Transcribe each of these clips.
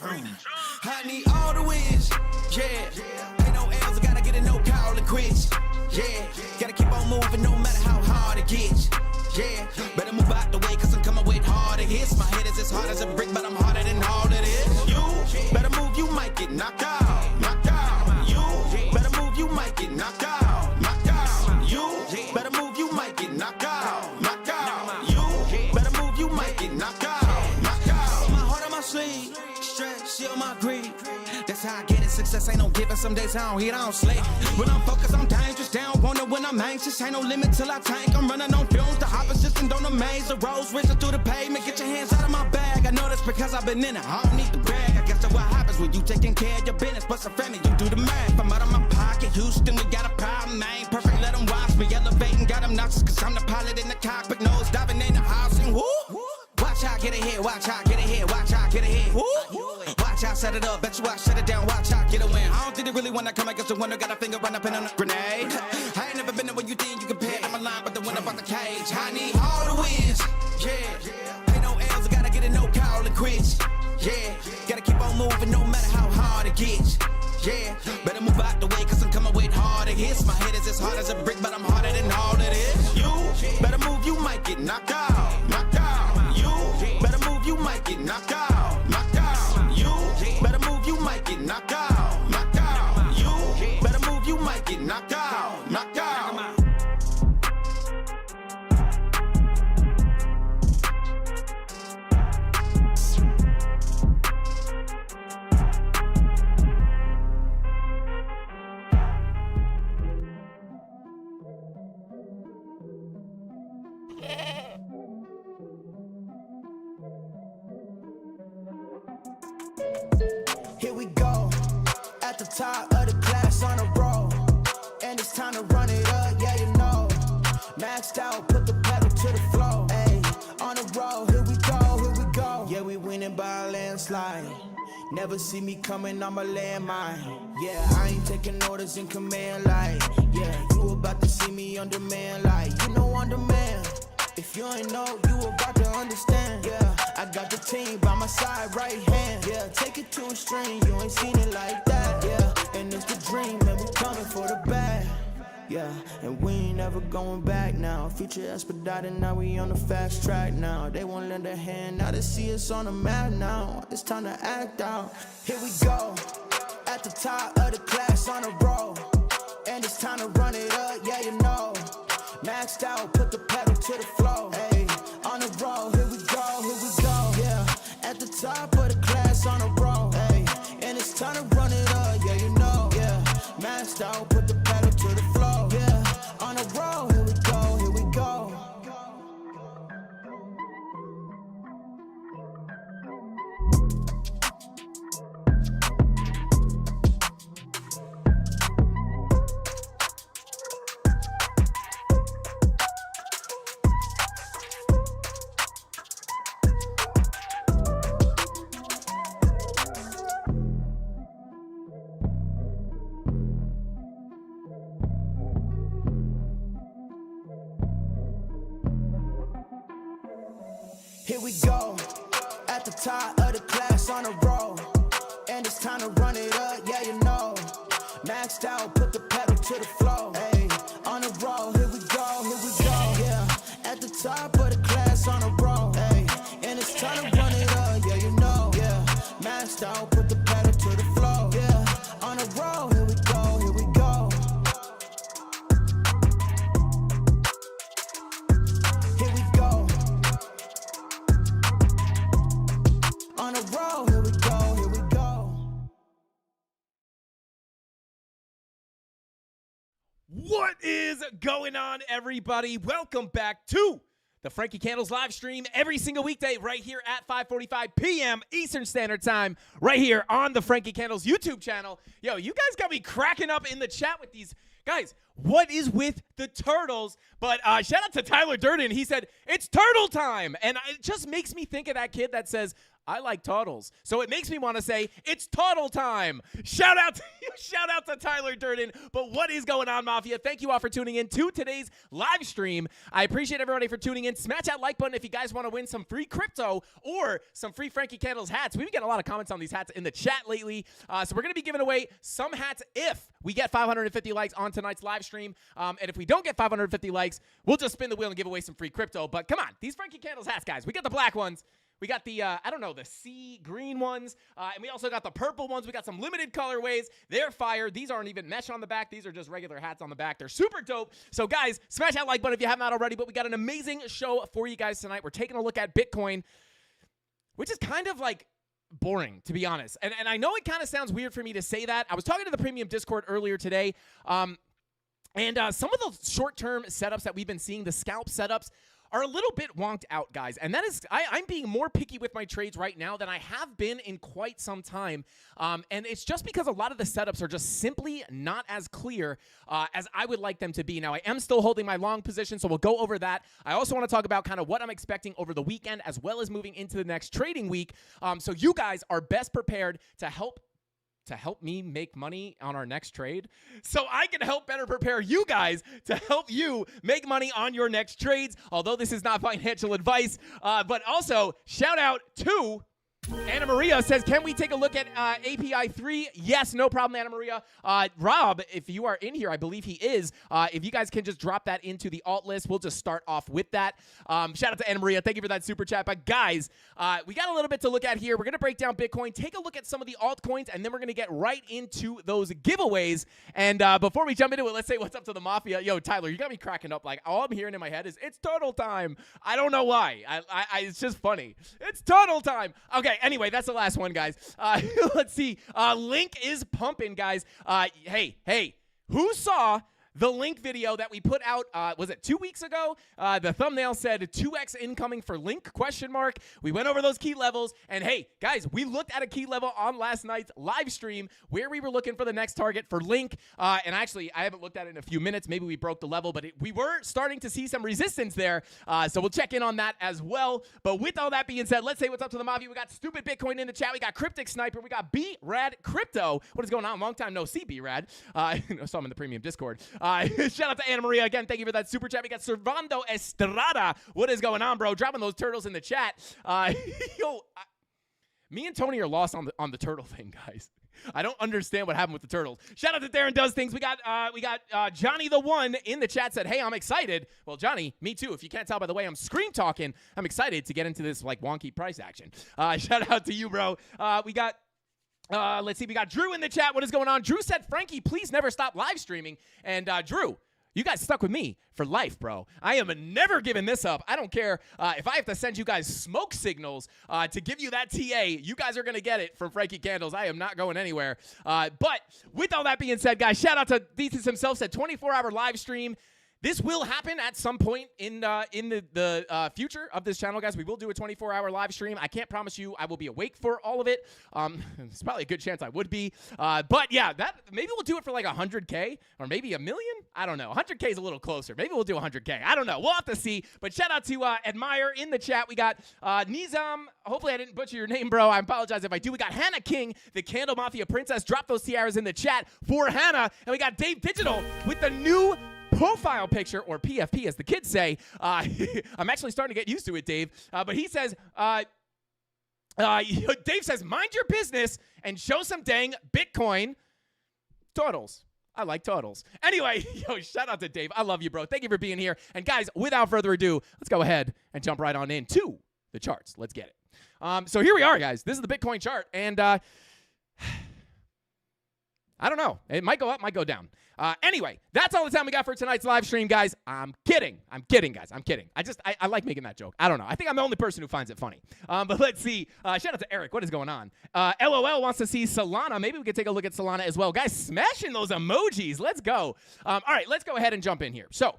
I need all the wins, yeah. Ain't no L's, I gotta get a no call and quits, yeah. Gotta keep on moving no matter how hard it gets, yeah. Better move out the way, cause I'm coming with harder hits. My head is as hard as a brick, but I'm harder than all it is. You better move, you might get knocked out, knocked out. You better move, you might get knocked out, knocked out. You better move, you might get knocked out, knocked out. You better move, you might get knocked out, knocked out. My heart on my sleeve, stretch, on my greed. That's how I get it. Success ain't no given. Some days I don't eat, I don't sleep. When I'm focused, I'm dangerous. Down, wonder when I'm anxious. Ain't no limit till I tank. I'm running on fumes. The opposition don't amaze. The roads racing through the pavement. Get your hands out of my bag. I know that's because I've been in it. I don't need to brag. I guess that's what happens when you taking care of your business. But some family, you do the math. I'm out of my pocket. Houston, we got a problem, man. Perfect, let them watch me. Elevating, got them noxious. Cause I'm the pilot in the cockpit. Nose diving in the house. And whoo. Watch how I get ahead. Watch how I get ahead. Watch how I get ahead. Woo. Watch how I set it up, bet you I shut it down, watch how I get a win. I don't think they really wanna come against the winner, got a finger run up in on a grenade. I ain't never been there when you think you compare. I'm aligned with the winner about the cage. I need all the wins, yeah. Ain't no L's, I gotta get a no call and quits, yeah. Gotta keep on moving no matter how hard it gets, yeah. Better move out the way, cause I'm coming with harder hits. My head is as hard as a brick, but I'm harder than all it is. You better move, you might get knocked out, knocked out. You better move, you might get knocked out, knocked out. You better move, you might get knocked out, knocked out. You better move, you might get knocked out, knocked out. Here we go, at the top of the class on a roll, and it's time to run it up, yeah you know. Maxed out, put the pedal to the floor, ayy, on the roll, here we go. Yeah, we winning by a landslide. Never see me coming, I'm a landmine. Yeah, I ain't taking orders in command, like, yeah, you about to see me on demand, like, you know on demand. If you ain't know, you about to understand. Yeah, I got the team by my side, right hand. Yeah, take it to a string, you ain't seen it like that. Yeah, and it's the dream, and we coming for the bag. Yeah, and we ain't ever going back now. Future expedited, now we on the fast track now. They won't lend a hand, now they see us on the map now. It's time to act out. Here we go, at the top of the class on a roll, and it's time to run it up, yeah you know. Maxed out, put the pedal to the floor, ayy, on the roll, here we go, yeah, at the top of the class on a roll, ayy, and it's time to run it up, yeah, you know, yeah, maxed out, put the pedal to the floor, yeah, on the roll, here we go, here we go. Here we go, at the top of the class on a roll, and it's time to run it up, yeah you know. Maxed out, put the pedal to the floor, ayy, on the roll, here we go, yeah, at the top of the class on a roll, ayy, and it's time to run it up, yeah you know, yeah, maxed out, put the pedal to the floor, yeah, on the roll, here we go, here we go. Here we go. On a roll, here we go, here we go. What is going on, everybody? Welcome back to the Frankie Candles live stream every single weekday right here at 5:45 p.m. Eastern Standard Time, right here on the Frankie Candles YouTube channel. Yo, you guys got me cracking up in the chat with these guys. what is with the turtles? But shout out to Tyler Durden. He said, it's turtle time. And it just makes me think of that kid that says, I like turtles. So it makes me want to say, it's turtle time. Shout out to Tyler Durden. But what is going on, Mafia? Thank you all for tuning in to today's live stream. I appreciate everybody for tuning in. Smash that like button if you guys want to win some free crypto or some free Frankie Candles hats. We've been getting a lot of comments on these hats in the chat lately. So we're going to be giving away some hats if we get 550 likes on tonight's live stream. And if we don't get 550 likes, we'll just spin the wheel and give away some free crypto. But come on, these Frankie Candles hats, guys. We got the black ones. We got the, the sea green ones, and we also got the purple ones. We got some limited colorways. They're fire. These aren't even mesh on the back. These are just regular hats on the back. They're super dope. So, guys, smash that like button if you have not already, but we got an amazing show for you guys tonight. We're taking a look at Bitcoin, which is kind of like boring, to be honest. And I know it kind of sounds weird for me to say that. I was talking to the Premium Discord earlier today, and some of the short-term setups that we've been seeing, the scalp setups, are a little bit wonked out, guys. And that is, I'm being more picky with my trades right now than I have been in quite some time. And it's just because a lot of the setups are just simply not as clear as I would like them to be. Now, I am still holding my long position, so we'll go over that. I also want to talk about kind of what I'm expecting over the weekend as well as moving into the next trading week. So you guys are best prepared to help me make money on our next trade, so I can help better prepare you guys to help you make money on your next trades, although this is not financial advice. But also, shout out to Anna Maria says, can we take a look at API 3? Yes, no problem, Anna Maria. Rob, if you are in here, I believe he is. If you guys can just drop that into the alt list, we'll just start off with that. Shout out to Anna Maria. Thank you for that super chat. But guys, we got a little bit to look at here. We're going to break down Bitcoin, take a look at some of the altcoins, and then we're going to get right into those giveaways. And before we jump into it, let's say what's up to the Mafia. Yo, Tyler, you got me cracking up. Like, all I'm hearing in my head is, it's turtle time. I don't know why. It's just funny. It's turtle time. Okay. Anyway, that's the last one, guys. Let's see. Link is pumping, guys. Hey, who saw the Link video that we put out, was it 2 weeks ago? The thumbnail said 2x incoming for Link, ? We went over those key levels, and hey, guys, we looked at a key level on last night's live stream where we were looking for the next target for Link, and actually, I haven't looked at it in a few minutes. Maybe we broke the level, but we were starting to see some resistance there, so we'll check in on that as well. But with all that being said, let's say what's up to the Mafia. We got Stupid Bitcoin in the chat. We got Cryptic Sniper. We got B-Rad Crypto. What is going on? Long time no see, B-Rad. I saw him in the Premium Discord. Shout out to Anna Maria again. Thank you for that super chat. We got Servando Estrada. What is going on, bro? Dropping those turtles in the chat. Me and Tony are lost on the turtle thing, guys. I don't understand what happened with the turtles. Shout out to Darren Does Things. We got Johnny the One in the chat said, hey, I'm excited. Well, Johnny, me too. If you can't tell by the way I'm scream talking, I'm excited to get into this like wonky price action. Shout out to you, bro. Let's see. We got Drew in the chat. What is going on? Drew said, Frankie, please never stop live streaming. And Drew, you guys stuck with me for life, bro. I am never giving this up. I don't care if I have to send you guys smoke signals to give you that TA. You guys are going to get it from Frankie Candles. I am not going anywhere. But with all that being said, guys, shout out to Thesis himself, said 24-hour live stream. This will happen at some point in the future of this channel, guys. We will do a 24-hour live stream. I can't promise you I will be awake for all of it. It's probably a good chance I would be. But yeah, maybe we'll do it for like 100K or maybe $1 million. I don't know. 100K is a little closer. Maybe we'll do 100K. I don't know. We'll have to see. But shout out to Admire in the chat. We got Nizam. Hopefully I didn't butcher your name, bro. I apologize if I do. We got Hannah King, the Candle Mafia princess. Drop those tiaras in the chat for Hannah. And we got Dave Digital with the new profile picture, or PFP as the kids say. I'm actually starting to get used to it, Dave. But he says, Dave says, mind your business and show some dang Bitcoin turtles. I like turtles. Anyway, yo, shout out to Dave. I love you, bro. Thank you for being here. And guys, without further ado, let's go ahead and jump right on into the charts. Let's get it. So here we are, guys. This is the Bitcoin chart. And I don't know. It might go up, might go down. Anyway, that's all the time we got for tonight's live stream, guys. I'm kidding, guys. I'm kidding. I like making that joke. I don't know. I think I'm the only person who finds it funny. But let's see. Shout out to Eric. What is going on? LOL wants to see Solana. Maybe we could take a look at Solana as well. Guys, smashing those emojis. Let's go. All right, let's go ahead and jump in here. So,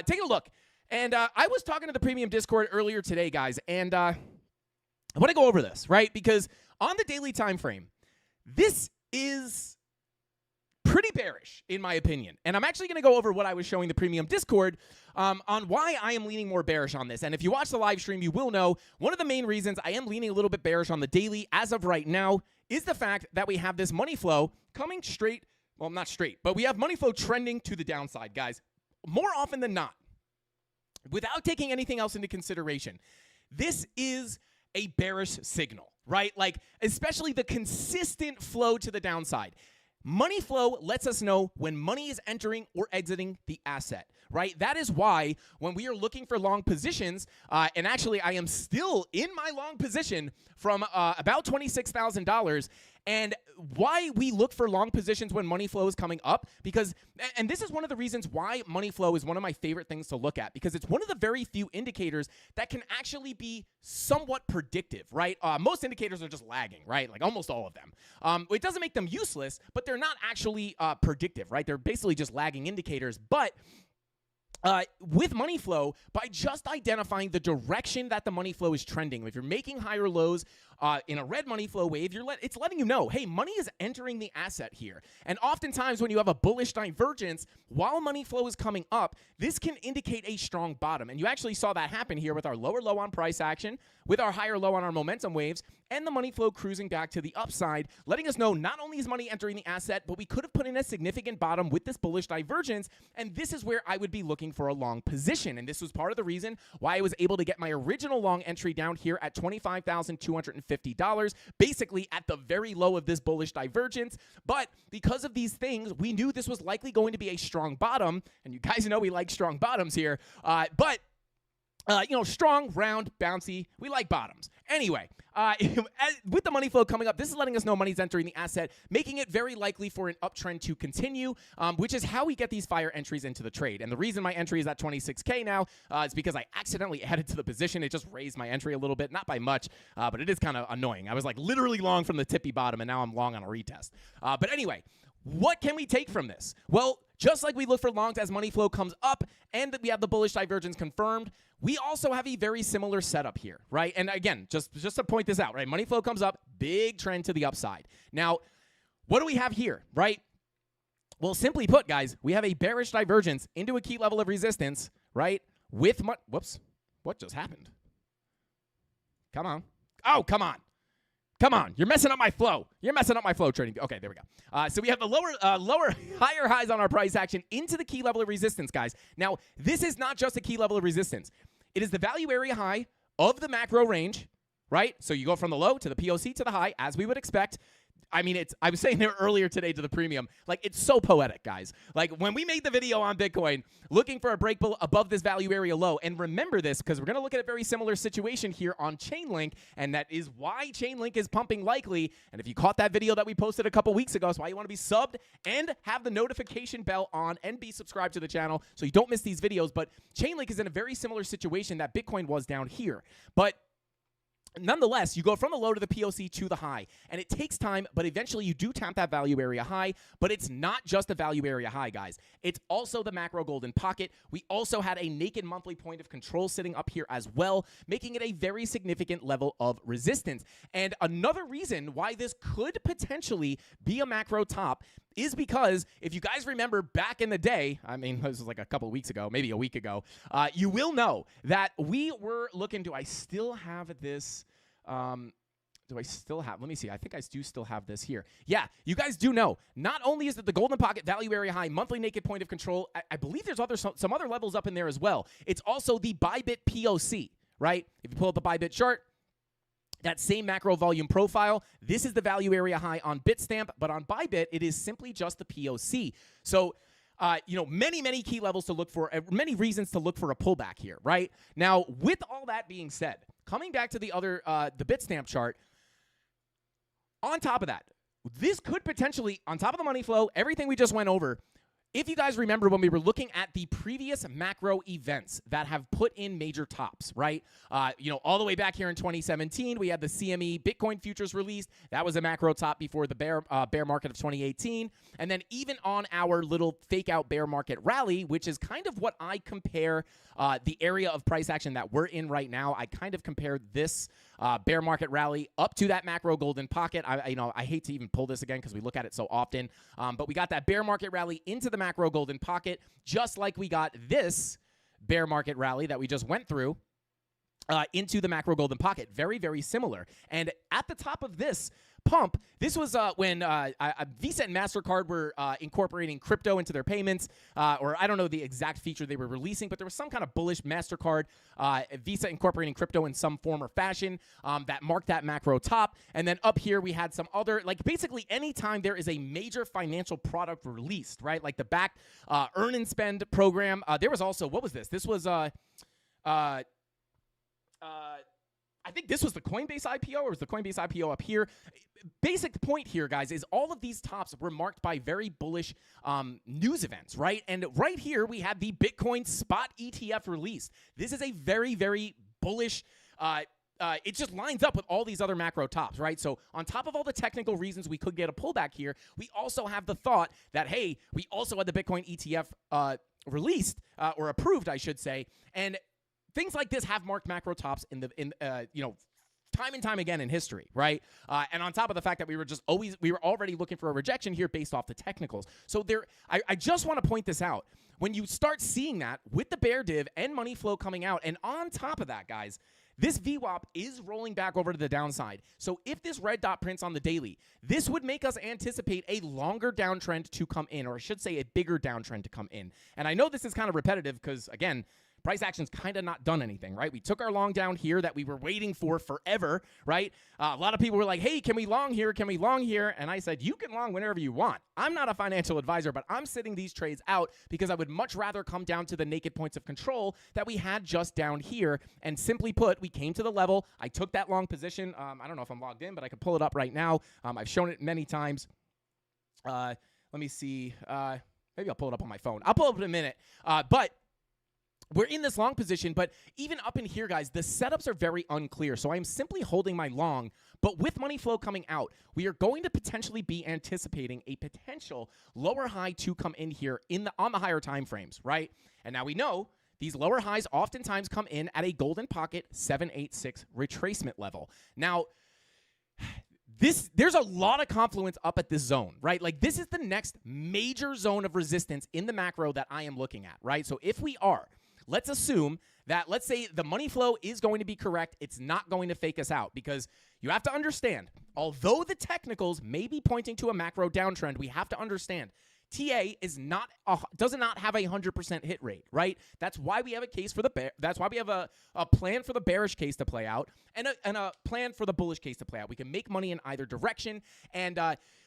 taking a look. And I was talking to the Premium Discord earlier today, guys. And I want to go over this, right? Because on the daily time frame, this is pretty bearish, in my opinion. And I'm actually going to go over what I was showing the premium Discord on why I am leaning more bearish on this. And if you watch the live stream, you will know one of the main reasons I am leaning a little bit bearish on the daily as of right now is the fact that we have this money flow coming straight, well, not straight, but we have money flow trending to the downside, guys, more often than not. Without taking anything else into consideration, this is a bearish signal, right? Like, especially the consistent flow to the downside. Money flow lets us know when money is entering or exiting the asset, right? That is why when we are looking for long positions, and actually I am still in my long position from about $26,000, and why we look for long positions when money flow is coming up, because, and this is one of the reasons why money flow is one of my favorite things to look at, because it's one of the very few indicators that can actually be somewhat predictive, right? Most indicators are just lagging, right? Like almost all of them. It doesn't make them useless, but they're not actually predictive, right? They're basically just lagging indicators, but with money flow, by just identifying the direction that the money flow is trending, if you're making higher lows in a red money flow wave, it's letting you know, hey, money is entering the asset here. And oftentimes when you have a bullish divergence, while money flow is coming up, this can indicate a strong bottom. And you actually saw that happen here with our lower low on price action, with our higher low on our momentum waves, and the money flow cruising back to the upside, letting us know not only is money entering the asset, but we could have put in a significant bottom with this bullish divergence, and this is where I would be looking for a long position. And this was part of the reason why I was able to get my original long entry down here at $25,250, basically at the very low of this bullish divergence. But because of these things, we knew this was likely going to be a strong bottom, and you guys know we like strong bottoms here, strong, round, bouncy. We like bottoms. Anyway, with the money flow coming up, this is letting us know money's entering the asset, making it very likely for an uptrend to continue, which is how we get these fire entries into the trade. And the reason my entry is at 26K now is because I accidentally added to the position. It just raised my entry a little bit, not by much, but it is kind of annoying. I was like literally long from the tippy bottom, and now I'm long on a retest. But anyway, what can we take from this? Well, just like we look for longs as money flow comes up and we have the bullish divergence confirmed, we also have a very similar setup here, right? And again, just to point this out, right? Money flow comes up, big trend to the upside. Now, what do we have here, right? Well, simply put, guys, we have a bearish divergence into a key level of resistance, right? With whoops, what just happened? Come on. Oh, come on. Come on, you're messing up my flow. You're messing up my flow trading. Okay, there we go. So we have the higher highs on our price action into the key level of resistance, guys. Now, this is not just a key level of resistance. It is the value area high of the macro range, right? So you go from the low to the POC to the high, as we would expect. I mean, I was saying there earlier today to the premium, like, it's so poetic, guys. Like, when we made the video on Bitcoin, looking for a break above this value area low, and remember this, because we're going to look at a very similar situation here on Chainlink, and that is why Chainlink is pumping likely. And if you caught that video that we posted a couple weeks ago, that's why you want to be subbed and have the notification bell on and be subscribed to the channel so you don't miss these videos. But Chainlink is in a very similar situation that Bitcoin was down here. But nonetheless, you go from the low to the POC to the high, and it takes time, but eventually you do tap that value area high, but it's not just a value area high, guys. It's also the macro golden pocket. We also had a naked monthly point of control sitting up here as well, making it a very significant level of resistance. And another reason why this could potentially be a macro top is because if you guys remember back in the day, I mean, this was like a couple weeks ago, maybe a week ago, you will know that we were looking, do I still have this? Do I still have, let me see, I think I do still have this here. Yeah, you guys do know, not only is it the golden pocket value area high, monthly naked point of control, I believe there's some other levels up in there as well. It's also the Bybit POC, right? If you pull up the Bybit chart, that same macro volume profile, this is the value area high on Bitstamp, but on Bybit, it is simply just the POC. So, many key levels to look for, many reasons to look for a pullback here, right? Now, with all that being said, coming back to the Bitstamp chart, on top of that, this could potentially, on top of the money flow, everything we just went over, If you guys remember when we were looking at the previous macro events that have put in major tops, right? All the way back here in 2017, we had the CME Bitcoin futures released. That was a macro top before the bear market of 2018. And then even on our little fake out bear market rally, which is kind of what I compare the area of price action that we're in right now. I kind of compare this bear market rally up to that macro golden pocket. I hate to even pull this again because we look at it so often, but we got that bear market rally into the macro golden pocket, just like we got this bear market rally that we just went through into the macro golden pocket. Very, very similar. And at the top of this pump, this was when Visa and MasterCard were incorporating crypto into their payments, or I don't know the exact feature they were releasing, but there was some kind of bullish MasterCard, Visa incorporating crypto in some form or fashion that marked that macro top. And then up here, we had some other, like basically anytime there is a major financial product released, right? Like the back earn and spend program. There was also, what was this? This was, I think this was the Coinbase IPO, or was the Coinbase IPO up here? Basic point here, guys, is all of these tops were marked by very bullish news events, right? And right here, we had the Bitcoin spot ETF released. This is a very, very bullish it just lines up with all these other macro tops, right? So on top of all the technical reasons we could get a pullback here, we also have the thought that, hey, we also had the Bitcoin ETF released, or approved, I should say, and things like this have marked macro tops in time and time again in history, right? And on top of the fact that we were already looking for a rejection here based off the technicals. So I just want to point this out. When you start seeing that with the bear div and money flow coming out, and on top of that, guys, this VWAP is rolling back over to the downside. So if this red dot prints on the daily, this would make us anticipate a longer downtrend to come in, or I should say a bigger downtrend to come in. And I know this is kind of repetitive because, again, price action's kind of not done anything, right? We took our long down here that we were waiting for forever, right? A lot of people were like, hey, can we long here? Can we long here? And I said, you can long whenever you want. I'm not a financial advisor, but I'm sitting these trades out because I would much rather come down to the naked points of control that we had just down here. And simply put, we came to the level. I took that long position. I don't know if I'm logged in, but I can pull it up right now. I've shown it many times. Let me see. Maybe I'll pull it up on my phone. I'll pull it up in a minute. But we're in this long position, but even up in here, guys, the setups are very unclear. So I'm simply holding my long, but with money flow coming out, we are going to potentially be anticipating a potential lower high to come in here on the higher time frames, right? And now we know these lower highs oftentimes come in at a golden pocket 786 retracement level. Now, there's a lot of confluence up at this zone, right? Like this is the next major zone of resistance in the macro that I am looking at, right? So if we are, let's assume that, let's say the money flow is going to be correct. It's not going to fake us out, because you have to understand, although the technicals may be pointing to a macro downtrend, we have to understand TA does not have a 100% hit rate, right? That's why we have a case for the bear. That's why we have a plan for the bearish case to play out and a plan for the bullish case to play out. We can make money in either direction, and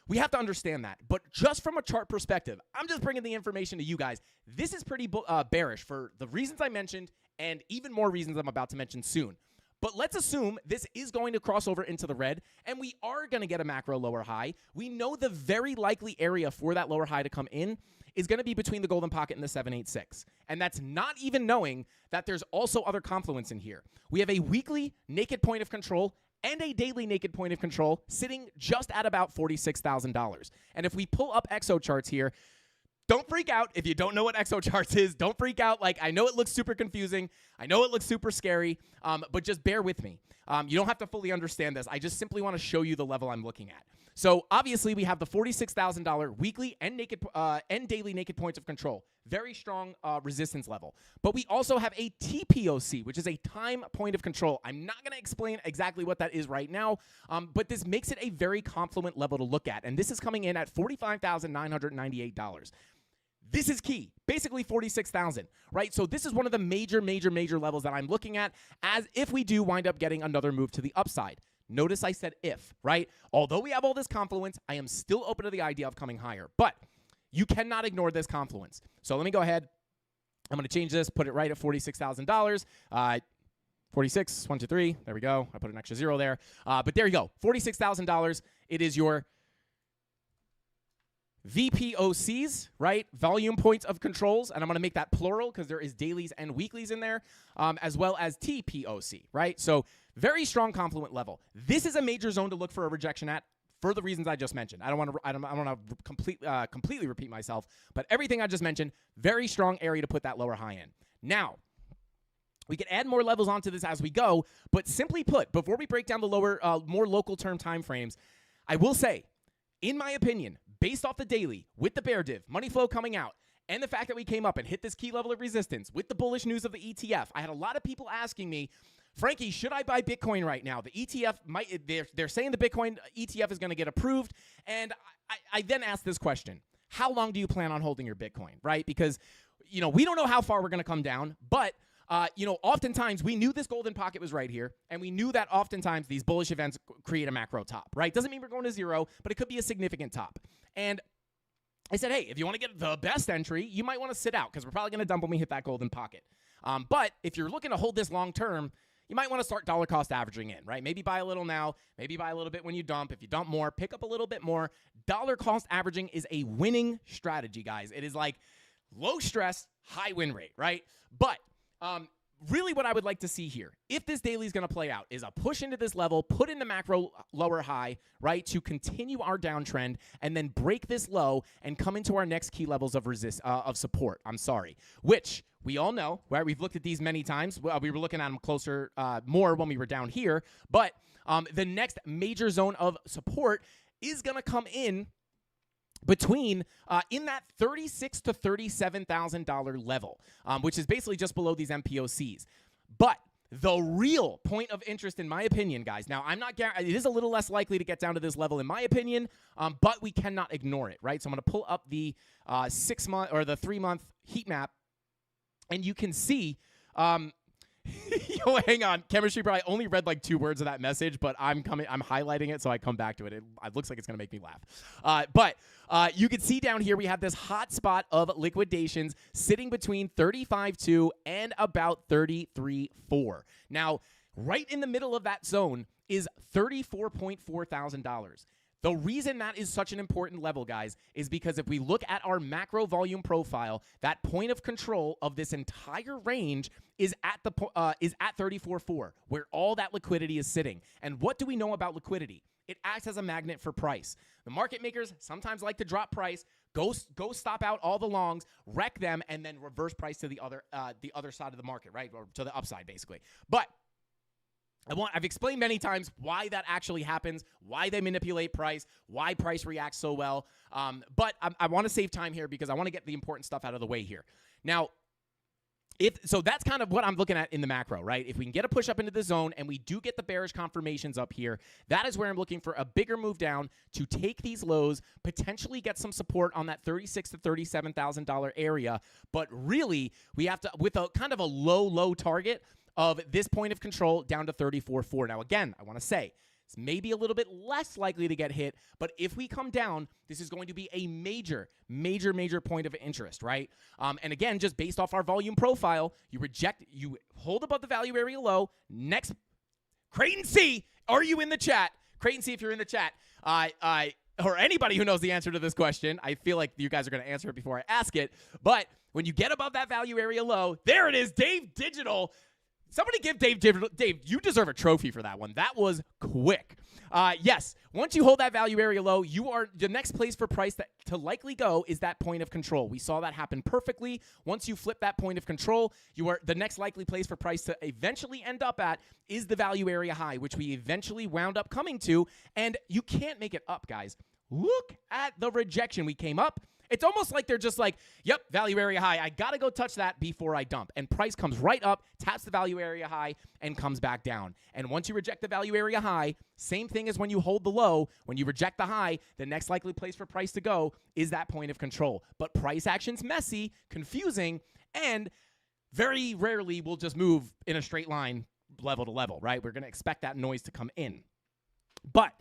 we have to understand that. But just from a chart perspective, I'm just bringing the information to you guys. This is pretty bearish for the reasons I mentioned and even more reasons I'm about to mention soon. But let's assume this is going to cross over into the red, and we are going to get a macro lower high. We know the very likely area for that lower high to come in is going to be between the golden pocket and the 786. And that's not even knowing that there's also other confluence in here. We have a weekly naked point of control and a daily naked point of control sitting just at about $46,000. And if we pull up exo charts here, don't freak out if you don't know what exo charts is. Don't freak out. Like, I know it looks super confusing. I know it looks super scary, but just bear with me. You don't have to fully understand this. I just simply want to show you the level I'm looking at. So obviously we have the $46,000 weekly and naked and daily naked points of control. Very strong resistance level. But we also have a TPOC, which is a time point of control. I'm not going to explain exactly what that is right now, but this makes it a very confluent level to look at. And this is coming in at $45,998. This is key, basically 46,000, right? So this is one of the major levels that I'm looking at as if we do wind up getting another move to the upside. Notice I said if, right? Although we have all this confluence, I am still open to the idea of coming higher, but you cannot ignore this confluence. So let me go ahead. I'm going to change this, put it right at $46,000. 46, 1, 2, 3. There we go. I put an extra zero there. But there you go. $46,000. It is your VPOCs, right? Volume points of controls, and I'm going to make that plural because there is dailies and weeklies in there, as well as TPOC, right? So very strong confluent level. This is a major zone to look for a rejection at for the reasons I just mentioned. I don't want to completely repeat myself, but everything I just mentioned, very strong area to put that lower high in. Now, we can add more levels onto this as we go, but simply put, before we break down the lower, more local term time frames, I will say, in my opinion, based off the daily, with the bear div, money flow coming out, and the fact that we came up and hit this key level of resistance with the bullish news of the ETF, I had a lot of people asking me, Frankie, should I buy Bitcoin right now? The ETF they're saying the Bitcoin ETF is going to get approved. And I then asked this question: how long do you plan on holding your Bitcoin, right? Because, we don't know how far we're going to come down, but oftentimes we knew this golden pocket was right here, and we knew that oftentimes these bullish events create a macro top, right? Doesn't mean we're going to zero, but it could be a significant top. And I said, hey, if you want to get the best entry, you might want to sit out because we're probably going to dump when we hit that golden pocket. But if you're looking to hold this long term, you might want to start dollar cost averaging in, right? Maybe buy a little now, maybe buy a little bit when you dump. If you dump more, pick up a little bit more. Dollar cost averaging is a winning strategy, guys. It is like low stress, high win rate, right? But really what I would like to see here, if this daily is going to play out, is a push into this level, put in the macro lower high, right, to continue our downtrend, and then break this low and come into our next key levels of support. Which we all know, right? We've looked at these many times. We were looking at them closer, more when we were down here. But the next major zone of support is going to come in between in that $36,000 to $37,000 level, which is basically just below these MPOCs. But the real point of interest, in my opinion, guys, now I'm not it is a little less likely to get down to this level, in my opinion, but we cannot ignore it, right? So I'm going to pull up the 6 month or the 3 month heat map, and you can see. Yo, hang on. Chemistry Bro, I only read like 2 words of that message, but I'm highlighting it, so I come back to it. It looks like it's going to make me laugh. But you can see down here we have this hot spot of liquidations sitting between 35.2 and about 33.4. Now, right in the middle of that zone is $34.4 thousand. The reason that is such an important level, guys, is because if we look at our macro volume profile, that point of control of this entire range is at 34.4, where all that liquidity is sitting. And what do we know about liquidity? It acts as a magnet for price. The market makers sometimes like to drop price, go stop out all the longs, wreck them, and then reverse price to the other side of the market, right, or to the upside, basically. But I've explained many times why that actually happens, why they manipulate price, why price reacts so well. But I want to save time here because I want to get the important stuff out of the way here. Now, so that's kind of what I'm looking at in the macro, right? If we can get a push up into the zone and we do get the bearish confirmations up here, that is where I'm looking for a bigger move down to take these lows, potentially get some support on that $36,000 to $37,000 area. But really, we have to, with a kind of a low target of this point of control down to 34.4. Now, again, I want to say it's maybe a little bit less likely to get hit, but if we come down, this is going to be a major point of interest, right? And again, just based off our volume profile, you hold above the value area low. Next, Creighton C, are you in the chat? Creighton C, if you're in the chat, or anybody who knows the answer to this question, I feel like you guys are going to answer it before I ask it, but when you get above that value area low, there it is, Dave Digital. Somebody give Dave, you deserve a trophy for that one. That was quick. Yes, once you hold that value area low, the next place for price to likely go is that point of control. We saw that happen perfectly. Once you flip that point of control, the next likely place for price to eventually end up at is the value area high, which we eventually wound up coming to, and you can't make it up, guys. Look at the rejection. We came up. It's almost like they're just like, yep, value area high. I got to go touch that before I dump. And price comes right up, taps the value area high, and comes back down. And once you reject the value area high, same thing as when you hold the low. When you reject the high, the next likely place for price to go is that point of control. But price action's messy, confusing, and very rarely will just move in a straight line level to level, right? We're going to expect that noise to come in. But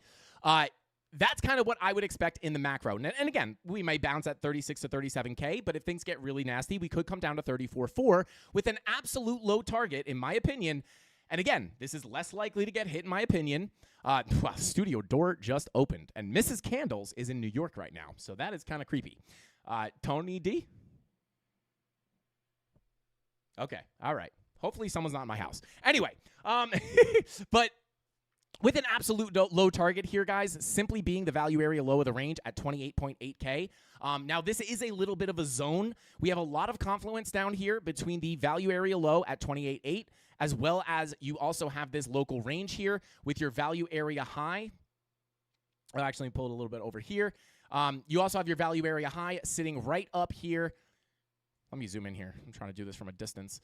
that's kind of what I would expect in the macro. And again, we may bounce at 36 to 37K, but if things get really nasty, we could come down to 34.4 with an absolute low target, in my opinion, And again, this is less likely to get hit, in my opinion. Well, studio door just opened, and Mrs. Candles is in New York right now, so that is kind of creepy. Tony D? Okay, all right. Hopefully someone's not in my house. Anyway, but with an absolute low target here, guys, simply being the value area low of the range at 28.8K. Now, this is a little bit of a zone. We have a lot of confluence down here between the value area low at 28.8, as well as you also have this local range here with your value area high. I'll actually pull it a little bit over here. You also have your value area high sitting right up here. Let me zoom in here. I'm trying to do this from a distance.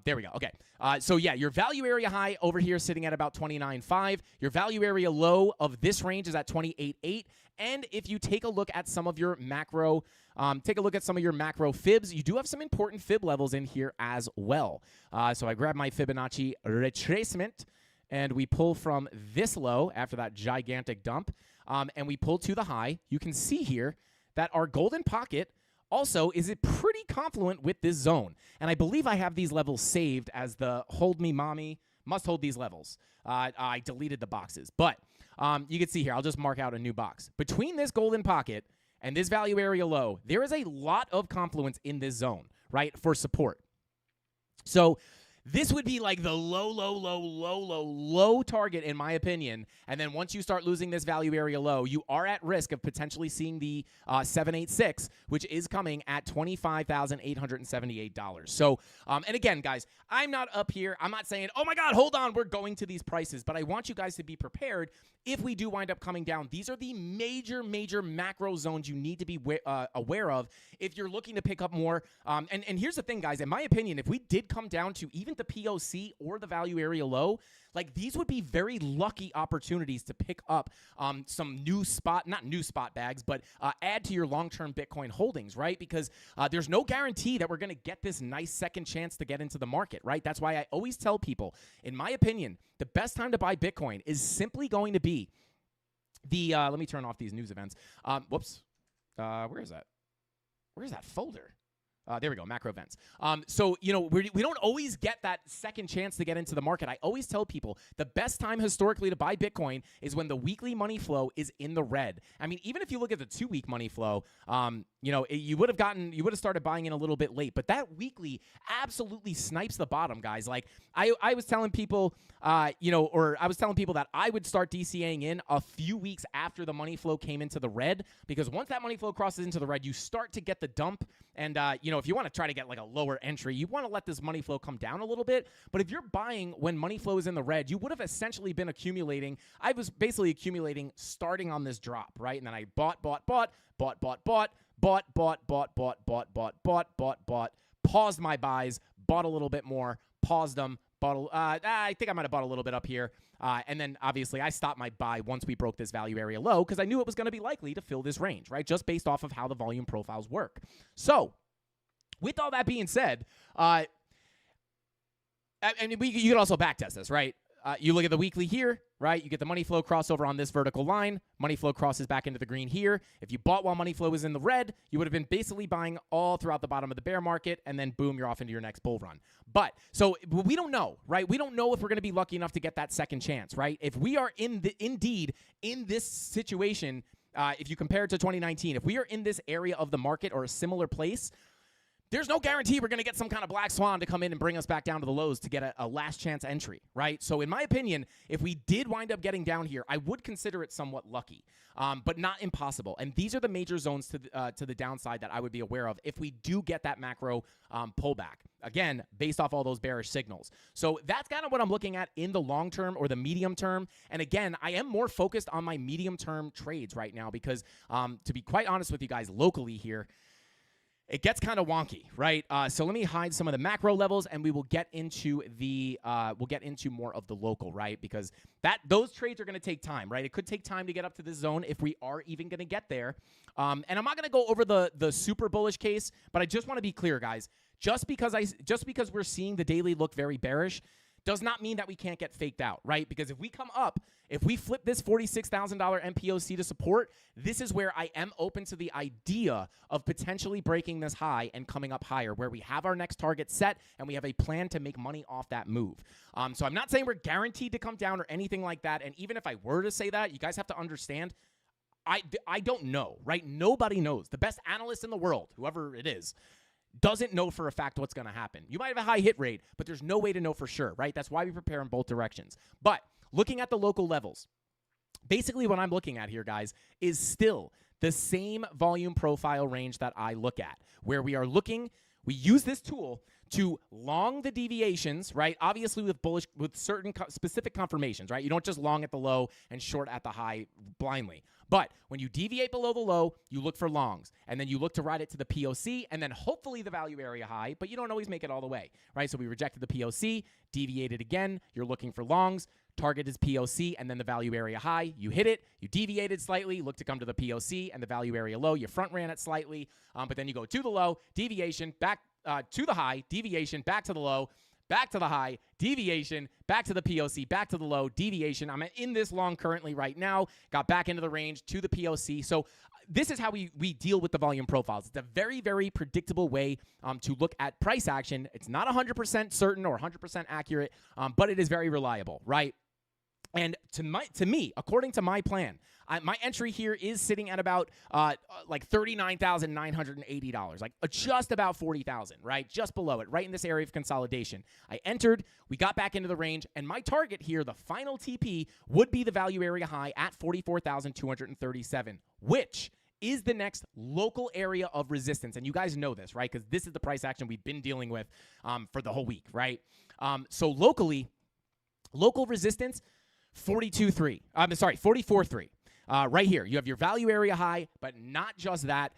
There we go. Okay. So, yeah, your value area high over here sitting at about 29.5. Your value area low of this range is at 28.8. And if you take a look at some of your macro fibs, you do have some important fib levels in here as well. So I grab my Fibonacci retracement, and we pull from this low after that gigantic dump, and we pull to the high. You can see here that our golden pocket also is it pretty confluent with this zone. And I believe I have these levels saved as the hold me mommy, must hold these levels. I deleted the boxes. But you can see here, I'll just mark out a new box. Between this golden pocket and this value area low, there is a lot of confluence in this zone, right, for support. So this would be like the low target, in my opinion. And then once you start losing this value area low, you are at risk of potentially seeing the 786, which is coming at $25,878. So, and again, guys, I'm not up here. I'm not saying, oh my God, hold on, we're going to these prices. But I want you guys to be prepared if we do wind up coming down. These are the major macro zones you need to be aware of if you're looking to pick up more. And here's the thing, guys. In my opinion, if we did come down to even the POC or the value area low, like these would be very lucky opportunities to pick up some not new spot bags, but add to your long-term Bitcoin holdings, right? Because there's no guarantee that we're going to get this nice second chance to get into the market, right? That's why I always tell people, in my opinion, the best time to buy Bitcoin is simply going to be the, let me turn off these news events. Whoops. Where is that? Where's that folder? There we go, macro events. So, you know, we don't always get that second chance to get into the market. I always tell people the best time historically to buy Bitcoin is when the weekly money flow is in the red. I mean, even if you look at the 2-week money flow, you know, you would have started buying in a little bit late, but that weekly absolutely snipes the bottom, guys. Like I was telling people, you know, or I was telling people that I would start DCAing in a few weeks after the money flow came into the red, because once that money flow crosses into the red, you start to get the dump. And, you know, if you want to try to get like a lower entry, you want to let this money flow come down a little bit. But if you're buying when money flow is in the red, you would have essentially been accumulating. I was basically accumulating starting on this drop, right? And then I bought, paused my buys, bought a little bit more, paused them, I think I might have bought a little bit up here. And then obviously I stopped my buy once we broke this value area low because I knew it was going to be likely to fill this range, right? Just based off of how the volume profiles work. So with all that being said, you can also backtest this, right? You look at the weekly here, right? You get the money flow crossover on this vertical line. Money flow crosses back into the green here. If you bought while money flow was in the red, you would have been basically buying all throughout the bottom of the bear market, and then boom, you're off into your next bull run. But so we don't know, right? We don't know if we're going to be lucky enough to get that second chance, right? If we are indeed in this situation, if you compare it to 2019, if we are in this area of the market or a similar place, there's no guarantee we're going to get some kind of black swan to come in and bring us back down to the lows to get a last chance entry, right? So in my opinion, if we did wind up getting down here, I would consider it somewhat lucky, but not impossible. And these are the major zones to the downside that I would be aware of if we do get that macro pullback. Again, based off all those bearish signals. So that's kind of what I'm looking at in the long term or the medium term. And again, I am more focused on my medium term trades right now because to be quite honest with you guys, locally here, it gets kind of wonky, right? So let me hide some of the macro levels, and we will get into the more of the local, right? Because those trades are going to take time, right? It could take time to get up to this zone if we are even going to get there. And I'm not going to go over the super bullish case, but I just want to be clear, guys. Just because we're seeing the daily look very bearish does not mean that we can't get faked out, right? Because if we come up, if we flip this $46,000 MPOC to support, this is where I am open to the idea of potentially breaking this high and coming up higher, where we have our next target set and we have a plan to make money off that move. So I'm not saying we're guaranteed to come down or anything like that. And even if I were to say that, you guys have to understand, I don't know, right? Nobody knows. The best analyst in the world, whoever it is, doesn't know for a fact what's going to happen. You might have a high hit rate, but there's no way to know for sure, right? That's why we prepare in both directions. But looking at the local levels, basically what I'm looking at here, guys, is still the same volume profile range that I look at, where we are looking, we use this tool to long the deviations, right? Obviously with certain specific confirmations, right? You don't just long at the low and short at the high blindly. But when you deviate below the low, you look for longs, and then you look to ride it to the POC, and then hopefully the value area high, but you don't always make it all the way, right? So we rejected the POC, deviated again, you're looking for longs, target is POC, and then the value area high, you hit it, you deviated slightly, look to come to the POC, and the value area low, you front ran it slightly, but then you go to the low, deviation, back to the high, deviation, back to the low, back to the high, deviation, back to the POC, back to the low, deviation. I'm in this long currently right now, got back into the range to the POC. So this is how we deal with the volume profiles. It's a very, very predictable way to look at price action. It's not 100% certain or 100% accurate, but it is very reliable, right? And to me, according to my plan, my entry here is sitting at about like $39,980, like just about $40,000, right? Just below it, right in this area of consolidation. I entered, we got back into the range, and my target here, the final TP, would be the value area high at 44,237, which is the next local area of resistance. And you guys know this, right? Because this is the price action we've been dealing with for the whole week, right? So locally, local resistance, 44.3. Right here, you have your value area high, but not just that.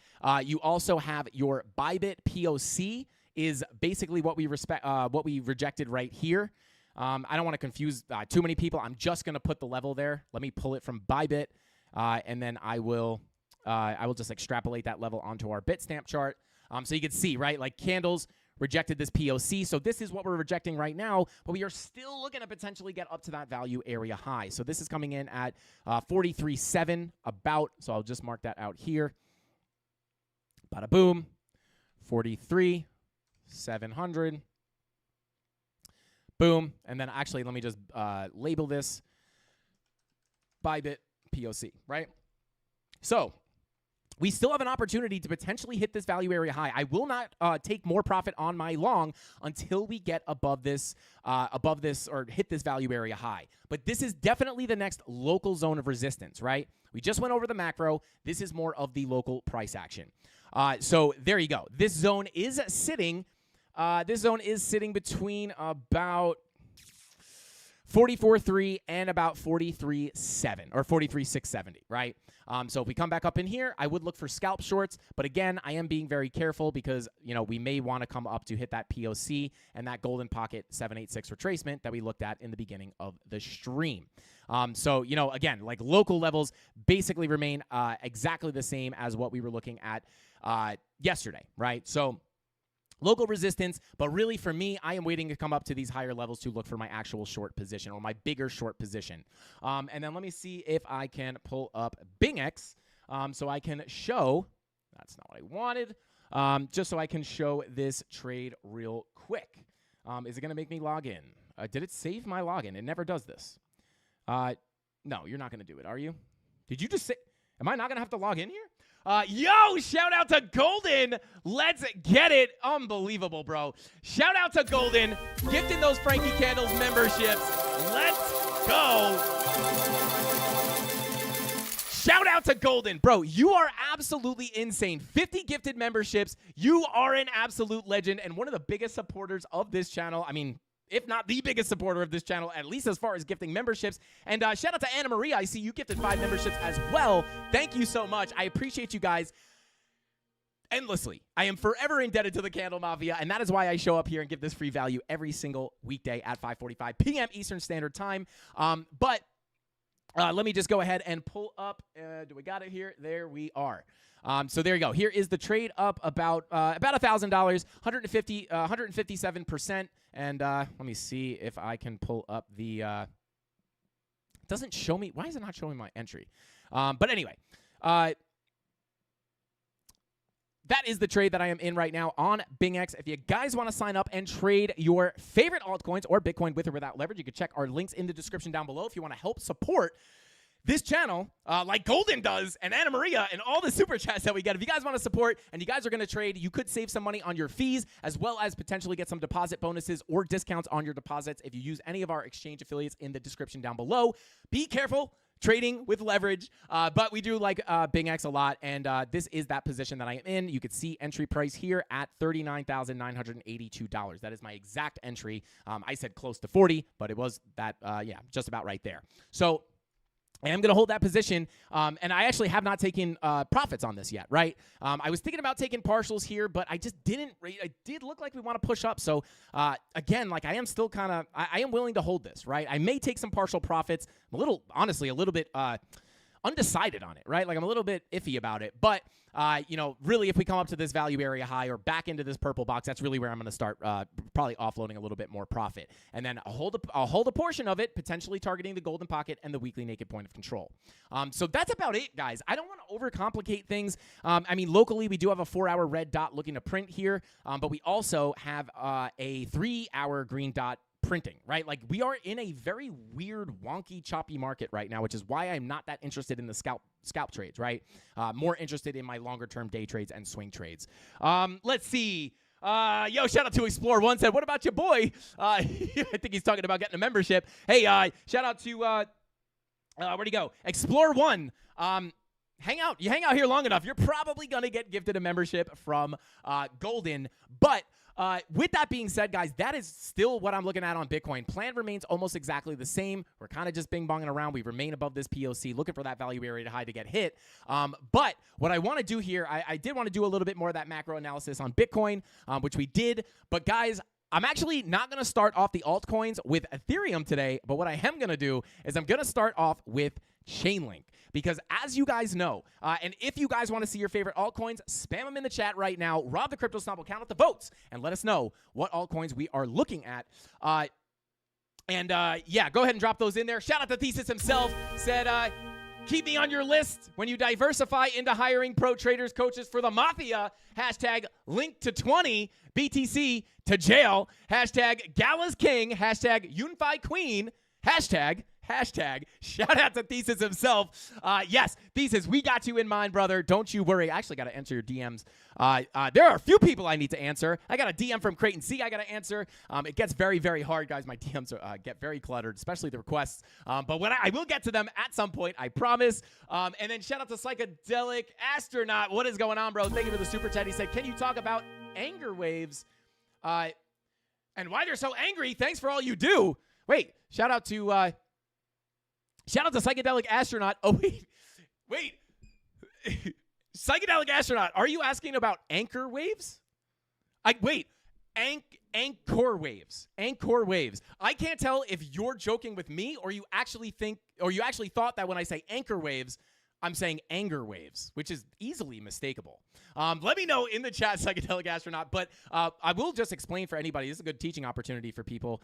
You also have your Bybit POC is basically what we rejected right here. I don't want to confuse too many people. I'm just going to put the level there. Let me pull it from Bybit, and then I will just extrapolate that level onto our Bitstamp chart. So you can see, right, like candles rejected this POC. So this is what we're rejecting right now, but we are still looking to potentially get up to that value area high. So this is coming in at 43.7 about. So I'll just mark that out here. Bada boom. 43,700. Boom. And then actually, let me just label this Bybit POC, right? So we still have an opportunity to potentially hit this value area high. I will not take more profit on my long until we get above this or hit this value area high. But this is definitely the next local zone of resistance, right? We just went over the macro. This is more of the local price action. So there you go. This zone is sitting between about 44.3 and about 43.7 or 43.670, right? So if we come back up in here, I would look for scalp shorts. But again, I am being very careful because, we may want to come up to hit that POC and that golden pocket 786 retracement that we looked at in the beginning of the stream. So, again, like local levels basically remain exactly the same as what we were looking at yesterday, right? So local resistance, but really for me, I am waiting to come up to these higher levels to look for my actual short position or my bigger short position. And then let me see if I can pull up BingX so I can show, that's not what I wanted, just so I can show this trade real quick. Is it going to make me log in? Did it save my login? It never does this. No, you're not going to do it, are you? Did you just say, am I not going to have to log in here? Yo, shout out to Golden. Let's get it. Unbelievable, bro. Shout out to Golden. Gifting those Frankie Candles memberships. Let's go. Shout out to Golden. Bro, you are absolutely insane. 50 gifted memberships. You are an absolute legend and one of the biggest supporters of this channel. I mean, if not the biggest supporter of this channel, at least as far as gifting memberships. And shout out to Anna Maria. I see you gifted 5 memberships as well. Thank you so much. I appreciate you guys endlessly. I am forever indebted to the Candle Mafia, and that is why I show up here and give this free value every single weekday at 5:45 p.m. Eastern Standard Time. But let me just go ahead and pull up. Do we got it here? There we are. So there you go. Here is the trade up about $1,000, 157%. And let me see if I can pull up the. It doesn't show me. Why is it not showing my entry? But anyway, that is the trade that I am in right now on BingX. If you guys want to sign up and trade your favorite altcoins or Bitcoin with or without leverage, you can check our links in the description down below. If you want to help support this channel, like Golden does, and Anna Maria, and all the super chats that we get. If you guys want to support and you guys are going to trade, you could save some money on your fees, as well as potentially get some deposit bonuses or discounts on your deposits if you use any of our exchange affiliates in the description down below. Be careful trading with leverage, but we do like BingX a lot, and this is that position that I am in. You could see entry price here at $39,982. That is my exact entry. I said close to 40, but it was that, yeah, just about right there. So I am going to hold that position, and I actually have not taken profits on this yet, right? I was thinking about taking partials here, but I just didn't. It did look like we want to push up. So, again, like I am still kind of, I am willing to hold this, right? I may take some partial profits. I'm a little, honestly, a little bit undecided on it, right? Like I'm a little bit iffy about it, but you know, really, if we come up to this value area high or back into this purple box, that's really where I'm going to start probably offloading a little bit more profit, and then I'll hold a portion of it, potentially targeting the golden pocket and the weekly naked point of control. So that's about it, guys. I don't want to overcomplicate things. I mean, locally, we do have a 4-hour red dot looking to print here, but we also have a 3-hour green dot printing, right? Like we are in a very weird, wonky, choppy market right now, which is why I'm not that interested in the scalp trades, right? More interested in my longer term day trades and swing trades. Let's see. Yo, shout out to Explore One said, what about your boy? I think he's talking about getting a membership. Hey, shout out to where'd he go? Explore One. Hang out. You hang out here long enough, you're probably gonna get gifted a membership from Golden. But with that being said, guys, that is still what I'm looking at on Bitcoin. Plan remains almost exactly the same. We're kind of just bing-bonging around. We remain above this POC, looking for that value area high to get hit. But what I want to do here, I did want to do a little bit more of that macro analysis on Bitcoin, which we did. But, guys, I'm actually not going to start off the altcoins with Ethereum today. But what I am going to do is I'm going to start off with Chainlink. Because as you guys know, and if you guys want to see your favorite altcoins, spam them in the chat right now. Rob the Crypto Snob will count up the votes and let us know what altcoins we are looking at. Yeah, go ahead and drop those in there. Shout out to Thesis himself. Said, keep me on your list when you diversify into hiring pro traders, coaches for the mafia. Hashtag link to 20 BTC to jail. Hashtag Gala's King. Hashtag Unified Queen. Hashtag shout out to Thesis himself. Yes, Thesis, we got you in mind, brother. Don't you worry. I actually got to answer your DMs. There are a few people I need to answer. I got a DM from Creighton C I got to answer. It gets very, very hard, guys. My DMs get very cluttered, especially the requests. But when I will get to them at some point, I promise. And then shout out to Psychedelic Astronaut. What is going on, bro? Thank you for the super chat. He said, can you talk about anger waves and why they're so angry? Thanks for all you do. Wait, shout out to Psychedelic Astronaut. Oh, wait. Psychedelic Astronaut, are you asking about anchor waves? Anchor waves. Anchor waves. I can't tell if you're joking with me or you actually thought that when I say anchor waves, I'm saying anger waves, which is easily mistakable. Let me know in the chat, Psychedelic Astronaut. But I will just explain for anybody. This is a good teaching opportunity for people.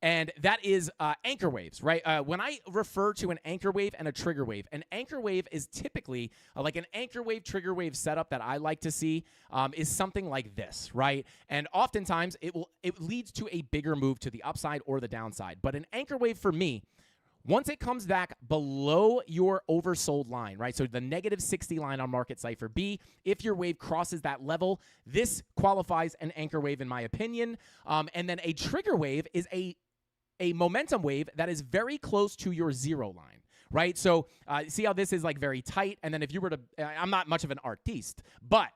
And that is anchor waves, right? When I refer to an anchor wave and a trigger wave, an anchor wave is typically like an anchor wave, trigger wave setup that I like to see is something like this, right? And oftentimes it leads to a bigger move to the upside or the downside. But an anchor wave for me, once it comes back below your oversold line, right? So the negative 60 line on Market Cipher B, if your wave crosses that level, this qualifies an anchor wave in my opinion. And then a trigger wave is a momentum wave that is very close to your zero line, right? So see how this is like very tight. And then if you were to, I'm not much of an artiste, but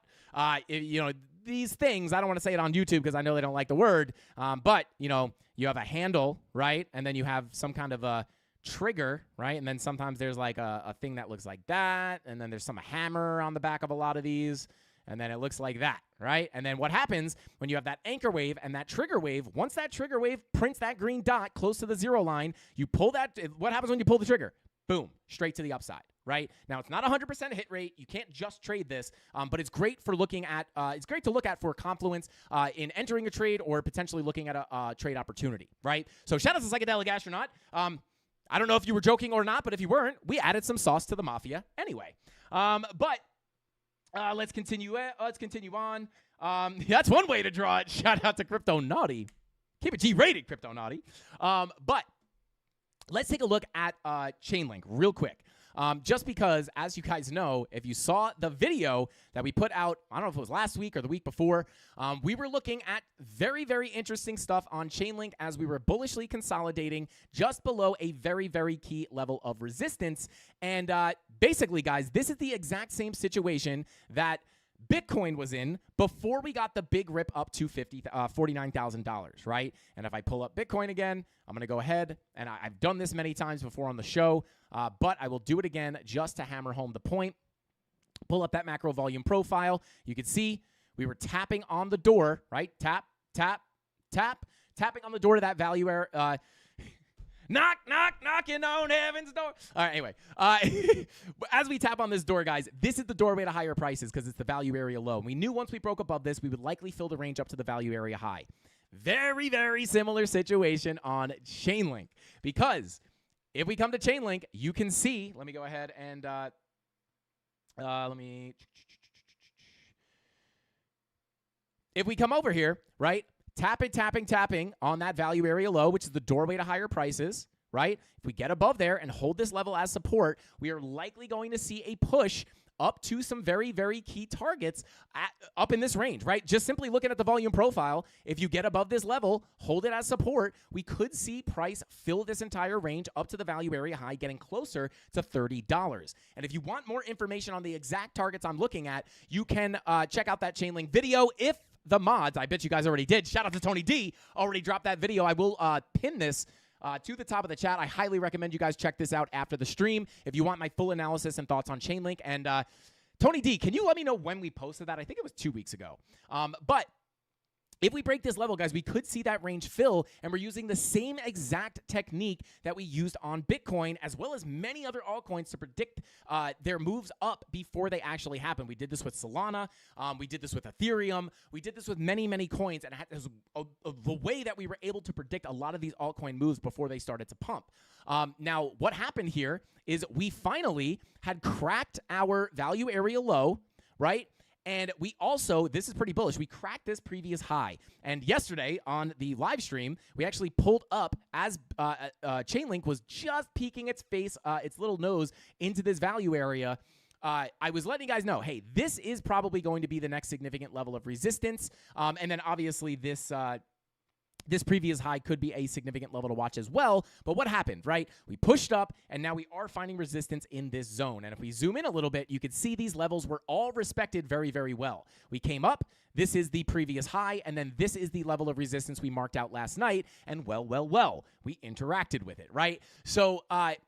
you know, these things, I don't want to say it on YouTube because I know they don't like the word, but you know, you have a handle, right? And then you have some kind of a trigger, right? And then sometimes there's like a thing that looks like that. And then there's some hammer on the back of a lot of these. And then it looks like that, right? And then what happens when you have that anchor wave and that trigger wave, once that trigger wave prints that green dot close to the zero line, you pull that, what happens when you pull the trigger? Boom, straight to the upside, right? Now, it's not 100% hit rate. You can't just trade this, but it's great for looking at, it's great to look at for confluence in entering a trade or potentially looking at a trade opportunity, right? So shout out to Psychedelic Astronaut. I don't know if you were joking or not, but if you weren't, we added some sauce to the Mafia anyway. But let's continue. Let's continue on. That's one way to draw it. Shout out to Crypto Naughty. Keep it G-rated, Crypto Naughty. But let's take a look at Chainlink real quick. Just because, as you guys know, if you saw the video that we put out, I don't know if it was last week or the week before, we were looking at very, very interesting stuff on Chainlink as we were bullishly consolidating just below a very, very key level of resistance. And basically, guys, this is the exact same situation that Bitcoin was in before we got the big rip up to $49,000, right? And if I pull up Bitcoin again, I'm going to go ahead, and I've done this many times before on the show, but I will do it again just to hammer home the point. Pull up that macro volume profile. You can see we were tapping on the door, right? Tap, tap, tap, tapping on the door to that value area. Knock, knock, knocking on heaven's door. All right, anyway. As we tap on this door, guys, this is the doorway to higher prices because it's the value area low. And we knew once we broke above this, we would likely fill the range up to the value area high. Very, very similar situation on Chainlink. Because if we come to Chainlink, you can see, let me go ahead and if we come over here, right? Tapping on that value area low, which is the doorway to higher prices, right? If we get above there and hold this level as support, we are likely going to see a push up to some very, very key targets up in this range, right? Just simply looking at the volume profile, if you get above this level, hold it as support, we could see price fill this entire range up to the value area high, getting closer to $30. And if you want more information on the exact targets I'm looking at, you can check out that Chainlink video. If the mods, I bet you guys already did. Shout out to Tony D, already dropped that video. I will pin this to the top of the chat. I highly recommend you guys check this out after the stream if you want my full analysis and thoughts on Chainlink. And Tony D, can you let me know when we posted that? I think it was 2 weeks ago. But if we break this level, guys, we could see that range fill, and we're using the same exact technique that we used on Bitcoin, as well as many other altcoins to predict their moves up before they actually happen. We did this with Solana. We did this with Ethereum. We did this with many, many coins, and it was the way that we were able to predict a lot of these altcoin moves before they started to pump. Now, what happened here is we finally had cracked our value area low, right? And we also, this is pretty bullish, we cracked this previous high. And yesterday on the live stream, we actually pulled up as Chainlink was just peeking its face, its little nose into this value area. I was letting you guys know, hey, this is probably going to be the next significant level of resistance. And then obviously this previous high could be a significant level to watch as well. But what happened, right? We pushed up, and now we are finding resistance in this zone. And if we zoom in a little bit, you can see these levels were all respected very, very well. We came up. This is the previous high, and then this is the level of resistance we marked out last night, and well, we interacted with it, right? So, at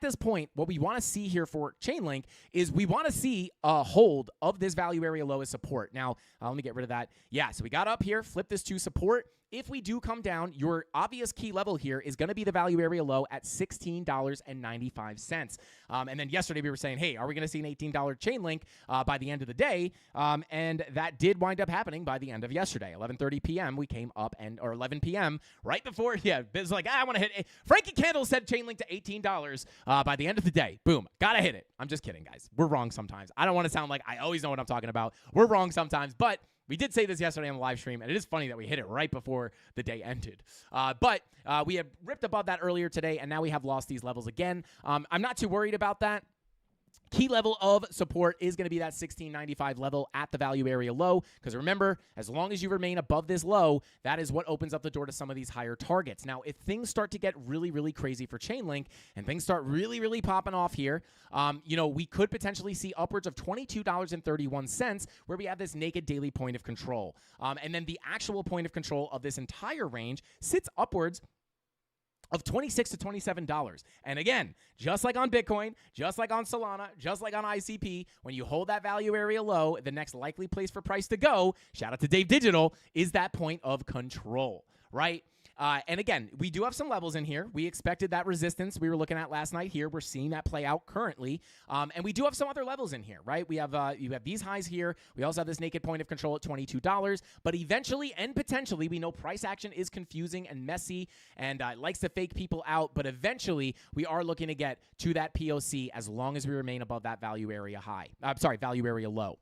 this point, what we want to see here for Chainlink is we want to see a hold of this value area low as support. Now, let me get rid of that. Yeah, so we got up here, flip this to support. If we do come down, your obvious key level here is going to be the value area low at $16.95. And then yesterday we were saying, hey, are we going to see an $18 Chainlink by the end of the day? And that did wind up happening by the end of yesterday. 11:30 p.m. we came up, or 11 p.m. right before, it's like, I want to hit it. Frankie Candle said Chainlink to $18 by the end of the day. Boom. Got to hit it. I'm just kidding, guys. We're wrong sometimes. I don't want to sound like I always know what I'm talking about. We're wrong sometimes, but we did say this yesterday on the live stream, and it is funny that we hit it right before the day ended. But we had ripped above that earlier today, and now we have lost these levels again. I'm not too worried about that. Key level of support is going to be that $16.95 level at the value area low, because remember, as long as you remain above this low, that is what opens up the door to some of these higher targets. Now, if things start to get really, really crazy for Chainlink and things start really, really popping off here, we could potentially see upwards of $22.31 where we have this naked daily point of control. And then the actual point of control of this entire range sits upwards of $26 to $27. And again, just like on Bitcoin, just like on Solana, just like on ICP, when you hold that value area low, the next likely place for price to go, shout out to Dave Digital, is that point of control, right? And again, we do have some levels in here. We expected that resistance we were looking at last night here. We're seeing that play out currently. And we do have some other levels in here, right? We have you have these highs here. We also have this naked point of control at $22. But eventually and potentially, we know price action is confusing and messy and likes to fake people out. But eventually, we are looking to get to that POC as long as we remain above that value area high. Value area low.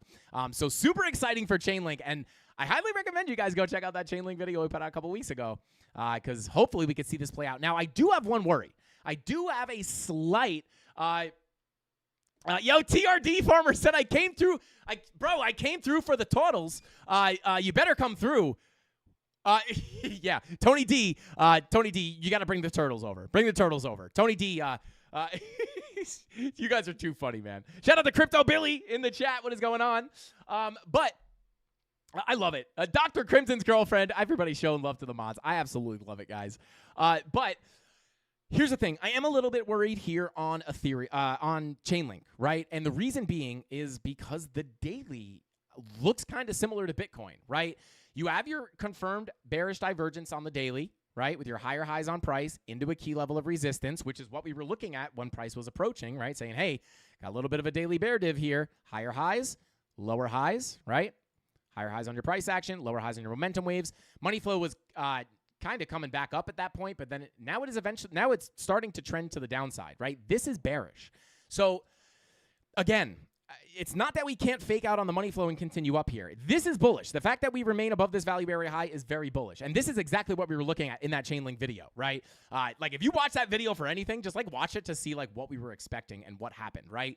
So super exciting for Chainlink. And I highly recommend you guys go check out that Chainlink video we put out a couple weeks ago because hopefully we could see this play out. Now, I do have one worry. I do have a slight TRD Farmer said I came through. I came through for the totals. You better come through. Yeah, Tony D, you got to bring the turtles over. Bring the turtles over. Tony D, you guys are too funny, man. Shout out to Crypto Billy in the chat. What is going on? But I love it. Dr. Crimson's girlfriend. Everybody's showing love to the mods. I absolutely love it, guys. But here's the thing. I am a little bit worried here on on Chainlink, right? And the reason being is because the daily looks kind of similar to Bitcoin, right? You have your confirmed bearish divergence on the daily, right, with your higher highs on price into a key level of resistance, which is what we were looking at when price was approaching, right, saying, hey, got a little bit of a daily bear div here, higher highs, lower highs, right, higher highs on your price action, lower highs on your momentum waves. Money flow was kind of coming back up at that point, but then now it's starting to trend to the downside, right? This is bearish. So, again, it's not that we can't fake out on the money flow and continue up here. This is bullish. The fact that we remain above this value area high is very bullish. And this is exactly what we were looking at in that Chainlink video, right? Like if you watch that video for anything, just like watch it to see like what we were expecting and what happened, right?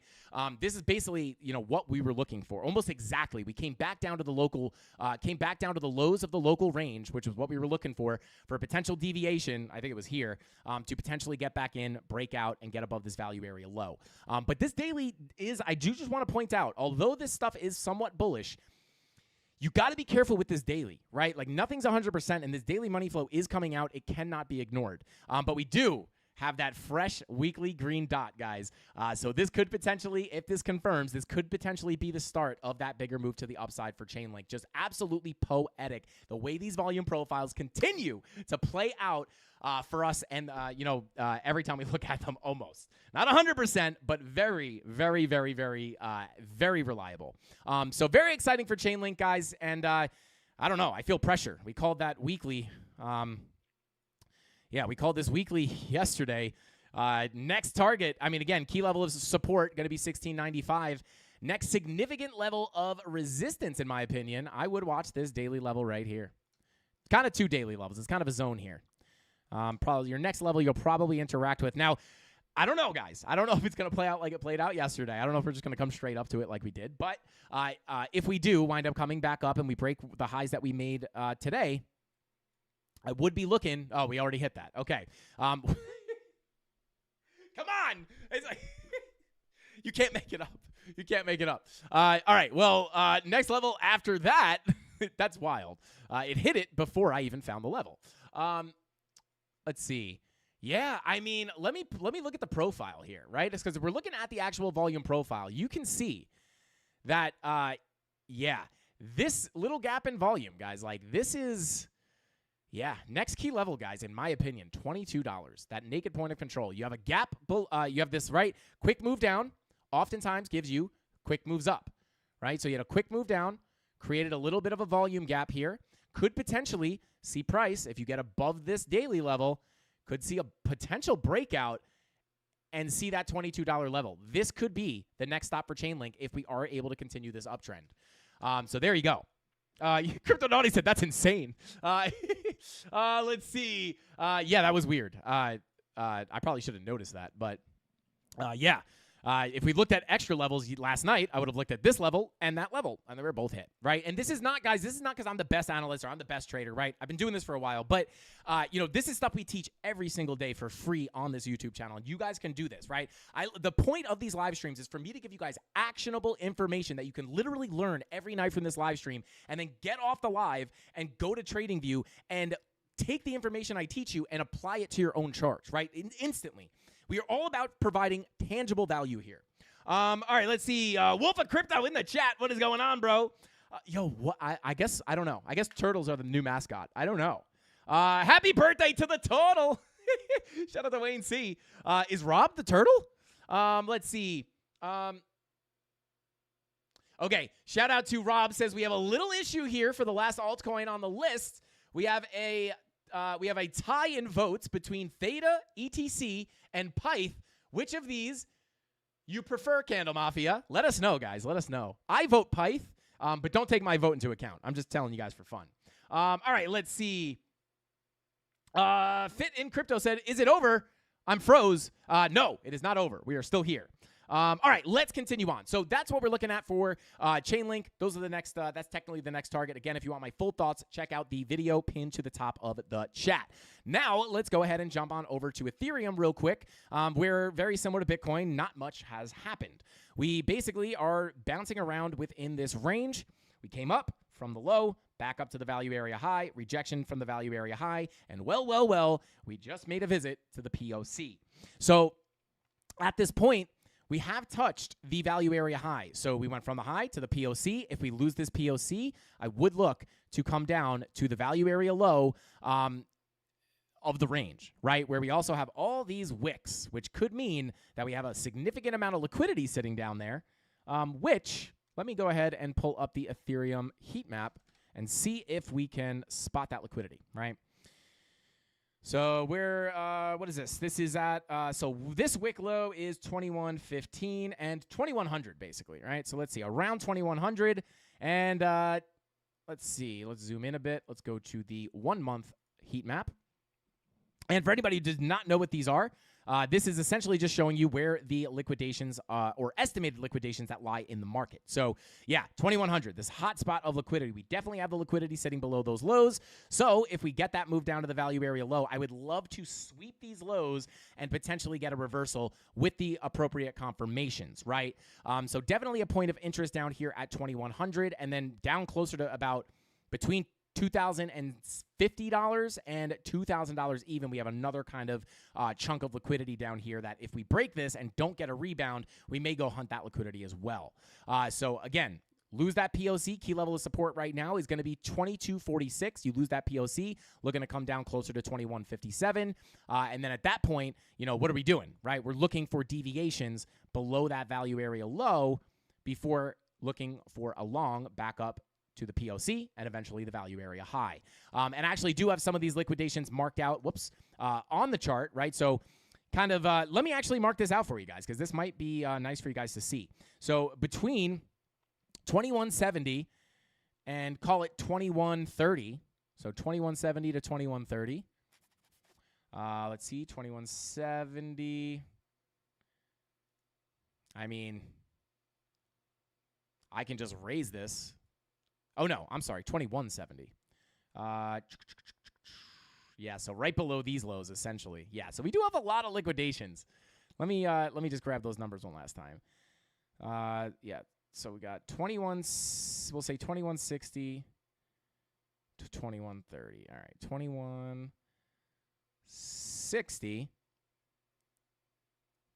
This is basically, what we were looking for. Almost exactly. We came back down to the local, lows of the local range, which was what we were looking for a potential deviation. I think it was here, to potentially get back in, break out, and get above this value area low. But this daily is, I do just want to point out, although this stuff is somewhat bullish, you got to be careful with this daily, right? Like nothing's 100%, and this daily money flow is coming out. It cannot be ignored. But we do have that fresh weekly green dot, guys. So this could potentially, if this confirms, this could potentially be the start of that bigger move to the upside for Chainlink. Just absolutely poetic the way these volume profiles continue to play out for us, and every time we look at them, almost not 100%, but very, very, very, very, very reliable. So very exciting for Chainlink, guys. And I don't know, I feel pressure. We called that weekly. Yeah, we called this weekly yesterday. Next target, I mean, again, key level of support going to be 1695. Next significant level of resistance, in my opinion, I would watch this daily level right here. Kind of two daily levels. It's kind of a zone here. Probably your next level you'll probably interact with. Now, I don't know, guys. I don't know if it's going to play out like it played out yesterday. I don't know if we're just going to come straight up to it like we did. But if we do wind up coming back up and we break the highs that we made today, I would be looking. Oh, we already hit that. Okay. Come on. It's like you can't make it up. You can't make it up. All right. Well, next level after that, that's wild. It hit it before I even found the level. Let's see. Yeah, I mean, let me look at the profile here, right? It's because we're looking at the actual volume profile. You can see that, this little gap in volume, guys, like this is, next key level, guys, in my opinion, $22. That naked point of control. You have a gap, you have this, right? Quick move down oftentimes gives you quick moves up, right? So you had a quick move down, created a little bit of a volume gap here. Could potentially see price, if you get above this daily level, could see a potential breakout and see that $22 level. This could be the next stop for Chainlink if we are able to continue this uptrend. So there you go. Crypto Naughty said, that's insane. Let's see. Yeah, that was weird. I probably should have noticed that, but if we looked at extra levels last night, I would have looked at this level and that level, and they were both hit, right? And this is not, guys, this is not because I'm the best analyst or I'm the best trader, right? I've been doing this for a while, but, this is stuff we teach every single day for free on this YouTube channel, and you guys can do this, right? The point of these live streams is for me to give you guys actionable information that you can literally learn every night from this live stream, and then get off the live and go to TradingView and take the information I teach you and apply it to your own charts, right? Instantly. We are all about providing tangible value here. All right, let's see. Wolf of Crypto in the chat. What is going on, bro? What? I guess, I don't know. I guess turtles are the new mascot. I don't know. Happy birthday to the turtle. Shout out to Wayne C. Is Rob the turtle? Let's see. Okay, shout out to Rob. Says we have a little issue here for the last altcoin on the list. We have a tie in votes between Theta, ETC, and Pyth. Which of these you prefer, CandleMafia? Let us know, guys. Let us know. I vote Pyth, but don't take my vote into account. I'm just telling you guys for fun. All right, let's see. Fit in Crypto said, "Is it over? I'm froze." No, it is not over. We are still here. All right, let's continue on. So that's what we're looking at for Chainlink. Those are the next. That's technically the next target. Again, if you want my full thoughts, check out the video pinned to the top of the chat. Now let's go ahead and jump on over to Ethereum real quick. Where very similar to Bitcoin, not much has happened. We basically are bouncing around within this range. We came up from the low, back up to the value area high, rejection from the value area high, and well, we just made a visit to the POC. So at this point, we have touched the value area high. So we went from the high to the POC. If we lose this POC, I would look to come down to the value area low of the range, right? Where we also have all these wicks, which could mean that we have a significant amount of liquidity sitting down there, which, let me go ahead and pull up the Ethereum heat map and see if we can spot that liquidity, right? So we're, what is this? This is at, so this wick low is 2115 and 2100 basically, right? So let's see, around 2100. And let's see, let's zoom in a bit. Let's go to the 1 month heat map. And for anybody who does not know what these are, this is essentially just showing you where the liquidations or estimated liquidations that lie in the market. So yeah, 2100, this hot spot of liquidity. We definitely have the liquidity sitting below those lows. So if we get that move down to the value area low, I would love to sweep these lows and potentially get a reversal with the appropriate confirmations, right? So definitely a point of interest down here at 2100, and then down closer to about between $2,050 and $2,000 even. We have another kind of chunk of liquidity down here that if we break this and don't get a rebound, we may go hunt that liquidity as well. So again, lose that POC. Key level of support right now is going to be 2246. You lose that POC, looking to come down closer to 2157. And then at that point, you know, what are we doing, right? We're looking for deviations below that value area low before looking for a long back up to the POC and eventually the value area high. And I actually do have some of these liquidations marked out, on the chart, right? So kind of, let me actually mark this out for you guys because this might be nice for you guys to see. So between 2170 and call it 2130, so 2170 to 2130. Let's see, 2170. I mean, I can just raise this. Oh, no, I'm sorry, 2170. Yeah, so right below these lows, essentially. Yeah, so we do have a lot of liquidations. Let me just grab those numbers one last time. Yeah, so we got 21, we'll say 2160 to 2130. All right, 2160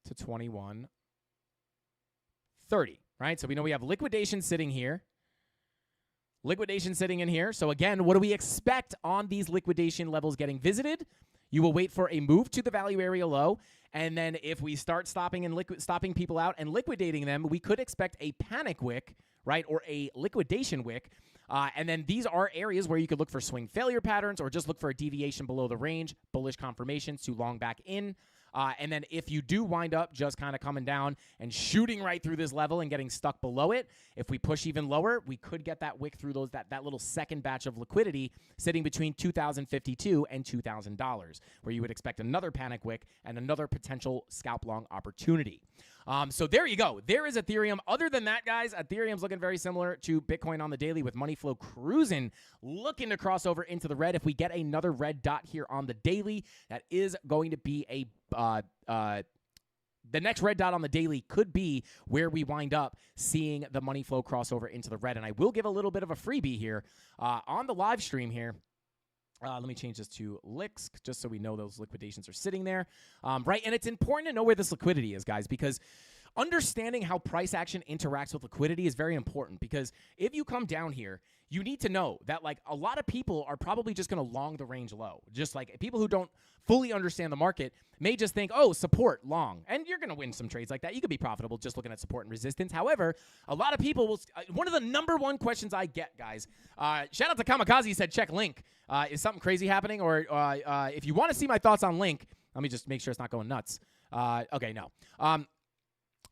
to 2130, right? So we know we have liquidation sitting here. Liquidation sitting in here. So again, what do we expect on these liquidation levels getting visited? You will wait for a move to the value area low, and then if we start stopping people out and liquidating them, we could expect a panic wick, right, or a liquidation wick. And then these are areas where you could look for swing failure patterns or just look for a deviation below the range, bullish confirmations to long back in. And then if you do wind up just kind of coming down and shooting right through this level and getting stuck below it, if we push even lower, we could get that wick through that little second batch of liquidity sitting between $2,052 and $2,000, where you would expect another panic wick and another potential scalp long opportunity. So there you go. There is Ethereum. Other than that, guys, Ethereum's looking very similar to Bitcoin on the daily with money flow cruising, looking to cross over into the red. If we get another red dot here on the daily, that is going to be a the next red dot on the daily could be where we wind up seeing the money flow crossover into the red. And I will give a little bit of a freebie here on the live stream here. Let me change this to licks just so we know those liquidations are sitting there. Right, and it's important to know where this liquidity is, guys, because understanding how price action interacts with liquidity is very important, because if you come down here, you need to know that like a lot of people are probably just going to long the range low. Just like people who don't fully understand the market may just think, oh, support long, and you're going to win some trades like that. You could be profitable just looking at support and resistance. However, a lot of people will, one of the number one questions I get, guys, shout out to Kamikaze, he said, check link. Is something crazy happening? Or if you want to see my thoughts on link, let me just make sure it's not going nuts. Okay, no.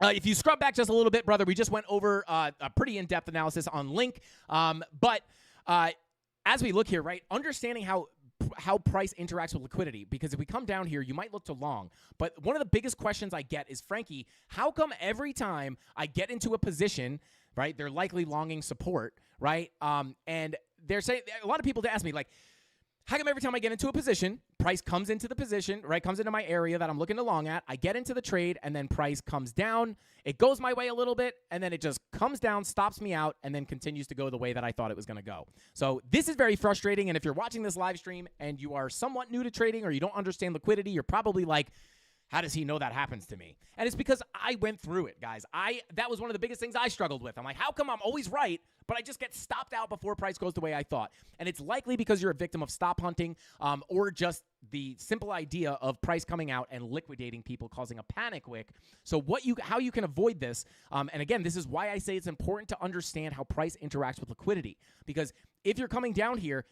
If you scrub back just a little bit, brother, we just went over a pretty in-depth analysis on Link. But as we look here, right, understanding how price interacts with liquidity, because if we come down here, you might look to long. But one of the biggest questions I get is, Frankie, how come every time I get into a position, right, they're likely longing support, right, and they're saying, a lot of people ask me, like, how come every time I get into a position, price comes into the position, right, comes into my area that I'm looking to long at, I get into the trade, and then price comes down, it goes my way a little bit, and then it just comes down, stops me out, and then continues to go the way that I thought it was going to go. So this is very frustrating, and if you're watching this live stream and you are somewhat new to trading or you don't understand liquidity, you're probably like, how does he know that happens to me? And it's because I went through it, guys. That was one of the biggest things I struggled with. I'm like, how come I'm always right, but I just get stopped out before price goes the way I thought? And it's likely because you're a victim of stop hunting, or just the simple idea of price coming out and liquidating people, causing a panic wick. So how you can avoid this, and again, this is why I say it's important to understand how price interacts with liquidity. Because if you're coming down here,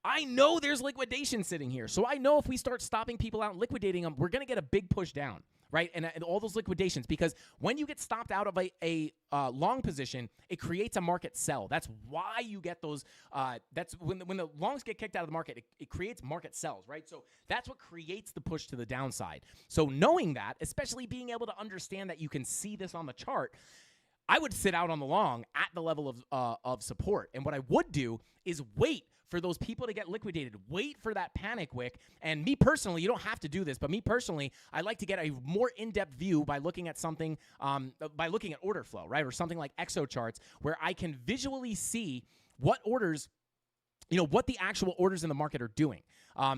I know there's liquidation sitting here. So I know if we start stopping people out and liquidating them, we're going to get a big push down, right? And all those liquidations, because when you get stopped out of a long position, it creates a market sell. That's why you get those. That's when the longs get kicked out of the market, it creates market sells, right? So that's what creates the push to the downside. So knowing that, especially being able to understand that you can see this on the chart, I would sit out on the long at the level of support. And what I would do is wait for those people to get liquidated. Wait for that panic wick. And me personally, you don't have to do this, but me personally, I like to get a more in-depth view by looking at something, by looking at order flow, right? Or something like exo charts, where I can visually see what orders, what the actual orders in the market are doing.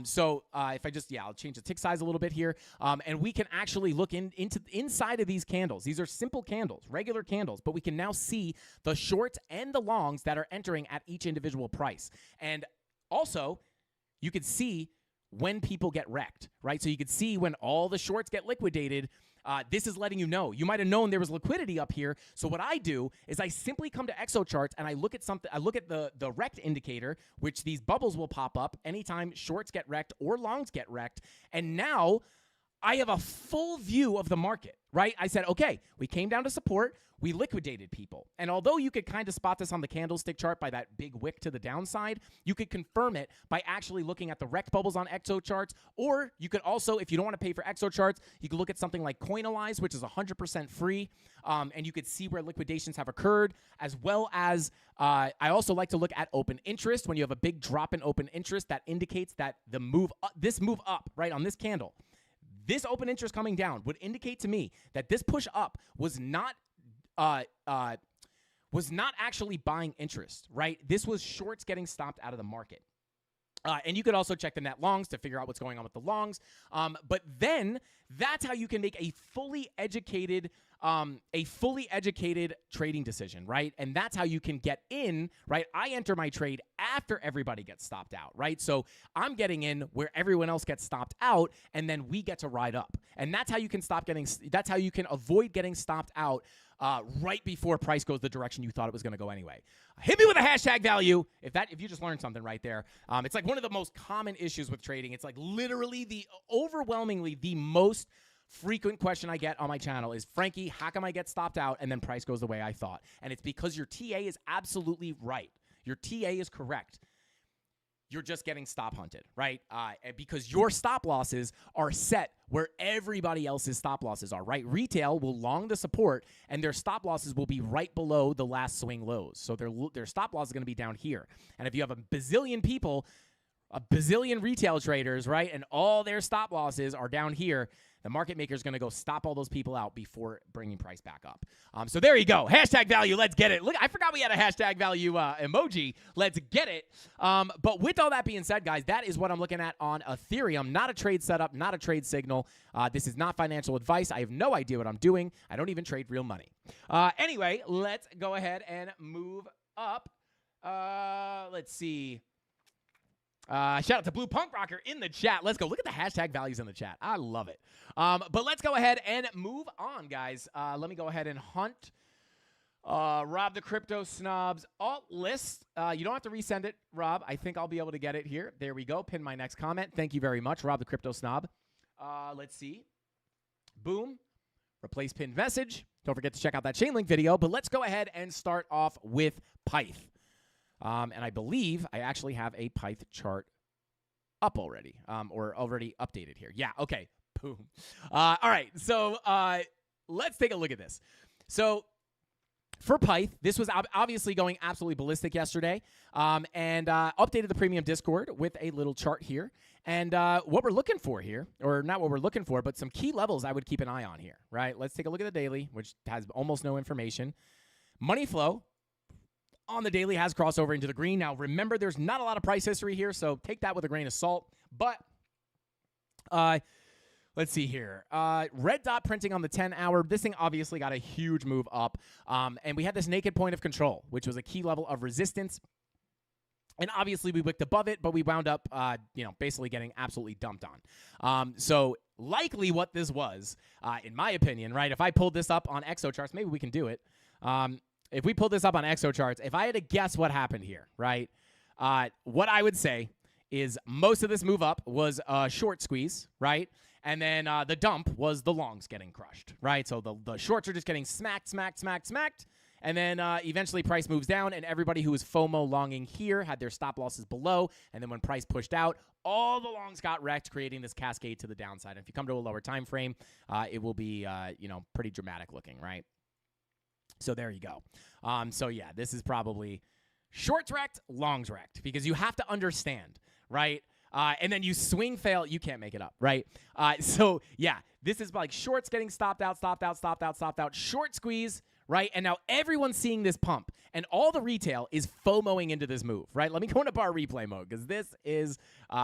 So if I just, I'll change the tick size a little bit here, and we can actually look inside of these candles. These are simple candles, regular candles, but we can now see the shorts and the longs that are entering at each individual price. And also, you can see when people get wrecked, right? So you can see when all the shorts get liquidated. This is letting you know. You might have known there was liquidity up here. So what I do is I simply come to exo charts and I look at something. I look at the wrecked indicator, which these bubbles will pop up anytime shorts get wrecked or longs get wrecked. And now I have a full view of the market, right? I said, okay, we came down to support. We liquidated people. And although you could kind of spot this on the candlestick chart by that big wick to the downside, you could confirm it by actually looking at the wreck bubbles on exo charts. Or you could also, if you don't want to pay for exo charts, you could look at something like Coinalyze, which is 100% free. And you could see where liquidations have occurred, as well as I also like to look at open interest. When you have a big drop in open interest, that indicates that this move up, right, on this candle, this open interest coming down would indicate to me that this push up was not actually buying interest, right? This was shorts getting stopped out of the market. And you could also check the net longs to figure out what's going on with the longs. But then that's how you can make a fully educated trading decision, right? And that's how you can get in, right? I enter my trade after everybody gets stopped out, right? So I'm getting in where everyone else gets stopped out, and then we get to ride up. And that's how you can that's how you can avoid getting stopped out right before price goes the direction you thought it was going to go anyway. Hit me with a hashtag value if you just learned something right there. It's like one of the most common issues with trading. It's like literally overwhelmingly the most frequent question I get on my channel is, Frankie, how come I get stopped out and then price goes the way I thought? And it's because your TA is absolutely right. Your TA is correct. You're just getting stop hunted, right? Because your stop losses are set where everybody else's stop losses are, right? Retail will long the support, and their stop losses will be right below the last swing lows. So their stop loss is going to be down here. And if you have a bazillion people a bazillion retail traders, right? And all their stop losses are down here. The market maker is going to go stop all those people out before bringing price back up. So there you go. Hashtag value. Let's get it. Look, I forgot we had a hashtag value emoji. Let's get it. But with all that being said, guys, that is what I'm looking at on Ethereum. Not a trade setup, not a trade signal. This is not financial advice. I have no idea what I'm doing. I don't even trade real money. Anyway, let's go ahead and move up. Let's see. Shout out to Blue Punk Rocker in the chat. Let's go. Look at the hashtag values in the chat. I love it. But let's go ahead and move on, guys. Let me go ahead and hunt Rob the Crypto Snob's alt list. You don't have to resend it, Rob. I think I'll be able to get it here. There we go. Pin my next comment. Thank you very much, Rob the Crypto Snob. Let's see. Boom. Replace pinned message. Don't forget to check out that Chainlink video. But let's go ahead and start off with Pyth. And I believe I actually have a Pyth chart up already, or already updated here. Yeah, okay. Boom. All right, so let's take a look at this. So for Pyth, this was obviously going absolutely ballistic yesterday, and updated the premium Discord with a little chart here. And what we're looking for here, or not what we're looking for, but some key levels I would keep an eye on here, right? Let's take a look at the daily, which has almost no information. Money flow on the daily has crossover into the green. Now, remember, there's not a lot of price history here, so take that with a grain of salt. But let's see here. Red dot printing on the 10-hour. This thing obviously got a huge move up. And we had this naked point of control, which was a key level of resistance. And obviously, we wicked above it, but we wound up, basically getting absolutely dumped on. So likely what this was, in my opinion, right, if I pulled this up on Exo charts, maybe we can do it. If we pull this up on Exo charts, if I had to guess what happened here, right, what I would say is most of this move up was a short squeeze, right? And then the dump was the longs getting crushed, right? So the shorts are just getting smacked. And then eventually price moves down, and everybody who was FOMO longing here had their stop losses below. And then when price pushed out, all the longs got wrecked, creating this cascade to the downside. And if you come to a lower time frame, it will be, pretty dramatic looking, right? So there you go. So yeah, this is probably shorts wrecked, longs wrecked, because you have to understand, right? And then you swing fail, you can't make it up, right? So yeah, this is like shorts getting stopped out, short squeeze, right? And now everyone's seeing this pump, and all the retail is FOMOing into this move, right? Let me go into bar replay mode, because this is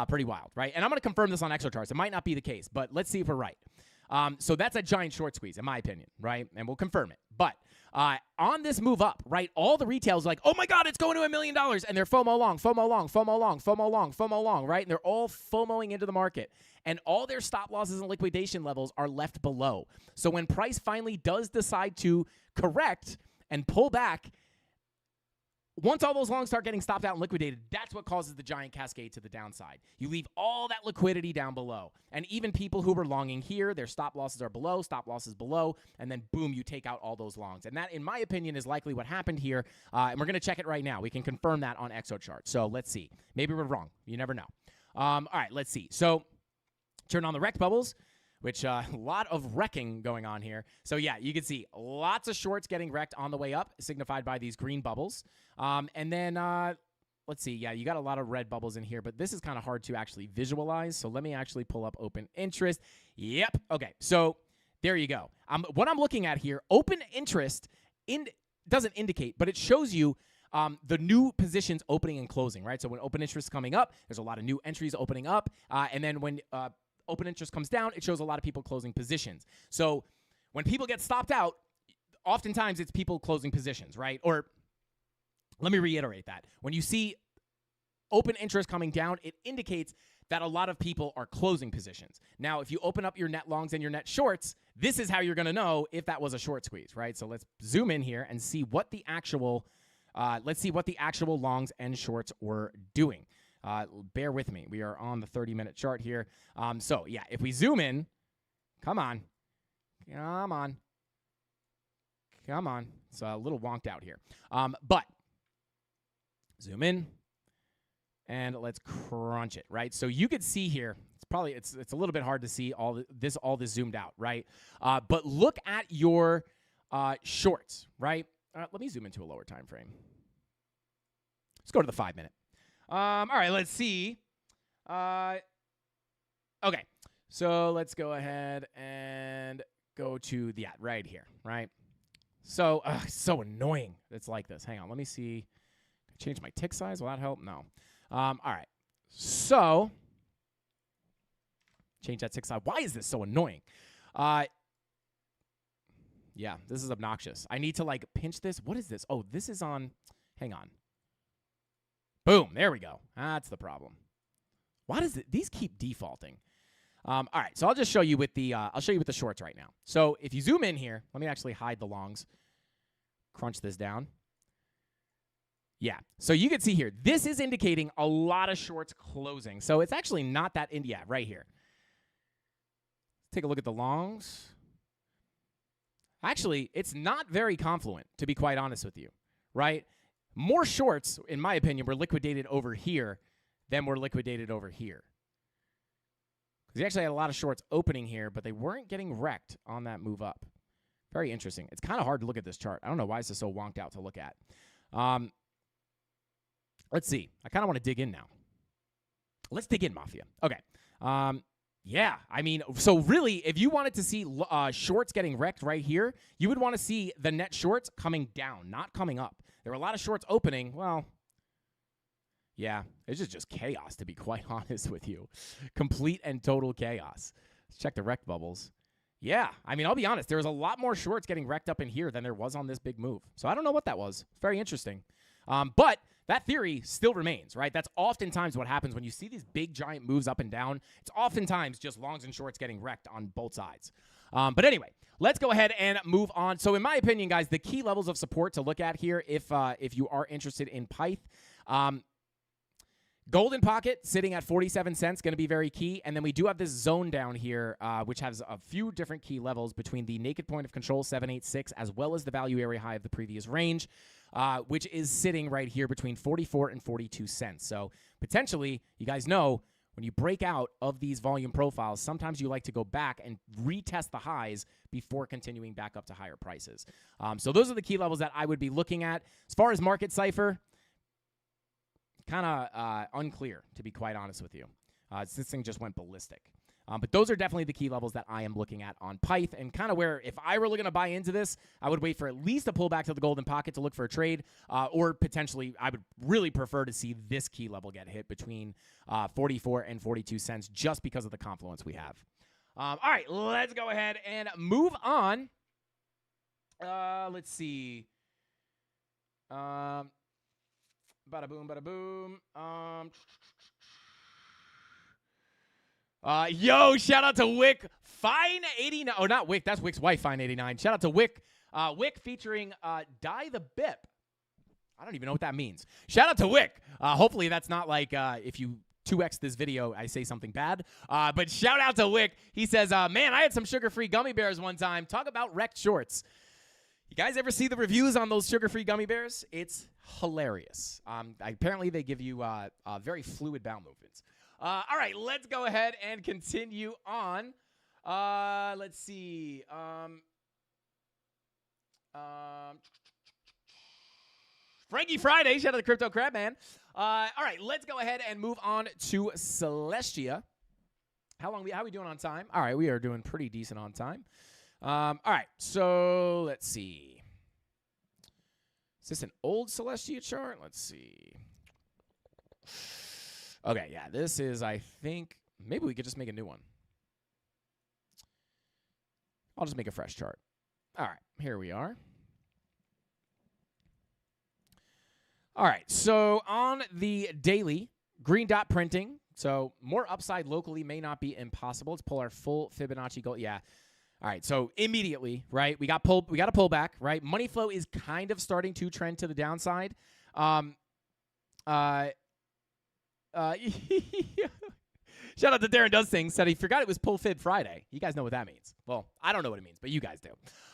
pretty wild, right? And I'm going to confirm this on Exo charts. It might not be the case, but let's see if we're right. So that's a giant short squeeze, in my opinion, right? And we'll confirm it. But on this move up, right, all the retail's like, oh my God, it's going to $1 million. And they're FOMO long, right? And they're all FOMOing into the market. And all their stop losses and liquidation levels are left below. So when price finally does decide to correct and pull back, once all those longs start getting stopped out and liquidated, that's what causes the giant cascade to the downside. You leave all that liquidity down below. And even people who were longing here, their stop losses are below, and then boom, you take out all those longs. And that, in my opinion, is likely what happened here. And we're going to check it right now. We can confirm that on Exo chart. So let's see. Maybe we're wrong. You never know. All right, let's see. So turn on the rect bubbles, which a lot of wrecking going on here. So yeah, you can see lots of shorts getting wrecked on the way up, signified by these green bubbles. And then let's see. Yeah, you got a lot of red bubbles in here, but this is kind of hard to actually visualize. So let me actually pull up open interest. Yep. Okay. So there you go. What I'm looking at here, open interest doesn't indicate, but it shows you the new positions opening and closing, right? So when open interest is coming up, there's a lot of new entries opening up. And then when open interest comes down, it shows a lot of people closing positions. So when people get stopped out, oftentimes it's people closing positions, right? Or let me reiterate that. When you see open interest coming down, it indicates that a lot of people are closing positions. Now, if you open up your net longs and your net shorts, this is how you're going to know if that was a short squeeze, right? So let's zoom in here and see what the actual longs and shorts were doing. Bear with me. We are on the 30-minute chart here. So, yeah, if we zoom in, come on. It's a little wonked out here. But zoom in, and let's crunch it, right? So you could see here, it's a little bit hard to see all this zoomed out, right? But look at your shorts, right? Let me zoom into a lower time frame. Let's go to the 5-minute. All right, let's see. Okay. So let's go ahead and go to right here, right? So, so annoying. It's like this. Hang on. Let me see. Change my tick size. Will that help? No. All right. So, change that tick size. Why is this so annoying? Yeah, this is obnoxious. I need to like pinch this. What is this? Oh, this is on. Hang on. Boom. There we go. That's the problem. Why does it? These keep defaulting. All right. So I'll just show you with the. I'll show you with the shorts right now. So if you zoom in here, let me actually hide the longs. Crunch this down. Yeah. So you can see here. This is indicating a lot of shorts closing. So it's actually not that yeah, right here. Take a look at the longs. Actually, it's not very confluent, to be quite honest with you, right? More shorts, in my opinion, were liquidated over here than were liquidated over here. Because you actually had a lot of shorts opening here, but they weren't getting wrecked on that move up. Very interesting. It's kind of hard to look at this chart. I don't know why this is so wonked out to look at. Let's see. I kind of want to dig in now. Let's dig in, Mafia. Okay. Yeah, I mean, so really, if you wanted to see shorts getting wrecked right here, you would want to see the net shorts coming down, not coming up. There were a lot of shorts opening. Well, yeah, it's just chaos, to be quite honest with you. Complete and total chaos. Let's check the wrecked bubbles. Yeah, I mean, I'll be honest. There was a lot more shorts getting wrecked up in here than there was on this big move. So I don't know what that was. It's very interesting. But that theory still remains, right? That's oftentimes what happens when you see these big, giant moves up and down. It's oftentimes just longs and shorts getting wrecked on both sides. But anyway, let's go ahead and move on. So in my opinion, guys, the key levels of support to look at here if you are interested in Pyth, golden pocket sitting at 47 cents, going to be very key. And then we do have this zone down here, which has a few different key levels between the naked point of control, 786, as well as the value area high of the previous range, which is sitting right here between 44 and 42 cents. So potentially, you guys know, when you break out of these volume profiles, sometimes you like to go back and retest the highs before continuing back up to higher prices. So those are the key levels that I would be looking at. As far as market cipher, kind of unclear, to be quite honest with you. This thing just went ballistic. But those are definitely the key levels that I am looking at on Pyth, and kind of where if I were looking to buy into this, I would wait for at least a pullback to the golden pocket to look for a trade, or potentially I would really prefer to see this key level get hit between 44 and 42 cents just because of the confluence we have. All right, let's go ahead and move on. Let's see. Bada boom, bada boom. Yo, shout out to Wick Fine 89. Oh, not Wick. That's Wick's wife, Fine 89. Shout out to Wick. Wick featuring Die the Bip. I don't even know what that means. Shout out to Wick. Hopefully that's not like if you 2x this video, I say something bad. But shout out to Wick. He says, man, I had some sugar-free gummy bears one time. Talk about wrecked shorts. You guys ever see the reviews on those sugar-free gummy bears? It's hilarious. Apparently they give you very fluid bowel movements. All right, let's go ahead and continue on. Let's see. Frankie Friday, shout out to Crypto Crab Man. All right, let's go ahead and move on to Celestia. How are we doing on time? All right, we are doing pretty decent on time. All right, so let's see. Is this an old Celestia chart? Let's see. Okay, yeah, this is, I think, maybe we could just make a new one. I'll just make a fresh chart. All right, here we are. All right, so on the daily, green dot printing. So more upside locally may not be impossible. Let's pull our full Fibonacci goal. Yeah. All right, so immediately, right, we got a pullback, right? Money flow is kind of starting to trend to the downside. Shout out to Darren Does Things, said he forgot it was Pull Fib Friday. You guys know what that means. Well, I don't know what it means, but you guys do.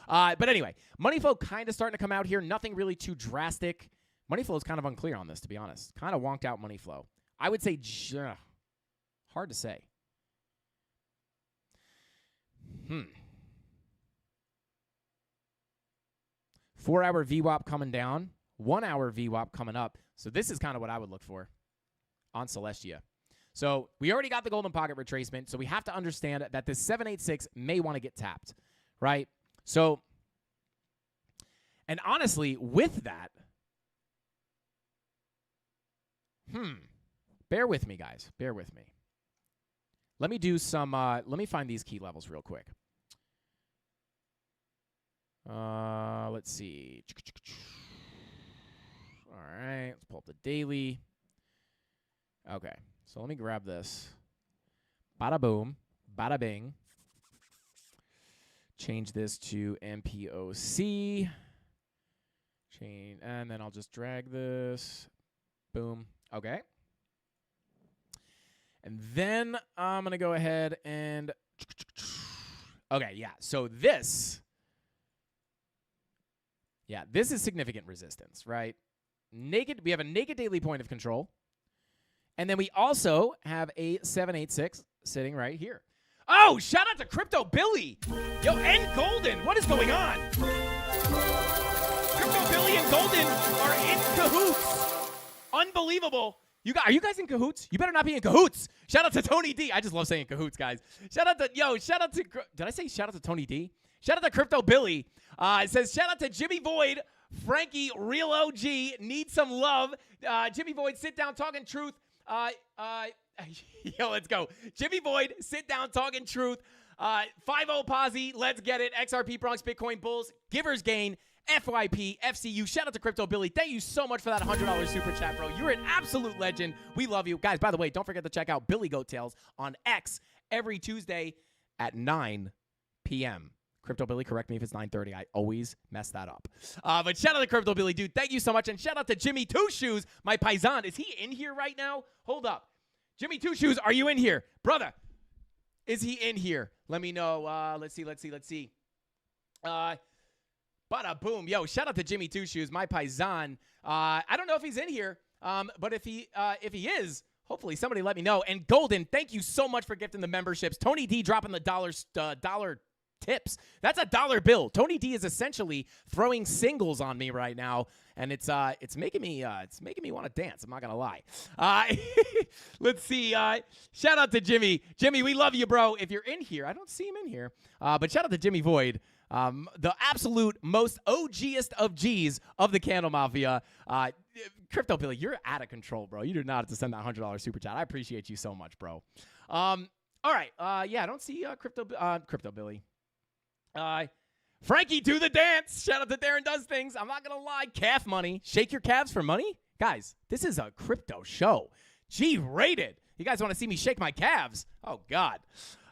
But anyway, money flow kind of starting to come out here. Nothing really too drastic. Money flow is kind of unclear on this, to be honest. Kind of wonked out money flow. I would say hard to say. 4-hour VWAP coming down. 1-hour VWAP coming up. So this is kind of what I would look for on Celestia. So we already got the golden pocket retracement, so we have to understand that this 786 may want to get tapped, right? So, and honestly, with that, bear with me, guys. Bear with me. Let me do some, let me find these key levels real quick. Let's see. All right, let's pull up the daily. Okay, so let me grab this. Bada boom, bada bing. Change this to MPOC. And then I'll just drag this. Boom. Okay. And then I'm going to go ahead and... Okay, yeah. So this... Yeah, this is significant resistance, right? We have a naked daily point of control. And then we also have a 786 sitting right here. Oh, shout out to Crypto Billy. Yo, and Golden. What is going on? Crypto Billy and Golden are in cahoots. Unbelievable. Are you guys in cahoots? You better not be in cahoots. Shout out to Tony D. I just love saying cahoots, guys. Shout out to did I say shout out to Tony D? Shout out to Crypto Billy. It says shout out to Jimmy Void, Frankie, Real OG, need some love. Jimmy Void, sit down, talking truth. Yo, let's go. Jimmy Void, sit down, talking truth. 5-0 Posse, let's get it. XRP Bronx Bitcoin Bulls, Givers Gain, FYP, FCU. Shout out to Crypto Billy. Thank you so much for that $100 super chat, bro. You're an absolute legend. We love you. Guys, by the way, don't forget to check out Billy Goat Tales on X every Tuesday at 9 p.m. Crypto Billy, correct me if it's 9:30. I always mess that up. But shout out to Crypto Billy, dude. Thank you so much. And shout out to Jimmy Two Shoes, my paisan. Is he in here right now? Hold up. Jimmy Two Shoes, are you in here? Brother, is he in here? Let me know. Let's see. Bada boom. Yo, shout out to Jimmy Two Shoes, my paisan. I don't know if he's in here, but if he is, hopefully somebody let me know. And Golden, thank you so much for gifting the memberships. Tony D dropping the dollar tips. That's a dollar bill. Tony D is essentially throwing singles on me right now, and it's making me want to dance. I'm not gonna lie. Let's see. Shout out to Jimmy. Jimmy, we love you, bro. If you're in here, I don't see him in here, but shout out to Jimmy Void, the absolute most OGest of G's of the Candle Mafia. Crypto Billy, you're out of control, bro. You do not have to send that $100 super chat. I appreciate you so much, bro. All right. Yeah, I don't see Crypto Billy. Frankie, do the dance. Shout out to Darren Does Things. I'm not going to lie. Calf money. Shake your calves for money? Guys, this is a crypto show. G-rated. You guys want to see me shake my calves? Oh, God.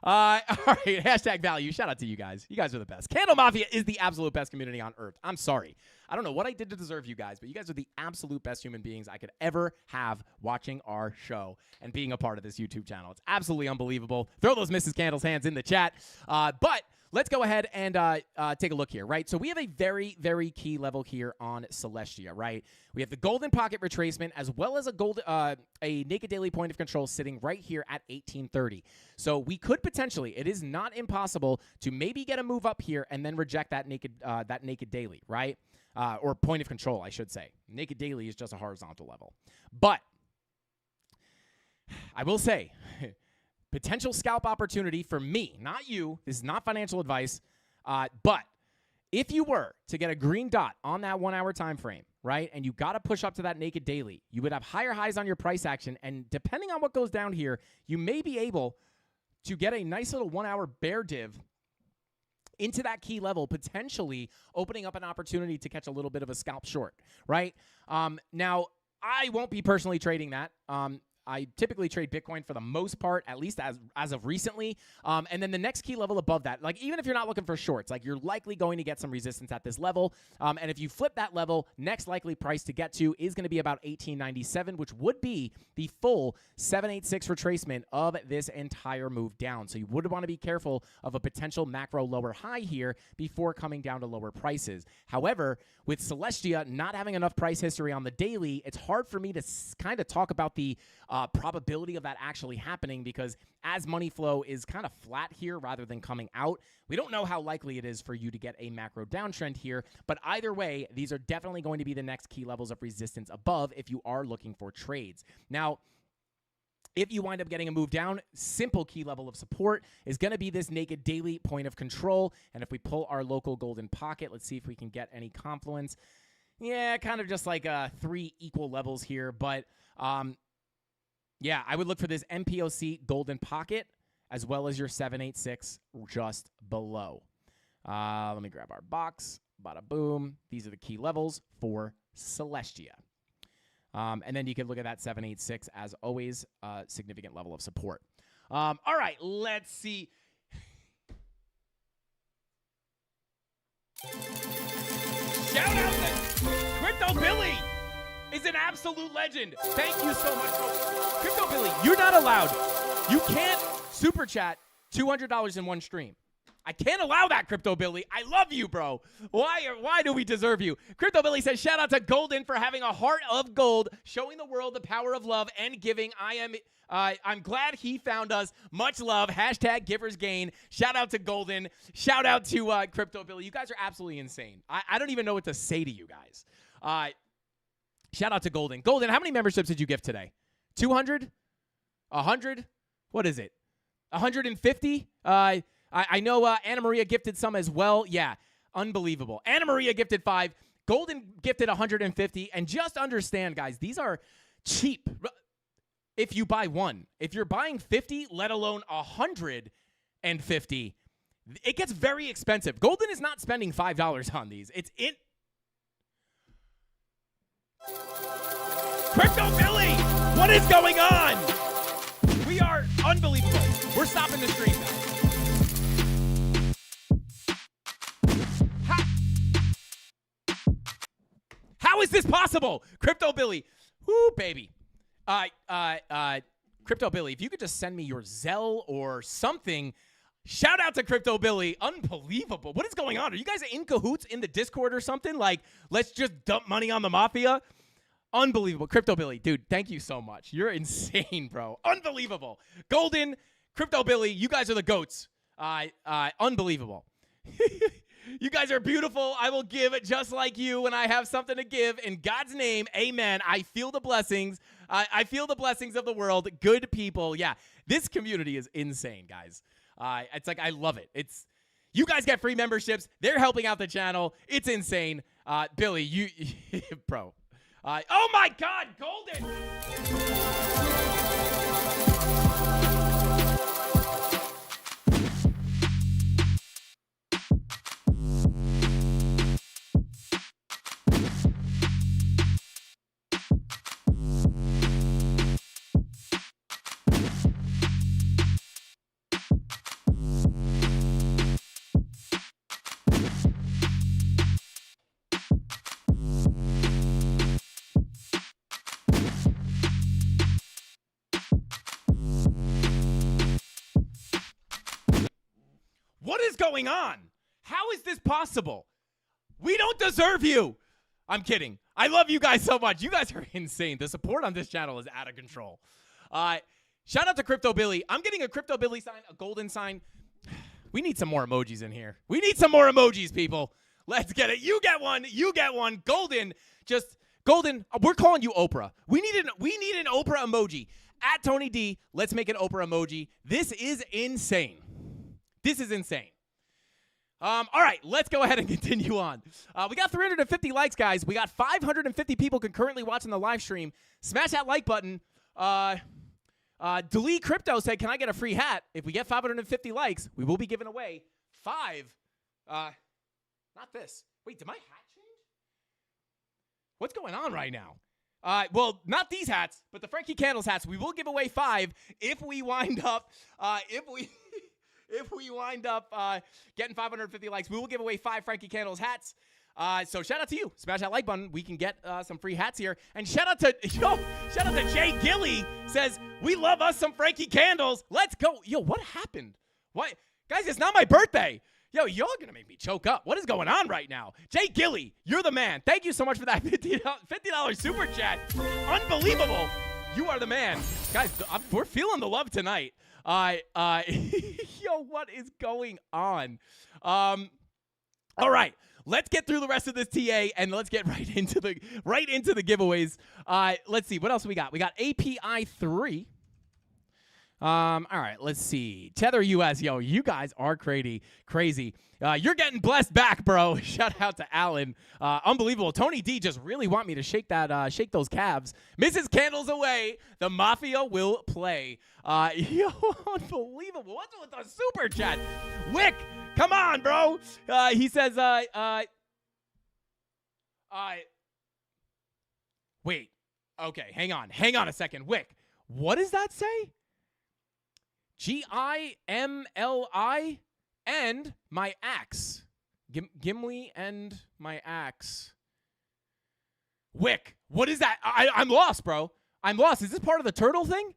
All right. Hashtag value. Shout out to you guys. You guys are the best. Candle Mafia is the absolute best community on earth. I'm sorry. I don't know what I did to deserve you guys, but you guys are the absolute best human beings I could ever have watching our show and being a part of this YouTube channel. It's absolutely unbelievable. Throw those Mrs. Candle's hands in the chat. But let's go ahead and take a look here, right? So we have a very, very key level here on Celestia, right? We have the golden pocket retracement as well as a naked daily point of control sitting right here at 1830. So we could potentially, it is not impossible to maybe get a move up here and then reject that naked daily, right? Or point of control, I should say. Naked daily is just a horizontal level. But I will say, potential scalp opportunity for me, not you. This is not financial advice. But if you were to get a green dot on that 1 hour time frame, right, and you got to push up to that naked daily, you would have higher highs on your price action. And depending on what goes down here, you may be able to get a nice little 1 hour bear div into that key level, potentially opening up an opportunity to catch a little bit of a scalp short, right? Now, I won't be personally trading that. I typically trade Bitcoin for the most part, at least as of recently. And then the next key level above that, like even if you're not looking for shorts, like you're likely going to get some resistance at this level. And if you flip that level, next likely price to get to is going to be about 1897, which would be the full 786 retracement of this entire move down. So you would want to be careful of a potential macro lower high here before coming down to lower prices. However, with Celestia not having enough price history on the daily, it's hard for me to kind of talk about the probability of that actually happening, because as money flow is kind of flat here rather than coming out, we don't know how likely it is for you to get a macro downtrend here. But either way, these are definitely going to be the next key levels of resistance above if you are looking for trades. Now, If you wind up getting a move down, simple key level of support is going to be this naked daily point of control. And if we pull our local golden pocket, let's see if we can get any confluence. Yeah, kind of just like 3 equal levels here. But yeah, I would look for this MPOC golden pocket as well as your 786 just below. Let me grab our box. Bada boom. These are the key levels for Celestia. And then you can look at that 786 as always, significant level of support. All right, let's see. Shout out to Crypto Billy is an absolute legend. Thank you so much, Crypto Billy. You're not allowed. You can't super chat $200 in one stream. I can't allow that, Crypto Billy. I love you, bro. Why do we deserve you? Crypto Billy says, shout out to Golden for having a heart of gold, showing the world the power of love and giving. I'm glad he found us. Much love. Hashtag givers gain. Shout out to Golden. Shout out to Crypto Billy. You guys are absolutely insane. I don't even know what to say to you guys. Shout out to Golden. Golden, how many memberships did you gift today? 200? 100? What is it? 150? I know Anna Maria gifted some as well. Yeah, unbelievable. Anna Maria gifted 5. Golden gifted 150. And just understand, guys, these are cheap if you buy one. If you're buying 50, let alone 150, it gets very expensive. Golden is not spending $5 on these. It's in. Crypto Billy, what is going on? We are unbelievable. We're stopping the stream now. How is this possible? Crypto Billy. Whoo, baby. Crypto Billy, if you could just send me your Zelle or something. Shout out to Crypto Billy. Unbelievable. What is going on? Are you guys in cahoots in the Discord or something? Like, let's just dump money on the Mafia? Unbelievable. Crypto Billy, dude, thank you so much. You're insane, bro. Unbelievable. Golden, Crypto Billy, you guys are the GOATs. Unbelievable. You guys are beautiful. I will give just like you when I have something to give. In God's name, amen. I feel the blessings. I feel the blessings of the world. Good people. Yeah, this community is insane, guys. It's like I love it. You guys get free memberships. They're helping out the channel. It's insane. Billy, you, bro. Oh, my God, Golden. What is going on? How is this possible? We don't deserve you. I'm kidding. I love you guys so much. You guys are insane. The support on this channel is out of control. Shout out to Crypto Billy. I'm getting a Crypto Billy sign, a golden sign. We need some more emojis in here. We need some more emojis, people. Let's get it. You get one. You get one. Golden. Golden, we're calling you Oprah. We need an Oprah emoji. At Tony D, let's make an Oprah emoji. This is insane. This is insane. All right, let's go ahead and continue on. We got 350 likes, guys. We got 550 people concurrently watching the live stream. Smash that like button. Delete Crypto said, can I get a free hat? If we get 550 likes, we will be giving away 5. Not this. Wait, did my hat change? What's going on right now? Well, not these hats, but the Frankie Candles hats. We will give away 5 if we wind up, if we wind up getting 550 likes. We will give away 5 Frankie Candles hats. So shout out to you. Smash that like button. We can get some free hats here. And shout out to Jay Gilly says, we love us some Frankie Candles. Let's go. Yo, what happened? What? Guys, it's not my birthday. Yo, y'all going to make me choke up. What is going on right now? Jay Gilly, you're the man. Thank you so much for that $50 super chat. Unbelievable. You are the man. Guys, we're feeling the love tonight. Yo, what is going on? All right. Let's get through the rest of this TA and let's get right into the giveaways. Let's see what else we got. We got API 3. All right, let's see. Tether US, yo, you guys are crazy. You're getting blessed back, bro. Shout out to Alan. Unbelievable. Tony D just really want me to shake those calves. Mrs. Candles away. The Mafia will play. Yo, unbelievable. What's with the super chat? Wick, come on, bro. He says, wait. Okay, hang on a second. Wick, what does that say? Gimli and my axe. Gimli and my axe. Wick, what is that? I'm lost, bro. I'm lost. Is this part of the turtle thing?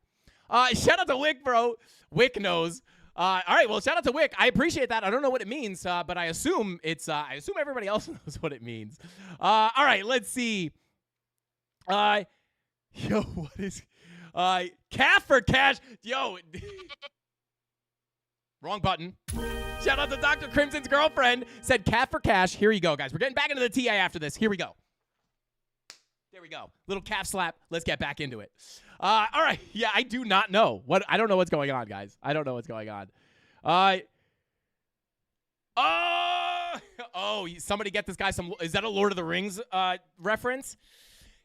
Shout out to Wick, bro. Wick knows. All right, well, shout out to Wick. I appreciate that. I don't know what it means, but I assume it's. I assume everybody else knows what it means. All right, let's see. Yo, what is? Calf for cash. Yo. Wrong button. Shout out to Dr. Crimson's girlfriend. Said calf for cash. Here you go, guys. We're getting back into the TA after this. Here we go. There we go. Little calf slap. Let's get back into it. All right. Yeah, I do not know. I don't know what's going on, guys. I don't know what's going on. Oh, somebody get this guy some. Is that a Lord of the Rings reference?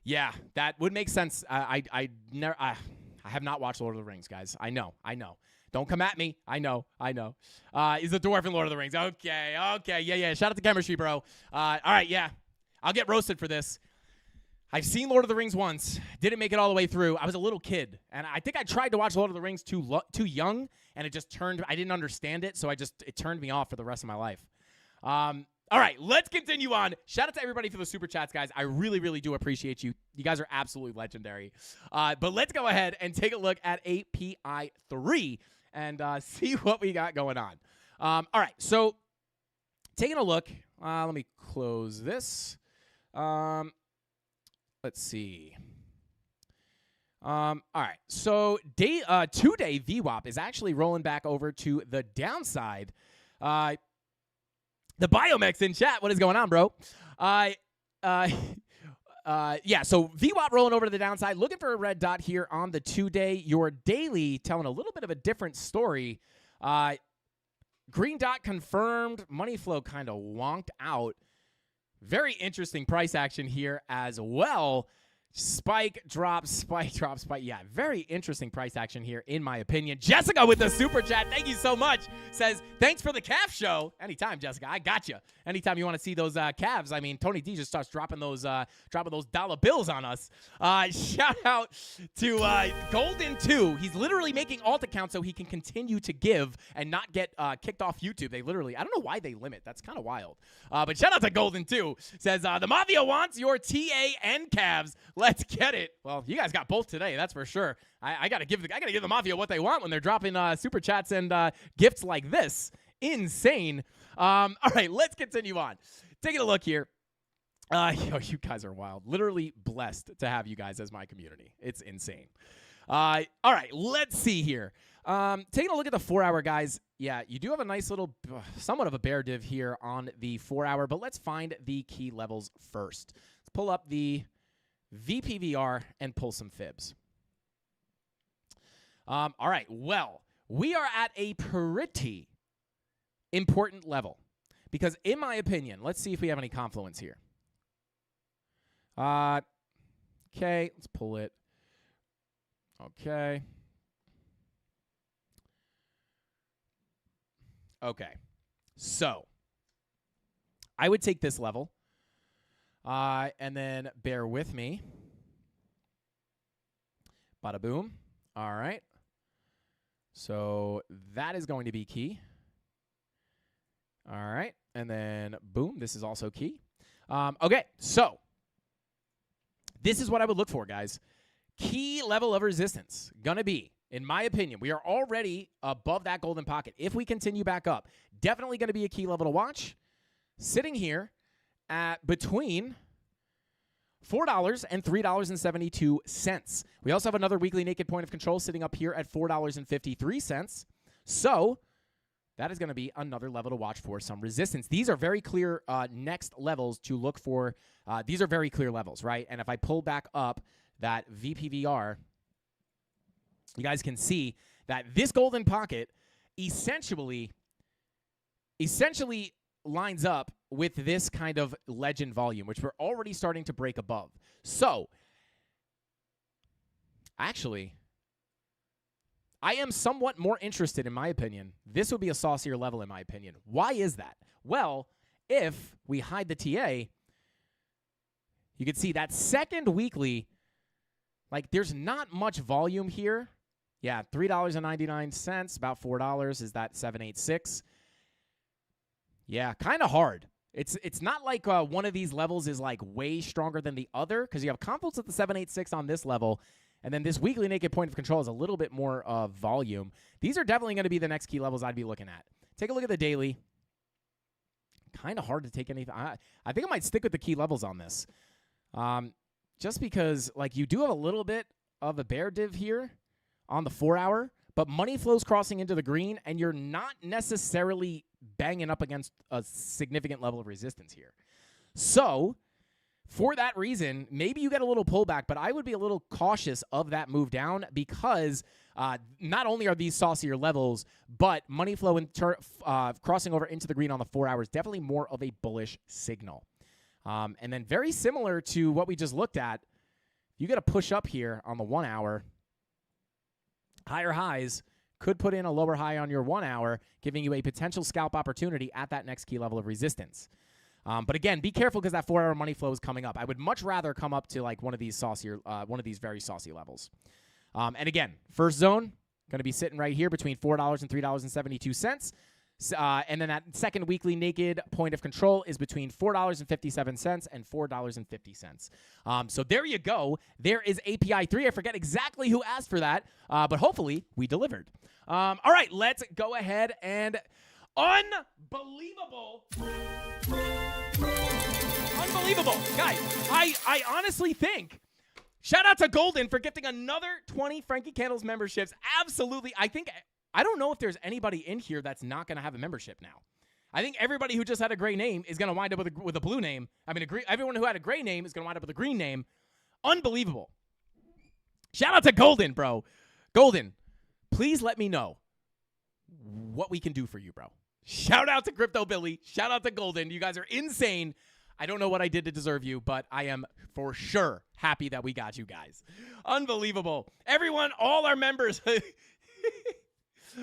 Yeah, that would make sense. I have not watched Lord of the Rings, guys. I know. Don't come at me. I know. He's a dwarf in Lord of the Rings. Okay. Yeah. Shout out to chemistry, bro. All right, yeah. I'll get roasted for this. I've seen Lord of the Rings once. Didn't make it all the way through. I was a little kid, and I think I tried to watch Lord of the Rings too young, and it just turned. I didn't understand it, so it turned me off for the rest of my life. All right, let's continue on. Shout out to everybody for the super chats, guys. I really, really do appreciate you. You guys are absolutely legendary. But let's go ahead and take a look at API 3 and see what we got going on. All right, so taking a look. Let me close this. Let's see. All right, so 2-day VWAP is actually rolling back over to the downside. The Biomex in chat. What is going on, bro? Yeah, so VWAP rolling over to the downside. Looking for a red dot here on the 2-day. Your daily telling a little bit of a different story. Green dot confirmed. Money flow kind of wonked out. Very interesting price action here as well. Spike, drop, spike, drop, spike. Yeah, very interesting price action here, in my opinion. Jessica with the super chat. Thank you so much. Says, thanks for the calf show. Anytime, Jessica. I got you. Anytime you want to see those calves. I mean, Tony D just starts dropping those dollar bills on us. Shout out to Golden 2. He's literally making alt accounts so he can continue to give and not get kicked off YouTube. They literally, I don't know why they limit. That's kind of wild. But shout out to Golden 2. Says, the Mafia wants your TA and calves. Let's get it. Well, you guys got both today, that's for sure. I gotta give the Mafia what they want when they're dropping super chats and gifts like this. Insane. All right, let's continue on. Taking a look here. Yo, you guys are wild. Literally blessed to have you guys as my community. It's insane. All right, let's see here. Taking a look at the 4-hour, guys. Yeah, you do have a nice little, somewhat of a bear div here on the 4-hour, but let's find the key levels first. Let's pull up the VPVR and pull some fibs. All right, well, we are at a pretty important level because, in my opinion, let's see if we have any confluence here. Okay, let's pull it. Okay. So I would take this level. And then bear with me. Bada boom. All right. So that is going to be key. All right. And then boom. This is also key. Okay. So this is what I would look for, guys. Key level of resistance. Gonna be, in my opinion, we are already above that golden pocket. If we continue back up, definitely going to be a key level to watch. Sitting here at between $4 and $3.72. We also have another weekly naked point of control sitting up here at $4.53. So that is going to be another level to watch for some resistance. These are very clear next levels to look for. These are very clear levels, right? And if I pull back up that VPVR, you guys can see that this golden pocket essentially lines up with this kind of legend volume, which we're already starting to break above. So, actually, I am somewhat more interested, in my opinion. This would be a saucier level, in my opinion. Why is that? Well, if we hide the TA, you can see that second weekly, like there's not much volume here. Yeah, $3.99, about $4 is that 786. Yeah, kind of hard. It's not like one of these levels is like way stronger than the other, because you have confidence at the 786 on this level, and then this weekly naked point of control is a little bit more volume. These are definitely going to be the next key levels I'd be looking at. Take a look at the daily. Kind of hard to take anything. I think I might stick with the key levels on this. Just because like you do have a little bit of a bear div here on the 4 hour, but money flows crossing into the green, and you're not necessarily banging up against a significant level of resistance here. So, for that reason, maybe you get a little pullback, but I would be a little cautious of that move down, because not only are these saucier levels, but money flow crossing over into the green on the 4 hours, definitely more of a bullish signal. And then very similar to what we just looked at, you get a push up here on the 1 hour. Higher highs could put in a lower high on your 1 hour, giving you a potential scalp opportunity at that next key level of resistance. But again, be careful, because that 4 hour money flow is coming up. I would much rather come up to like one of these very saucy levels. And again, first zone going to be sitting right here between $4 and $3.72. And then that second weekly naked point of control is between $4.57 and $4.50. So there you go. There is API 3. I forget exactly who asked for that, but hopefully we delivered. All right, let's go ahead and unbelievable. Guys, I honestly think, shout out to Golden for gifting another 20 Frankie Candles memberships. Absolutely. I don't know if there's anybody in here that's not going to have a membership now. I think everybody who just had a gray name is going to wind up with a blue name. I mean, everyone who had a gray name is going to wind up with a green name. Unbelievable. Shout out to Golden, bro. Golden, please let me know what we can do for you, bro. Shout out to Crypto Billy. Shout out to Golden. You guys are insane. I don't know what I did to deserve you, but I am for sure happy that we got you guys. Unbelievable. Everyone, all our members.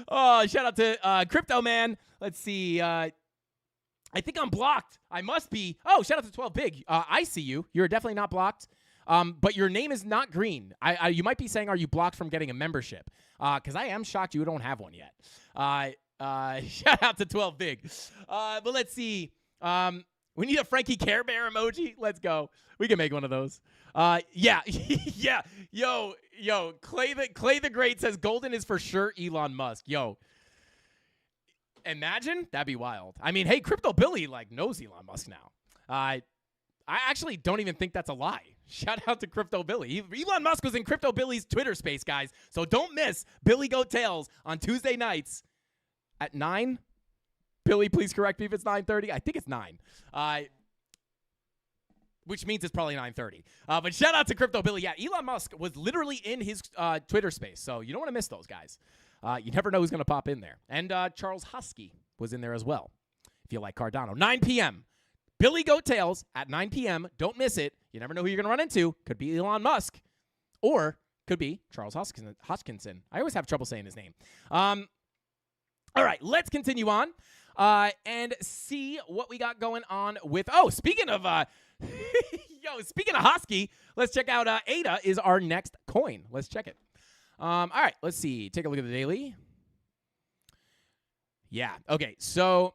Oh, shout out to Crypto Man. Let's see. I think I'm blocked. I must be. Oh, shout out to 12 Big. I see you. You're definitely not blocked. But your name is not green. You might be saying, are you blocked from getting a membership? Because I am shocked you don't have one yet. Shout out to 12 Big. But let's see. We need a Frankie Care Bear emoji. Let's go. We can make one of those. Yeah. Yeah. Yo, Clay the Great says Golden is for sure Elon Musk. Yo. Imagine? That'd be wild. I mean, hey, Crypto Billy knows Elon Musk now. I actually don't even think that's a lie. Shout out to Crypto Billy. Elon Musk was in Crypto Billy's Twitter space, guys. So don't miss Billy Goat Tales on Tuesday nights at 9. Billy, please correct me if it's 9:30. I think it's 9. Which means it's probably 9:30. But shout out to Crypto Billy. Yeah, Elon Musk was literally in his Twitter space, so you don't want to miss those guys. You never know who's going to pop in there. And Charles Husky was in there as well, if you like Cardano. 9 p.m. Billy Goat Tales at 9 p.m. Don't miss it. You never know who you're going to run into. Could be Elon Musk, or could be Charles Hoskinson. I always have trouble saying his name. All right, let's continue on and see what we got going on with. Oh, speaking of speaking of Hosky, let's check out ADA is our next coin. Let's check it. All right, let's see. Take a look at the daily. Yeah. Okay. So,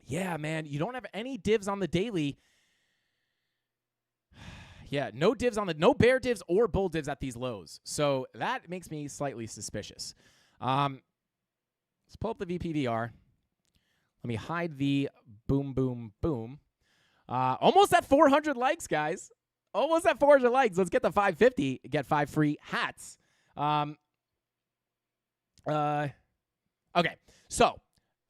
yeah, man, you don't have any divs on the daily. Yeah, no bear divs or bull divs at these lows. So that makes me slightly suspicious. Let's pull up the VPVR. Let me hide the boom, boom, boom. Almost at 400 likes, guys. Almost at 400 likes. Let's get the 550. Get 5 free hats. Okay. So,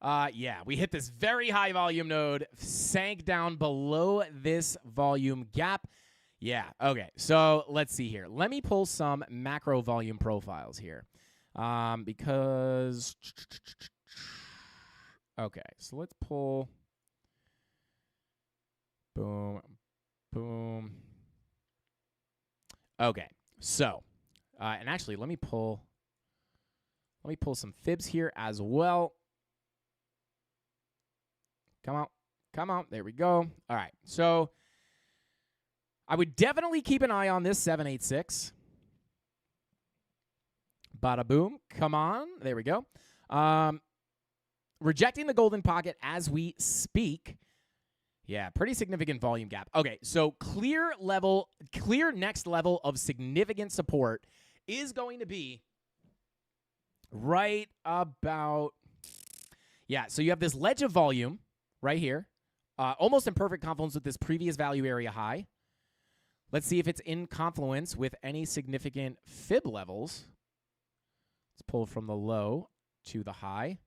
yeah, we hit this very high volume node, sank down below this volume gap. Yeah, okay. So let's see here. Let me pull some macro volume profiles here. Because okay, so let's pull. Boom, boom. Okay, so and actually, let me pull some fibs here as well. Come on. There we go. All right, so I would definitely keep an eye on this 786. Bada boom. Come on. There we go. Rejecting the golden pocket as we speak. Yeah, pretty significant volume gap. Okay, so clear next level of significant support is going to be right about, yeah, so you have this ledge of volume right here, almost in perfect confluence with this previous value area high. Let's see if it's in confluence with any significant fib levels. Let's pull from the low to the high.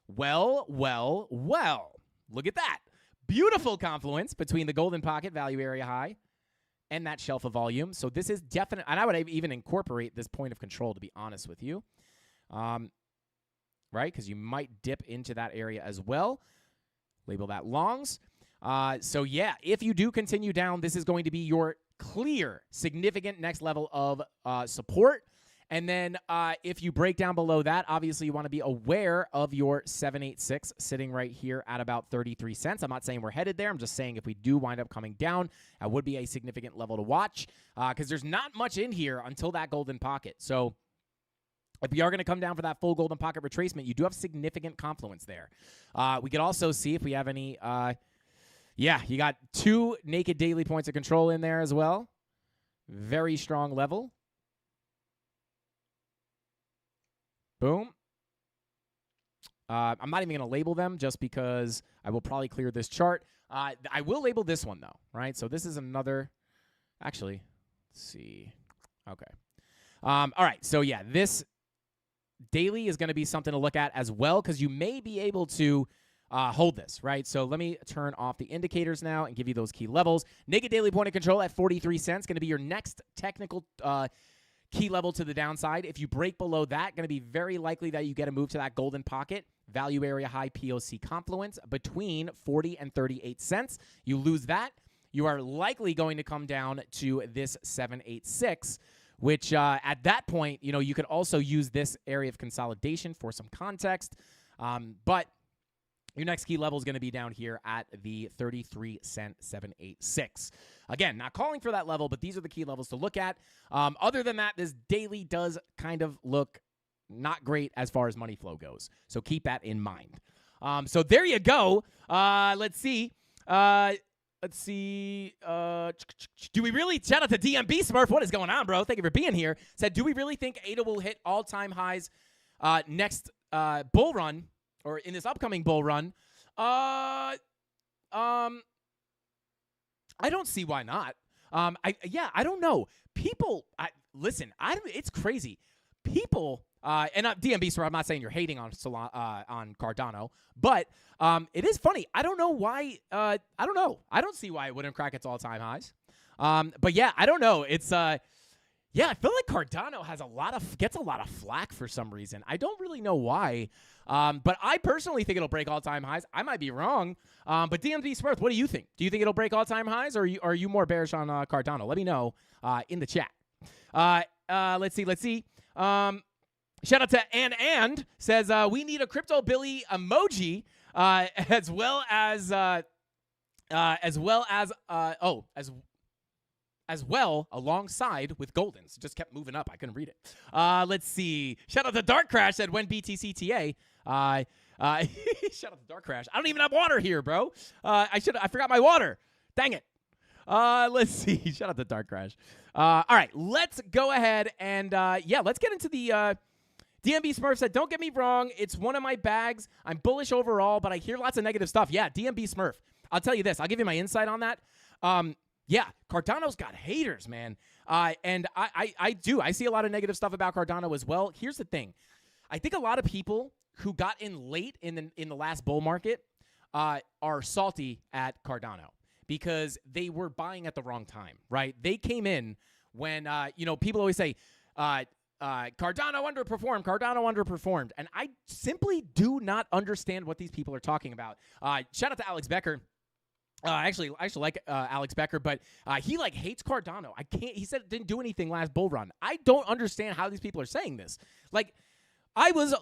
Well. Look at that. Beautiful confluence between the golden pocket value area high and that shelf of volume. So this is definite, and I would even incorporate this point of control, to be honest with you. Right? Because you might dip into that area as well. Label that longs. So yeah, if you do continue down, this is going to be your clear, significant next level of support. And then if you break down below that, obviously you want to be aware of your 786 sitting right here at about 33 cents. I'm not saying we're headed there. I'm just saying if we do wind up coming down, that would be a significant level to watch because there's not much in here until that golden pocket. So if we are going to come down for that full golden pocket retracement, you do have significant confluence there. We could also see if we have any, yeah, you got 2 naked daily points of control in there as well. Very strong level. Boom. I'm not even going to label them just because I will probably clear this chart. I will label this one, though, right? So this is another, actually, let's see. Okay. All right. So, yeah, this daily is going to be something to look at as well because you may be able to hold this, right? So let me turn off the indicators now and give you those key levels. Naked daily point of control at 43 cents, going to be your next technical key level to the downside. If you break below that, going to be very likely that you get a move to that golden pocket, value area high POC confluence between 40 and 38 cents. You lose that, you are likely going to come down to this 786, which at that point, you know, you could also use this area of consolidation for some context. But your next key level is going to be down here at the 33 cent 786. Again, not calling for that level, but these are the key levels to look at. Other than that, this daily does kind of look not great as far as money flow goes. So keep that in mind. So there you go. Let's see. Do we really, shout out to DMB Smurf. What is going on, bro? Thank you for being here. Said, do we really think ADA will hit all-time highs next bull run? Or in this upcoming bull run, I don't see why not. I don't know. People, listen. It's crazy. People, and DMB, sir, I'm not saying you're hating on Cardano, but it is funny. I don't know why. I don't know. I don't see why it wouldn't crack its all-time highs. But yeah, I don't know. It's yeah, I feel like Cardano gets a lot of flack for some reason. I don't really know why. But I personally think it'll break all-time highs. I might be wrong. But DMV Smurf, what do you think? Do you think it'll break all-time highs, or are you more bearish on Cardano? Let me know in the chat. Let's see. Shout out to and says we need a Crypto Billy emoji as well as alongside with Goldens. Just kept moving up. I couldn't read it. Let's see. Shout out to Dark Crash said when BTCTA. Shout out to Dark Crash. I don't even have water here, bro. I forgot my water. Dang it. Let's see. Shout out to Dark Crash. All right, let's go ahead and let's get into the DMB Smurf said, don't get me wrong, it's one of my bags. I'm bullish overall, but I hear lots of negative stuff. Yeah, DMB Smurf. I'll tell you this. I'll give you my insight on that. Yeah, Cardano's got haters, man. And I do. I see a lot of negative stuff about Cardano as well. Here's the thing. I think a lot of people who got in late in the last bull market are salty at Cardano because they were buying at the wrong time, right? They came in when, people always say, Cardano underperformed. And I simply do not understand what these people are talking about. Shout out to Alex Becker. I actually like Alex Becker, but he like hates Cardano. I can't. He said it didn't do anything last bull run. I don't understand how these people are saying this. Like, I was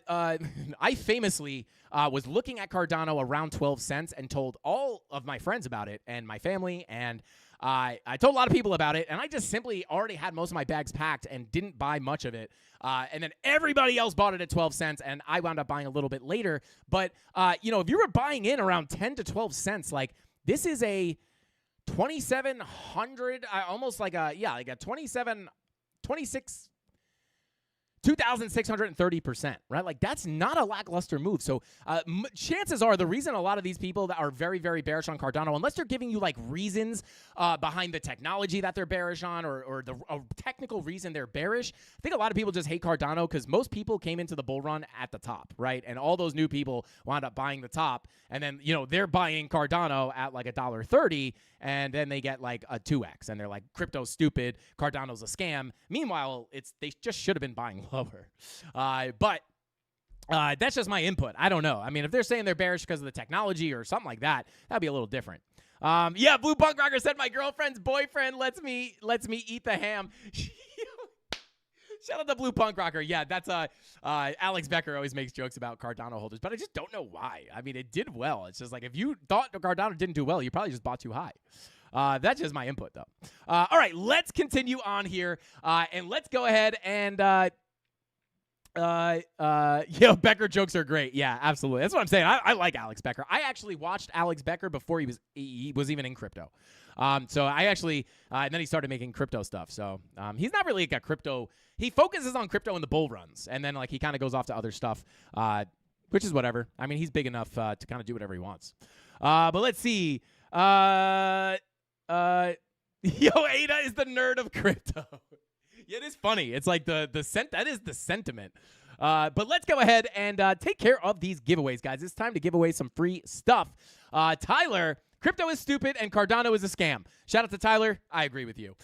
I famously was looking at Cardano around 12 cents and told all of my friends about it and my family, and I told a lot of people about it, and I just simply already had most of my bags packed and didn't buy much of it. And then everybody else bought it at 12 cents, and I wound up buying a little bit later. But if you were buying in around 10 to 12 cents, like, this is a 2,700, almost like a 2,630%, right? Like, that's not a lackluster move. So chances are the reason a lot of these people that are very, very bearish on Cardano, unless they're giving you like reasons behind the technology that they're bearish on, or the technical reason they're bearish, I think a lot of people just hate Cardano because most people came into the bull run at the top, right? And all those new people wound up buying the top, and then they're buying Cardano at like $1.30, and then they get like a 2x, and they're like, crypto's stupid, Cardano's a scam. Meanwhile, they just should have been buying lower. But that's just my input. I don't know. I mean, if they're saying they're bearish because of the technology or something like that, that'd be a little different. Blue Punk Rocker said my girlfriend's boyfriend lets me eat the ham. Shout out to Blue Punk Rocker. Yeah, that's Alex Becker always makes jokes about Cardano holders, but I just don't know why. I mean, it did well. It's just like, if you thought Cardano didn't do well, you probably just bought too high. That's just my input, though. All right, let's continue on here, and let's go ahead and Becker jokes are great. Yeah, absolutely. That's what I'm saying. I like Alex Becker. I actually watched Alex Becker before he was even in crypto. So I actually, and then he started making crypto stuff. So he's not really like a crypto. He focuses on crypto in the bull runs, and then like he kind of goes off to other stuff, which is whatever. I mean, he's big enough to kind of do whatever he wants. But let's see. Ada is the nerd of crypto. Yeah, it is funny. It's like that is the sentiment. But let's go ahead and take care of these giveaways, guys. It's time to give away some free stuff. Tyler, crypto is stupid and Cardano is a scam. Shout out to Tyler. I agree with you.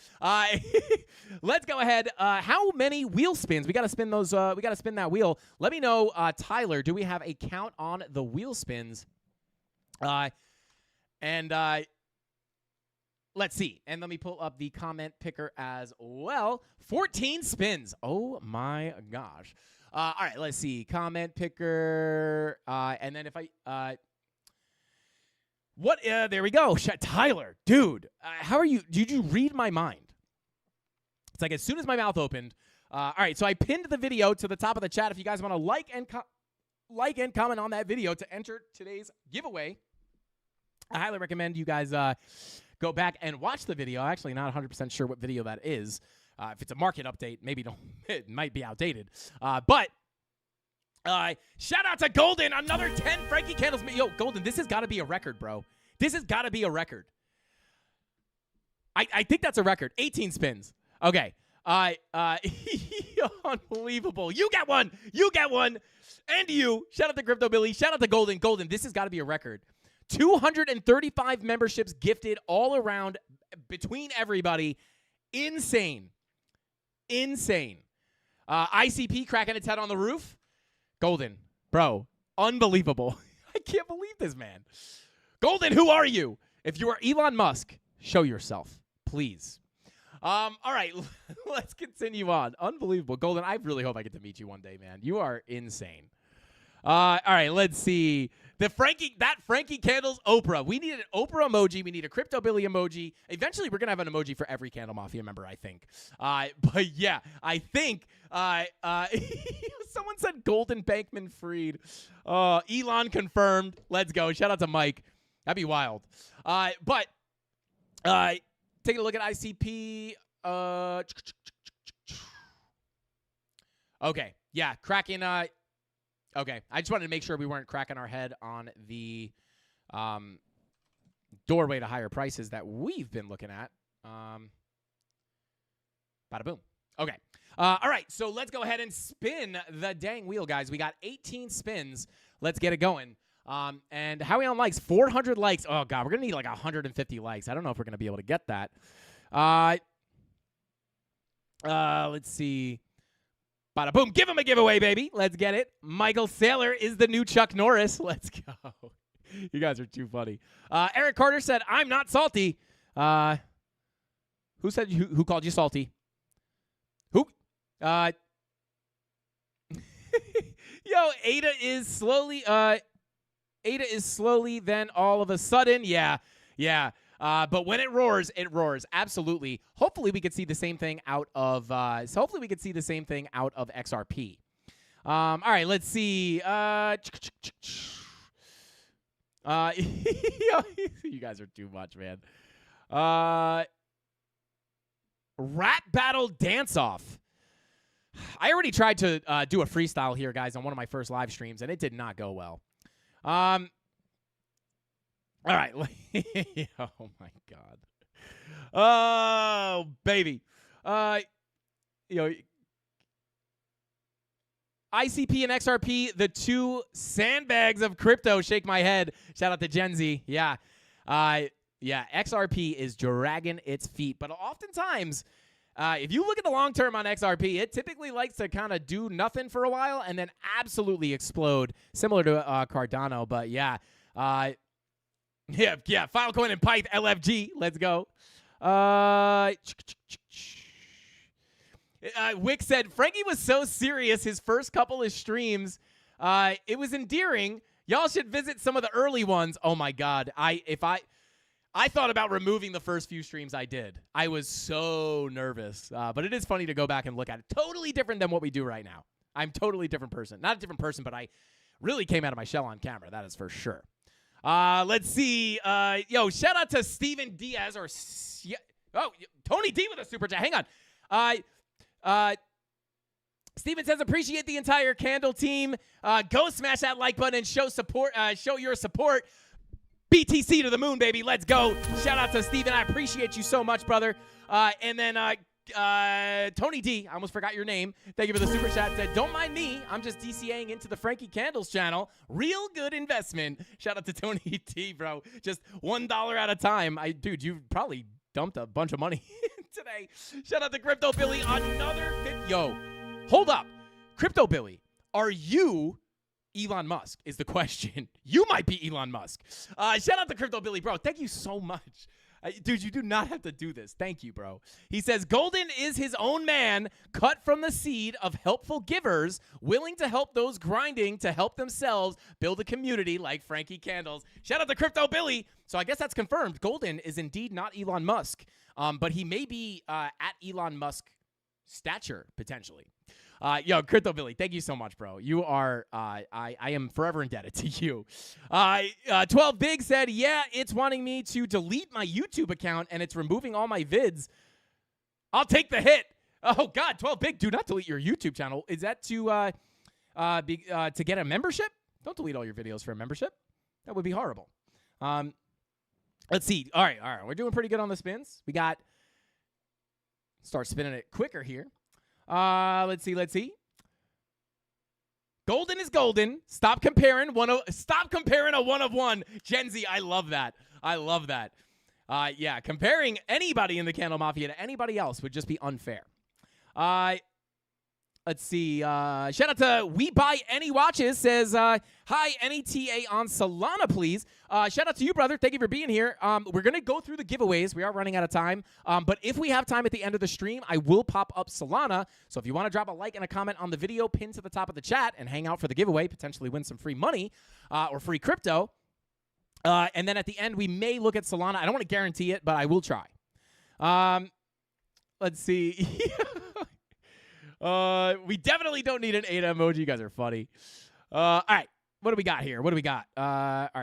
Let's go ahead. How many wheel spins? We got to spin those. We got to spin that wheel. Let me know, Tyler. Do we have a count on the wheel spins? Let's see. And let me pull up the comment picker as well. 14 spins. Oh, my gosh. All right, let's see. Comment picker. And then if I... there we go. Tyler, dude. How are you? Did you read my mind? It's like as soon as my mouth opened. All right, so I pinned the video to the top of the chat. If you guys want to like and comment on that video to enter today's giveaway, I highly recommend you guys... go back and watch the video. I'm actually not 100% sure what video that is. If it's a market update, maybe it might be outdated. But shout out to Golden, another 10 Frankie Candles. Yo, Golden, this has got to be a record, bro. This has got to be a record. I think that's a record. 18 spins. Okay. Unbelievable. You get one. You get one. And you. Shout out to Crypto Billy. Shout out to Golden. Golden, this has got to be a record. 235 memberships gifted all around between everybody. Insane. Insane. ICP cracking its head on the roof. Golden. Bro. Unbelievable. I can't believe this, man. Golden, who are you? If you are Elon Musk, show yourself, please. All right. Let's continue on. Unbelievable. Golden, I really hope I get to meet you one day, man. You are insane. All right, let's see. That Frankie Candles Oprah. We need an Oprah emoji. We need a Crypto Billy emoji. Eventually, we're going to have an emoji for every CandleMafia member, I think. But yeah, I think someone said Golden Bankman Freed. Elon confirmed. Let's go. Shout out to Mike. That'd be wild. But taking a look at ICP. Okay. Yeah, cracking... Okay, I just wanted to make sure we weren't cracking our head on the doorway to higher prices that we've been looking at. Bada boom. Okay. All right, so let's go ahead and spin the dang wheel, guys. We got 18 spins. Let's get it going. And how are we on likes? 400 likes. Oh, God, we're going to need like 150 likes. I don't know if we're going to be able to get that. Let's see. Bada boom. Give him a giveaway, baby. Let's get it. Michael Saylor is the new Chuck Norris. Let's go. You guys are too funny. Eric Carter said, I'm not salty. Who said who called you salty? Who? Yo, Ada is slowly, then all of a sudden, yeah. But when it roars, it roars. Absolutely. Hopefully we could see the same thing out of, XRP. All right, let's see. You guys are too much, man. Rap battle dance-off. I already tried to do a freestyle here, guys, on one of my first live streams, and it did not go well. All right. Oh, my God. Oh, baby. ICP and XRP, the two sandbags of crypto. Shake my head. Shout out to Gen Z. Yeah. XRP is dragging its feet. But oftentimes, if you look at the long term on XRP, it typically likes to kind of do nothing for a while and then absolutely explode, similar to Cardano. But yeah. Filecoin and Pyth LFG. Let's go. Wick said, Frankie was so serious his first couple of streams. It was endearing. Y'all should visit some of the early ones. Oh, my God. I thought about removing the first few streams I did. I was so nervous. But it is funny to go back and look at it. Totally different than what we do right now. I'm totally different person. Not a different person, but I really came out of my shell on camera. That is for sure. Let's see. Shout out to Steven Diaz Tony D with a super chat. Hang on. Steven says, appreciate the entire Candle team. Go smash that like button and show support. Show your support. BTC to the moon, baby. Let's go. Shout out to Steven. I appreciate you so much, brother. And then Tony D, I almost forgot your name. Thank you for the super chat. Said, don't mind me. I'm just DCAing into the Frankie Candles channel. Real good investment. Shout out to Tony D, bro. Just $1 at a time. Dude, you probably dumped a bunch of money today. Shout out to Crypto Billy. Another Yo, hold up. Crypto Billy, are you Elon Musk is the question. You might be Elon Musk. Shout out to Crypto Billy, bro. Thank you so much. Dude, you do not have to do this. Thank you, bro. He says, Golden is his own man, cut from the seed of helpful givers, willing to help those grinding to help themselves build a community like Frankie Candles. Shout out to Crypto Billy. So I guess that's confirmed. Golden is indeed not Elon Musk, but he may be at Elon Musk stature, potentially. Crypto Billy, thank you so much, bro. You are, I am forever indebted to you. 12 Big said, yeah, it's wanting me to delete my YouTube account and it's removing all my vids. I'll take the hit. Oh, God, 12 Big, do not delete your YouTube channel. Is that to get a membership? Don't delete all your videos for a membership. That would be horrible. Let's see. All right. We're doing pretty good on the spins. We got, start spinning it quicker here. Let's see. Golden is golden. Stop comparing a 1 of 1. Gen Z, I love that. Comparing anybody in the CandleMafia to anybody else would just be unfair. Let's see. Shout out to We Buy Any Watches. Says, hi, any TA on Solana, please. Shout out to you, brother. Thank you for being here. We're going to go through the giveaways. We are running out of time. But if we have time at the end of the stream, I will pop up Solana. So if you want to drop a like and a comment on the video, pin to the top of the chat, and hang out for the giveaway, potentially win some free money or free crypto. And then at the end, we may look at Solana. I don't want to guarantee it, but I will try. Let's see. We definitely don't need an 8 emoji. You guys are funny. All right. What do we got here? All right.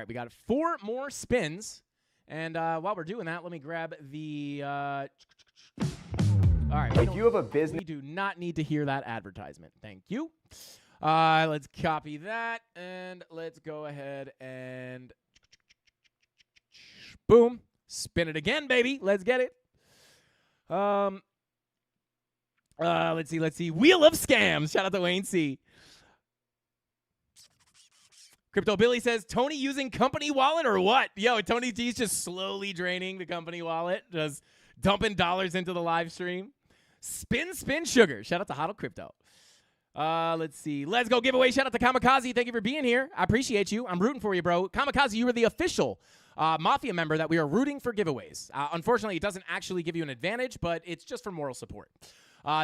We got 4 more spins. And while we're doing that, let me grab the... All right. We do not need to hear that advertisement. Thank you. Let's copy that. And let's go ahead and... Boom. Spin it again, baby. Let's get it. Let's see. Wheel of Scams. Shout out to Wayne C. Crypto Billy says, Tony using company wallet or what? Yo, Tony D's just slowly draining the company wallet, just dumping dollars into the live stream. Spin Sugar. Shout out to Hodl Crypto. Let's see. Let's go giveaway. Shout out to Kamikaze. Thank you for being here. I appreciate you. I'm rooting for you, bro. Kamikaze, you were the official Mafia member that we are rooting for giveaways. Unfortunately, it doesn't actually give you an advantage, but it's just for moral support.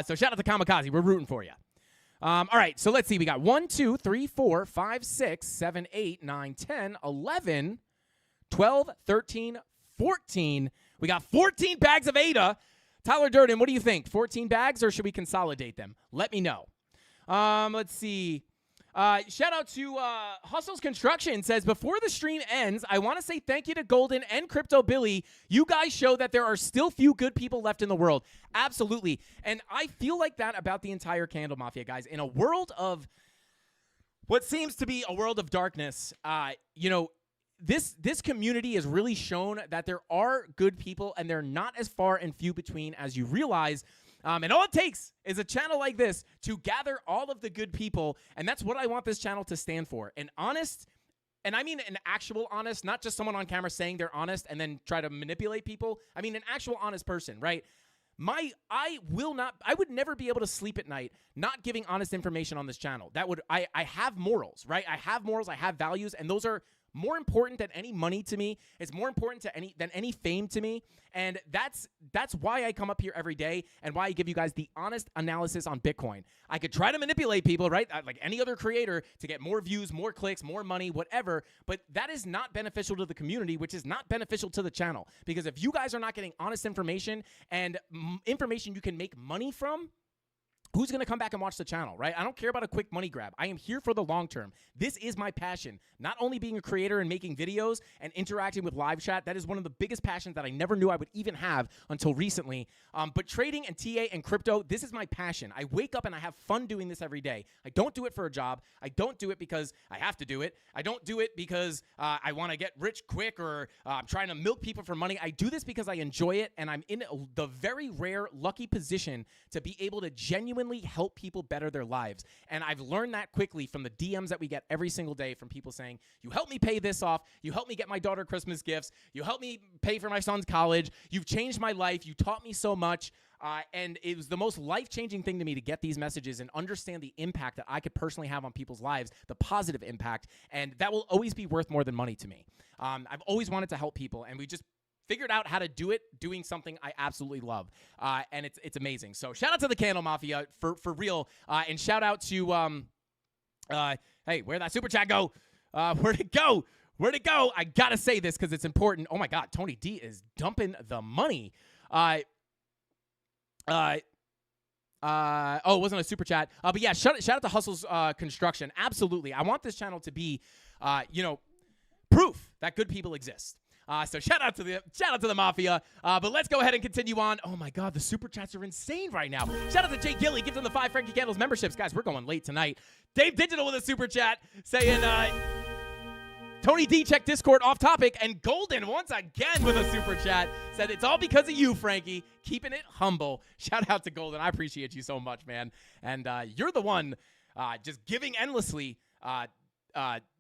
So shout out to Kamikaze. We're rooting for you. All right, so let's see. We got 1, 2, 3, 4, 5, 6, 7, 8, 9, 10, 11, 12, 13, 14. We got 14 bags of Ada. Tyler Durden, what do you think? 14 bags, or should we consolidate them? Let me know. Let's see. Shout out to Hustles Construction. Says, before the stream ends, I want to say thank you to Golden and Crypto Billy. You guys show that there are still few good people left in the world. Absolutely. And I feel like that about the entire Candle Mafia, guys. In a world of what seems to be a world of darkness, this community has really shown that there are good people, and they're not as far and few between as you realize. And all it takes is a channel like this to gather all of the good people, and that's what I want this channel to stand for. An honest, and I mean an actual honest, not just someone on camera saying they're honest and then try to manipulate people. I mean an actual honest person, right? I would never be able to sleep at night not giving honest information on this channel. I have morals, right? I have morals, I have values, and those are more important than any money to me. It's more important than any fame to me. And that's why I come up here every day and why I give you guys the honest analysis on Bitcoin. I could try to manipulate people, right? Like any other creator, to get more views, more clicks, more money, whatever. But that is not beneficial to the community, which is not beneficial to the channel. Because if you guys are not getting honest information and information you can make money from, who's going to come back and watch the channel, right? I don't care about a quick money grab. I am here for the long term. This is my passion. Not only being a creator and making videos and interacting with live chat, that is one of the biggest passions that I never knew I would even have until recently. But trading and TA and crypto, this is my passion. I wake up and I have fun doing this every day. I don't do it for a job. I don't do it because I have to do it. I don't do it because I want to get rich quick or I'm trying to milk people for money. I do this because I enjoy it, and I'm in the very rare, lucky position to be able to genuinely help people better their lives. And I've learned that quickly from the DMs that we get every single day from people saying, you helped me pay this off, you helped me get my daughter Christmas gifts, you helped me pay for my son's college, you've changed my life, you taught me so much. And it was the most life-changing thing to me to get these messages and understand the impact that I could personally have on people's lives, the positive impact, and that will always be worth more than money to me. I've always wanted to help people, and we just figured out how to do it, doing something I absolutely love, and it's amazing. So shout out to the Candle Mafia for real, and shout out to hey, where'd that super chat go? Where'd it go? Where'd it go? I gotta say this because it's important. Oh my God, Tony D is dumping the money. Oh, it wasn't a super chat. But yeah, shout out to Hustles Construction. Absolutely, I want this channel to be, proof that good people exist. So shout out to the Mafia. But let's go ahead and continue on. Oh my God, the super chats are insane right now. Shout out to Jay Gilly, gives them the 5 Frankie Candles memberships. Guys, we're going late tonight. Dave Digital with a super chat saying, Tony D, check Discord off topic. And Golden, once again with a super chat, said, it's all because of you, Frankie. Keeping it humble. Shout out to Golden. I appreciate you so much, man. And you're the one just giving endlessly.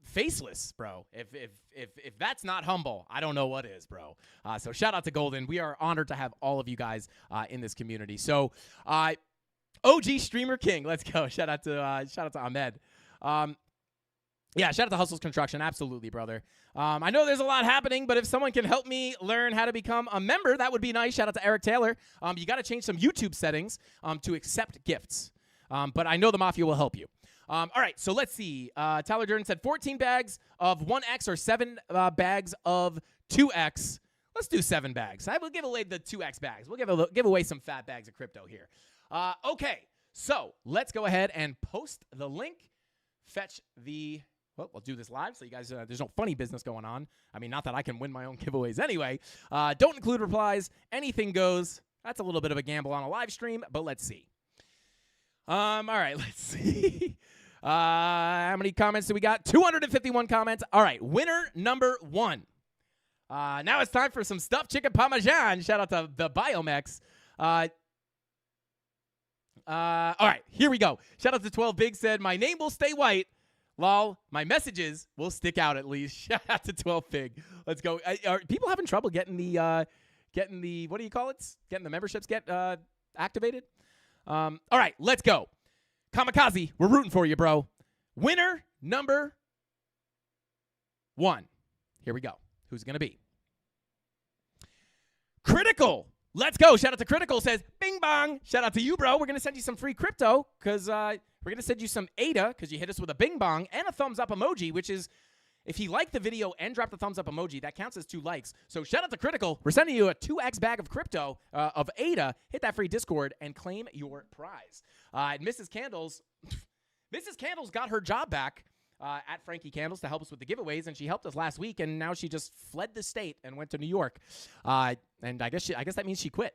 Faceless, bro. If that's not humble, I don't know what is, bro. So shout out to Golden. We are honored to have all of you guys in this community. So OG Streamer King, let's go. Shout out to Ahmed. Yeah, shout out to Hustles Construction. Absolutely, brother. I know there's a lot happening, but if someone can help me learn how to become a member, that would be nice. Shout out to Eric Taylor. You got to change some YouTube settings to accept gifts. But I know the Mafia will help you. All right, so let's see. Tyler Durden said 14 bags of 1X or 7 bags of 2X. Let's do 7 bags. I will give away the 2X bags. We'll give away some fat bags of crypto here. Okay, so let's go ahead and post the link. Fetch the... Well, we'll do this live so you guys, there's no funny business going on. I mean, not that I can win my own giveaways anyway. Don't include replies. Anything goes. That's a little bit of a gamble on a live stream, but let's see. All right, let's see. How many comments do we got? 251 comments. All right, winner number 1. Now it's time for some stuffed chicken parmesan. Shout out to the Biomex. All right, here we go. Shout out to 12 Big said, my name will stay white. Lol, my messages will stick out at least. Shout out to 12 Big. Let's go. Are people having trouble getting the, what do you call it? Getting the memberships activated? All right, let's go. Kamikaze, we're rooting for you, bro. Winner number 1. Here we go. Who's it going to be? Critical. Let's go. Shout out to Critical. Says, bing bong. Shout out to you, bro. We're going to send you some free crypto because we're going to send you some ADA because you hit us with a bing bong and a thumbs up emoji, which is, if you like the video and drop the thumbs up emoji, that counts as 2 likes. So shout out to Critical. We're sending you a 2x bag of crypto of ADA. Hit that free Discord and claim your prize. Mrs. Candles got her job back at Frankie Candles to help us with the giveaways, and she helped us last week, and now she just fled the state and went to New York. And I guess that means she quit.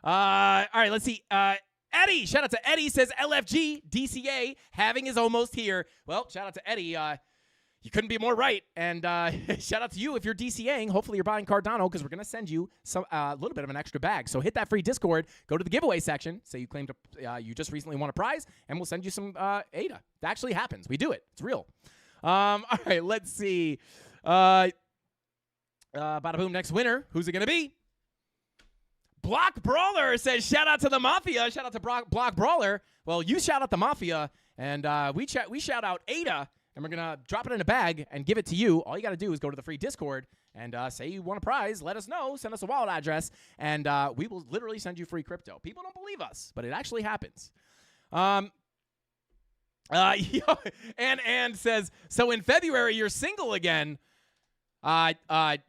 All right, let's see. Eddie, shout out to Eddie, says LFG DCA having is almost here. Well, shout out to Eddie. You couldn't be more right. And shout out to you if you're DCAing. Hopefully you're buying Cardano because we're going to send you a little bit of an extra bag. So hit that free Discord. Go to the giveaway section. Say you claimed you just recently won a prize, and we'll send you some ADA. That actually happens. We do it. It's real. All right, let's see. Bada boom, next winner. Who's it going to be? Block Brawler says, shout out to the Mafia. Shout out to Block Brawler. Well, you shout out the Mafia, and we shout out ADA. And we're going to drop it in a bag and give it to you. All you got to do is go to the free Discord and say you want a prize. Let us know. Send us a wallet address, and we will literally send you free crypto. People don't believe us, but it actually happens. And says, so in February, you're single again. Mrs.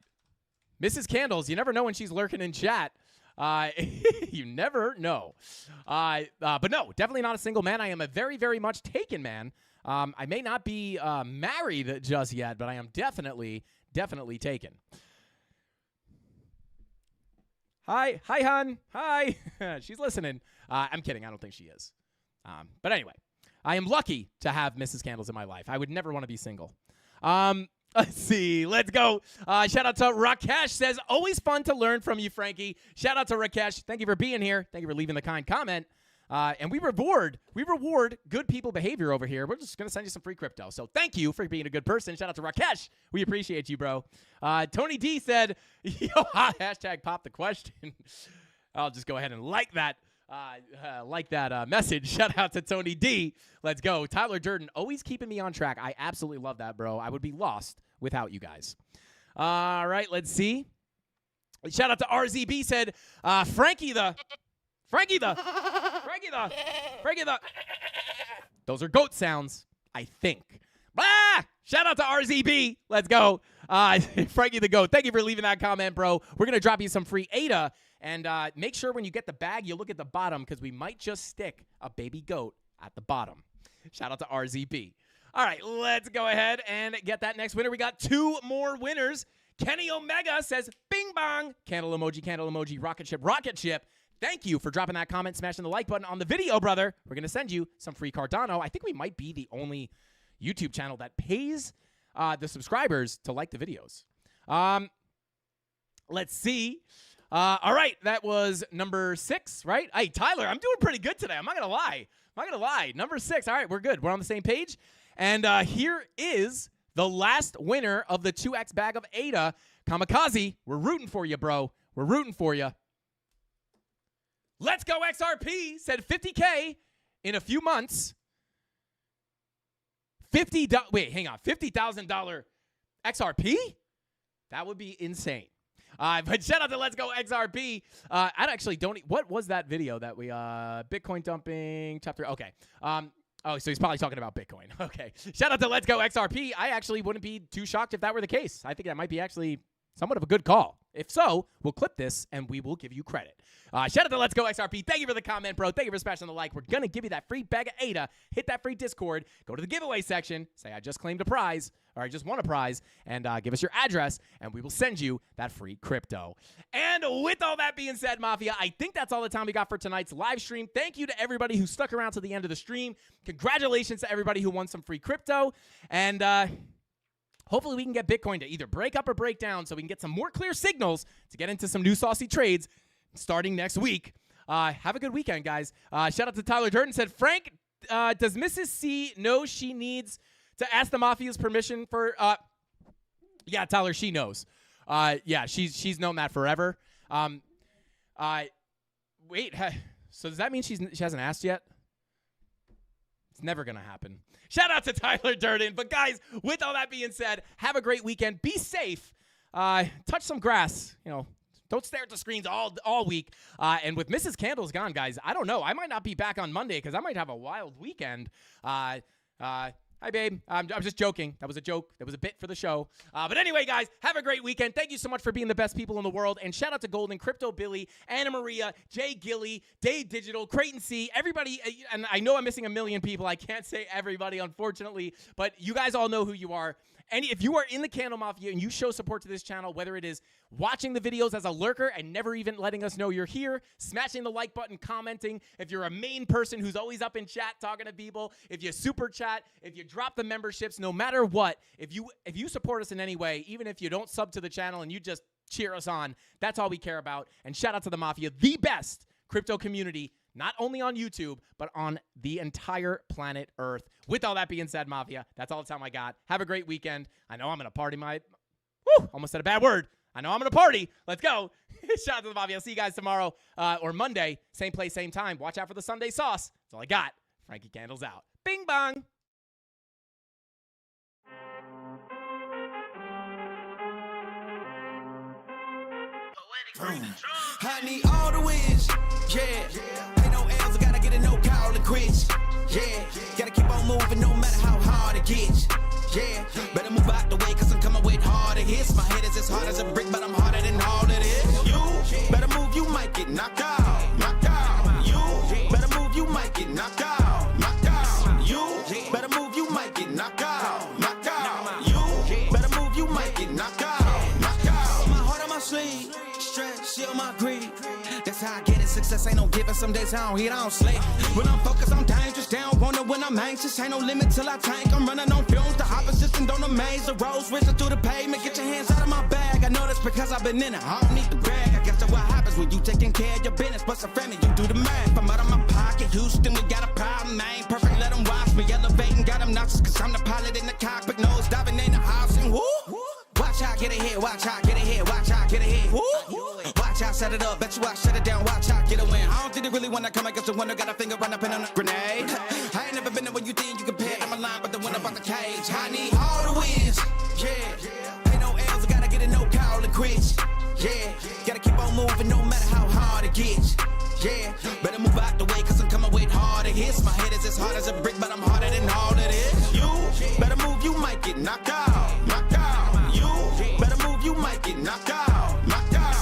Candles, you never know when she's lurking in chat. You never know. But no, definitely not a single man. I am a very, very much taken man. I may not be married just yet, but I am definitely taken. Hi, hon. Hi. She's listening. I'm kidding. I don't think she is. But anyway, I am lucky to have Mrs. Candles in my life. I would never want to be single. Let's see. Let's go. Shout out to Rakesh. Says, always fun to learn from you, Frankie. Shout out to Rakesh. Thank you for being here. Thank you for leaving the kind comment. And we reward good people behavior over here. We're just going to send you some free crypto. So thank you for being a good person. Shout out to Rakesh. We appreciate you, bro. Tony D said, yo, hashtag pop the question. I'll just go ahead and like that message. Shout out to Tony D. Let's go. Tyler Durden, always keeping me on track. I absolutely love that, bro. I would be lost without you guys. All right, let's see. Shout out to RZB said, Frankie the. Those are goat sounds, I think. Shout out to RZB. Let's go. Frankie the goat. Thank you for leaving that comment, bro. We're going to drop you some free ADA. And make sure when you get the bag, you look at the bottom because we might just stick a baby goat at the bottom. Shout out to RZB. All right, let's go ahead and get that next winner. We got 2 more winners. Kenny Omega says, bing bong. Candle emoji, rocket ship. Thank you for dropping that comment, smashing the like button on the video, brother. We're going to send you some free Cardano. I think we might be the only YouTube channel that pays the subscribers to like the videos. Let's see. All right, that was number 6, right? Hey, Tyler, I'm doing pretty good today. I'm not going to lie. Number 6. All right, we're good. We're on the same page. And here is the last winner of the 2X bag of ADA. Kamikaze, we're rooting for you, bro. We're rooting for you. Let's go XRP said $50K in a few months. $50,000 XRP? That would be insane. But shout out to Let's Go XRP. I actually don't. What was that video that we Bitcoin dumping chapter? Okay. Oh, so he's probably talking about Bitcoin. Okay. Shout out to Let's Go XRP. I actually wouldn't be too shocked if that were the case. I think that might be actually somewhat of a good call. If so, we'll clip this and we will give you credit. Shout out to Let's Go XRP. Thank you for the comment, bro. Thank you for smashing the like. We're going to give you that free bag of ADA. Hit that free Discord. Go to the giveaway section. Say, I just claimed a prize, or I just won a prize, and give us your address, and we will send you that free crypto. And with all that being said, Mafia, I think that's all the time we got for tonight's live stream. Thank you to everybody who stuck around to the end of the stream. Congratulations to everybody who won some free crypto. And hopefully we can get Bitcoin to either break up or break down so we can get some more clear signals to get into some new saucy trades starting next week. Have a good weekend, guys. Shout out to Tyler Durden. Said, Frank, does Mrs. C know she needs to ask the Mafia's permission for... yeah, Tyler, she knows. Yeah, she's known that forever. Wait, so does that mean she hasn't asked yet? It's never going to happen. Shout out to Tyler Durden. But guys, with all that being said, have a great weekend. Be safe. Touch some grass. Don't stare at the screens all week. And with Mrs. Candles gone, guys, I don't know. I might not be back on Monday because I might have a wild weekend. Hi, babe. I'm just joking. That was a joke. That was a bit for the show. But anyway, guys, have a great weekend. Thank you so much for being the best people in the world. And shout out to Golden, Crypto Billy, Anna Maria, Jay Gilly, Dave Digital, Creighton C, everybody. And I know I'm missing a million people. I can't say everybody, unfortunately. But you guys all know who you are. And if you are in the Candle Mafia and you show support to this channel, whether it is watching the videos as a lurker and never even letting us know you're here, smashing the like button, commenting, if you're a main person who's always up in chat talking to people, if you super chat, if you drop the memberships, no matter what, if you support us in any way, even if you don't sub to the channel and you just cheer us on, that's all we care about. And shout out to the Mafia, the best crypto community, not only on YouTube, but on the entire planet Earth. With all that being said, Mafia, that's all the time I got. Have a great weekend. I know I'm going to party almost said a bad word. I know I'm going to party. Let's go. Shout out to the Mafia. I'll see you guys tomorrow or Monday. Same place, same time. Watch out for the Sunday sauce. That's all I got. Frankie Candles out. Bing bong. I need all the wins, yeah. Ain't no L's, I gotta get a no call and quits, yeah. Gotta keep on moving no matter how hard it gets, yeah. Better move out the way, cause I'm coming with harder hits. My head is as hard as a brick, but I'm harder than all it is. You better move, you might get knocked out, knocked out. You better move, you might get knocked out, knocked out. You better move, you might get knocked out, knocked out. You better move, you might get knocked out, knocked out. My heart on my sleeve. Shield my greed. That's how I get it. Success ain't no giving. Some days I don't eat, I don't sleep. When I'm focused, I'm dangerous. They don't want it when I'm anxious. Ain't no limit till I tank. I'm running on fumes. The opposition don't amaze. The roads racing through the pavement. Get your hands out of my bag. I know that's because I've been in it. I don't need to brag. I guess that's what happens when you taking care of your business. But some family, you do the math. I'm out of my pocket. Houston, we got a problem. I ain't perfect. Let them watch me elevating. Got them nauseous. Cause I'm the pilot in the cockpit. Nose diving in the house. And whoo. Watch out, get ahead. Watch out, get ahead. Watch out, get ahead. Woo. Watch out, set it up, bet you I shut it down, watch out, get a win. I don't think they really wanna come against the winner, got a finger run up in on a grenade. I ain't never been there when you think you compare. I'm a line, but the winner about the cage. I need all the wins, yeah. Ain't no L's, I gotta get a no call and quits, yeah. Gotta keep on moving no matter how hard it gets, yeah. Better move out the way, cause I'm coming with harder hits. My head is as hard as a brick, but I'm harder than all it is. You better move, you might get knocked out, knocked out. You better move, you might get knocked out, knocked out.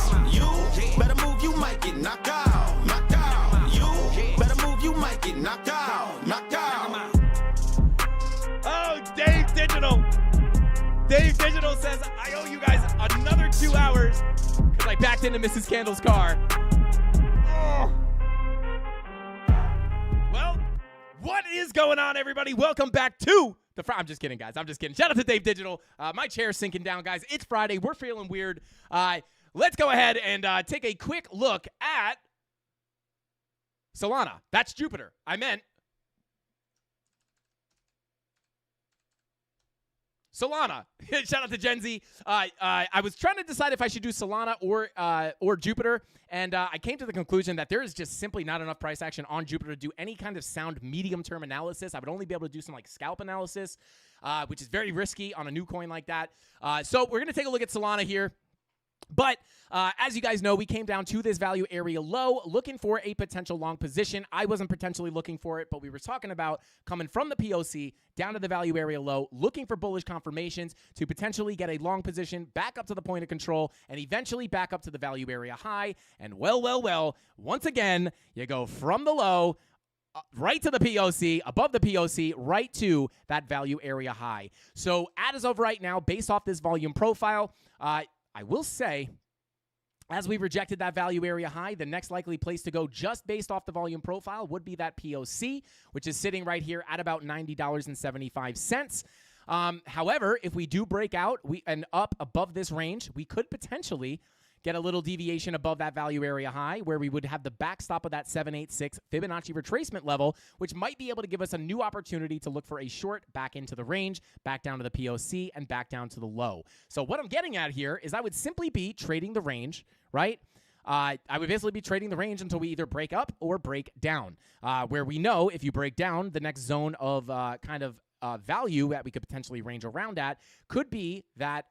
Better move, you might get knocked out, knocked out. You better move, you might get knocked out, knocked out. Oh, Dave Digital. Dave Digital says, I owe you guys another 2 hours because I backed into Mrs. Candle's car. Oh. Well, what is going on, everybody? Welcome back to I'm just kidding, guys. I'm just kidding. Shout out to Dave Digital. My chair's sinking down, guys. It's Friday. We're feeling weird. Let's go ahead and take a quick look at Solana. That's Jupiter. I meant Solana. Shout out to Gen Z. I was trying to decide if I should do Solana or Jupiter, and I came to the conclusion that there is just simply not enough price action on Jupiter to do any kind of sound medium-term analysis. I would only be able to do some like scalp analysis, which is very risky on a new coin like that. So we're going to take a look at Solana here. But as you guys know, we came down to this value area low looking for a potential long position. I wasn't potentially looking for it, but we were talking about coming from the POC down to the value area low, looking for bullish confirmations to potentially get a long position back up to the point of control and eventually back up to the value area high. And well, once again, you go from the low right to the POC, above the POC, right to that value area high. So as of right now, based off this volume profile, I will say, as we rejected that value area high, the next likely place to go just based off the volume profile would be that POC, which is sitting right here at about $90.75. However, if we do break out and up above this range, we could potentially get a little deviation above that value area high where we would have the backstop of that 786 Fibonacci retracement level, which might be able to give us a new opportunity to look for a short back into the range, back down to the POC, and back down to the low. So what I'm getting at here is I would simply be trading the range, right? I would basically be trading the range until we either break up or break down, where we know if you break down, the next zone of value that we could potentially range around at could be that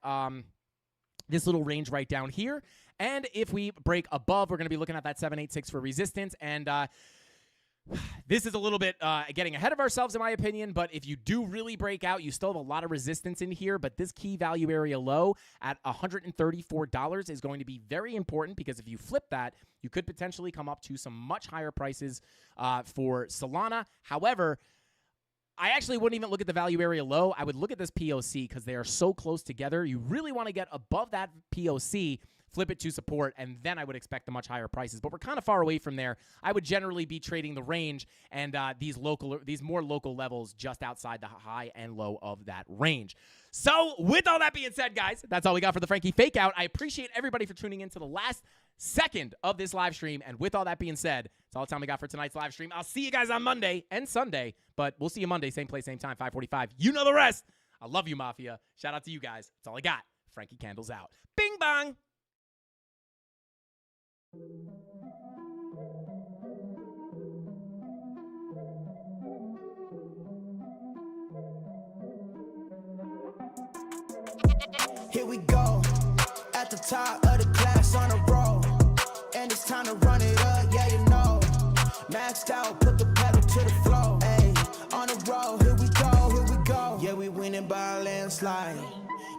this little range right down here. And if we break above, we're going to be looking at that 786 for resistance. And this is a little bit getting ahead of ourselves, in my opinion, but if you do really break out, you still have a lot of resistance in here, but this key value area low at $134 is going to be very important, because if you flip that, you could potentially come up to some much higher prices for Solana. However, I actually wouldn't even look at the value area low. I would look at this POC, because they are so close together. You really want to get above that POC, flip it to support, and then I would expect the much higher prices. But we're kind of far away from there. I would generally be trading the range and these more local levels just outside the high and low of that range. So with all that being said, guys, that's all we got for the Frankie Fake Out. I appreciate everybody for tuning in to the last second of this live stream. And with all that being said, that's all the time we got for tonight's live stream. I'll see you guys on Monday and Sunday, but we'll see you Monday, same place, same time, 5:45. You know the rest. I love you, Mafia. Shout out to you guys. That's all I got. Frankie Candles out. Bing bong. Here we go, at the top of the class on a roll, and it's time to run it up, yeah, you know. Maxed out, put the pedal to the floor, ayy, on the roll, here we go, yeah, we winning by a landslide.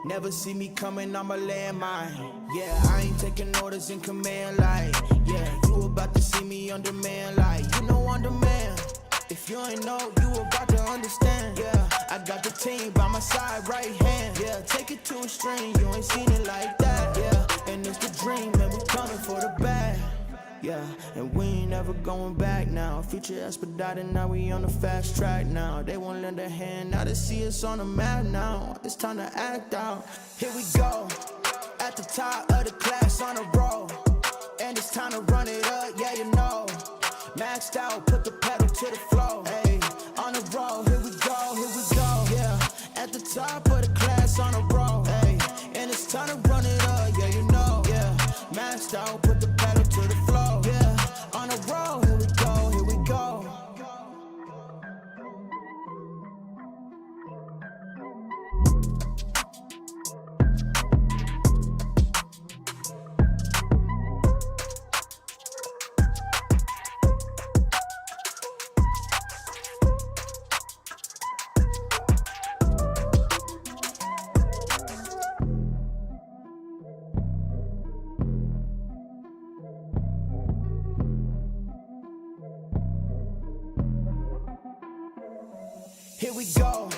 Never see me coming, I'm a landmine. Yeah, I ain't taking orders in command, like, yeah, you about to see me on demand, like, you know, on demand. If you ain't know, you about to understand. Yeah, I got the team by my side, right hand. Yeah, take it to a string, you ain't seen it like that. Yeah, and it's the dream, and we coming for the bag. Yeah, and we ain't ever going back now. Future expedited, now we on the fast track now. They won't lend a hand, now they see us on the map now. It's time to act out. Here we go, at the top of the class on a roll, and it's time to run it up, yeah, you know. Maxed out, put the pedal to the floor, ayy, on the roll, here we go, yeah, at the top of the class on a roll, ayy, and it's time to run it up, yeah, you know, yeah, maxed out, put the pedal to the floor, yeah, on the roll, here we go, here we go. Here we go,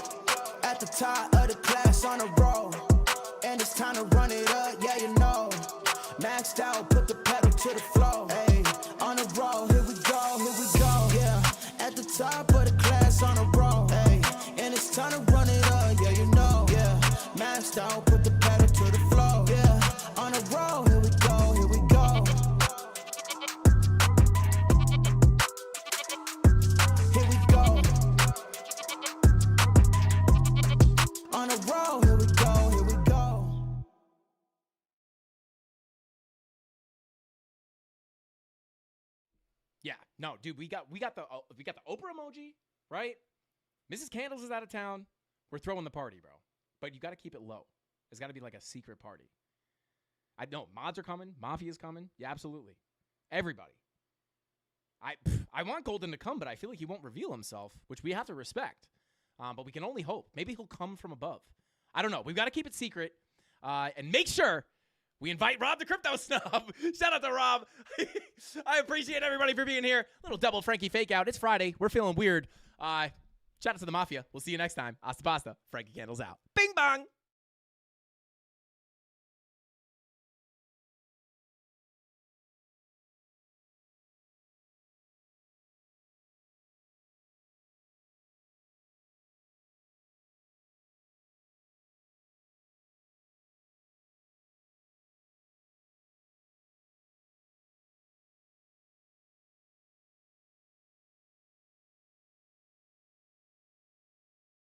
at the top of the class on a roll, and it's time to run it up, yeah, you know. Maxed out, put the pedal to the floor, ayy, on the roll, here we go, yeah, at the top of the class on a roll, ayy, and it's time to run it up, yeah, you know, yeah, maxed out, put the pedal to the floor, yeah, on the roll, here we go, here we go. Here we go. On a roll, here we go, here we go. Yeah, no, dude, we got the Oprah emoji, right? Mrs. Candles is out of town. We're throwing the party, bro. But you got to keep it low. It's got to be like a secret party. I know mods are coming, Mafia's coming. Yeah, absolutely. Everybody. I want Golden to come, but I feel like he won't reveal himself, which we have to respect. But we can only hope. Maybe he'll come from above. I don't know. We've got to keep it secret. And make sure we invite Rob the Crypto Snob. Shout out to Rob. I appreciate everybody for being here. Little double Frankie Fake Out. It's Friday. We're feeling weird. Shout out to the Mafia. We'll see you next time. Hasta pasta. Frankie Candles out. Bing bong.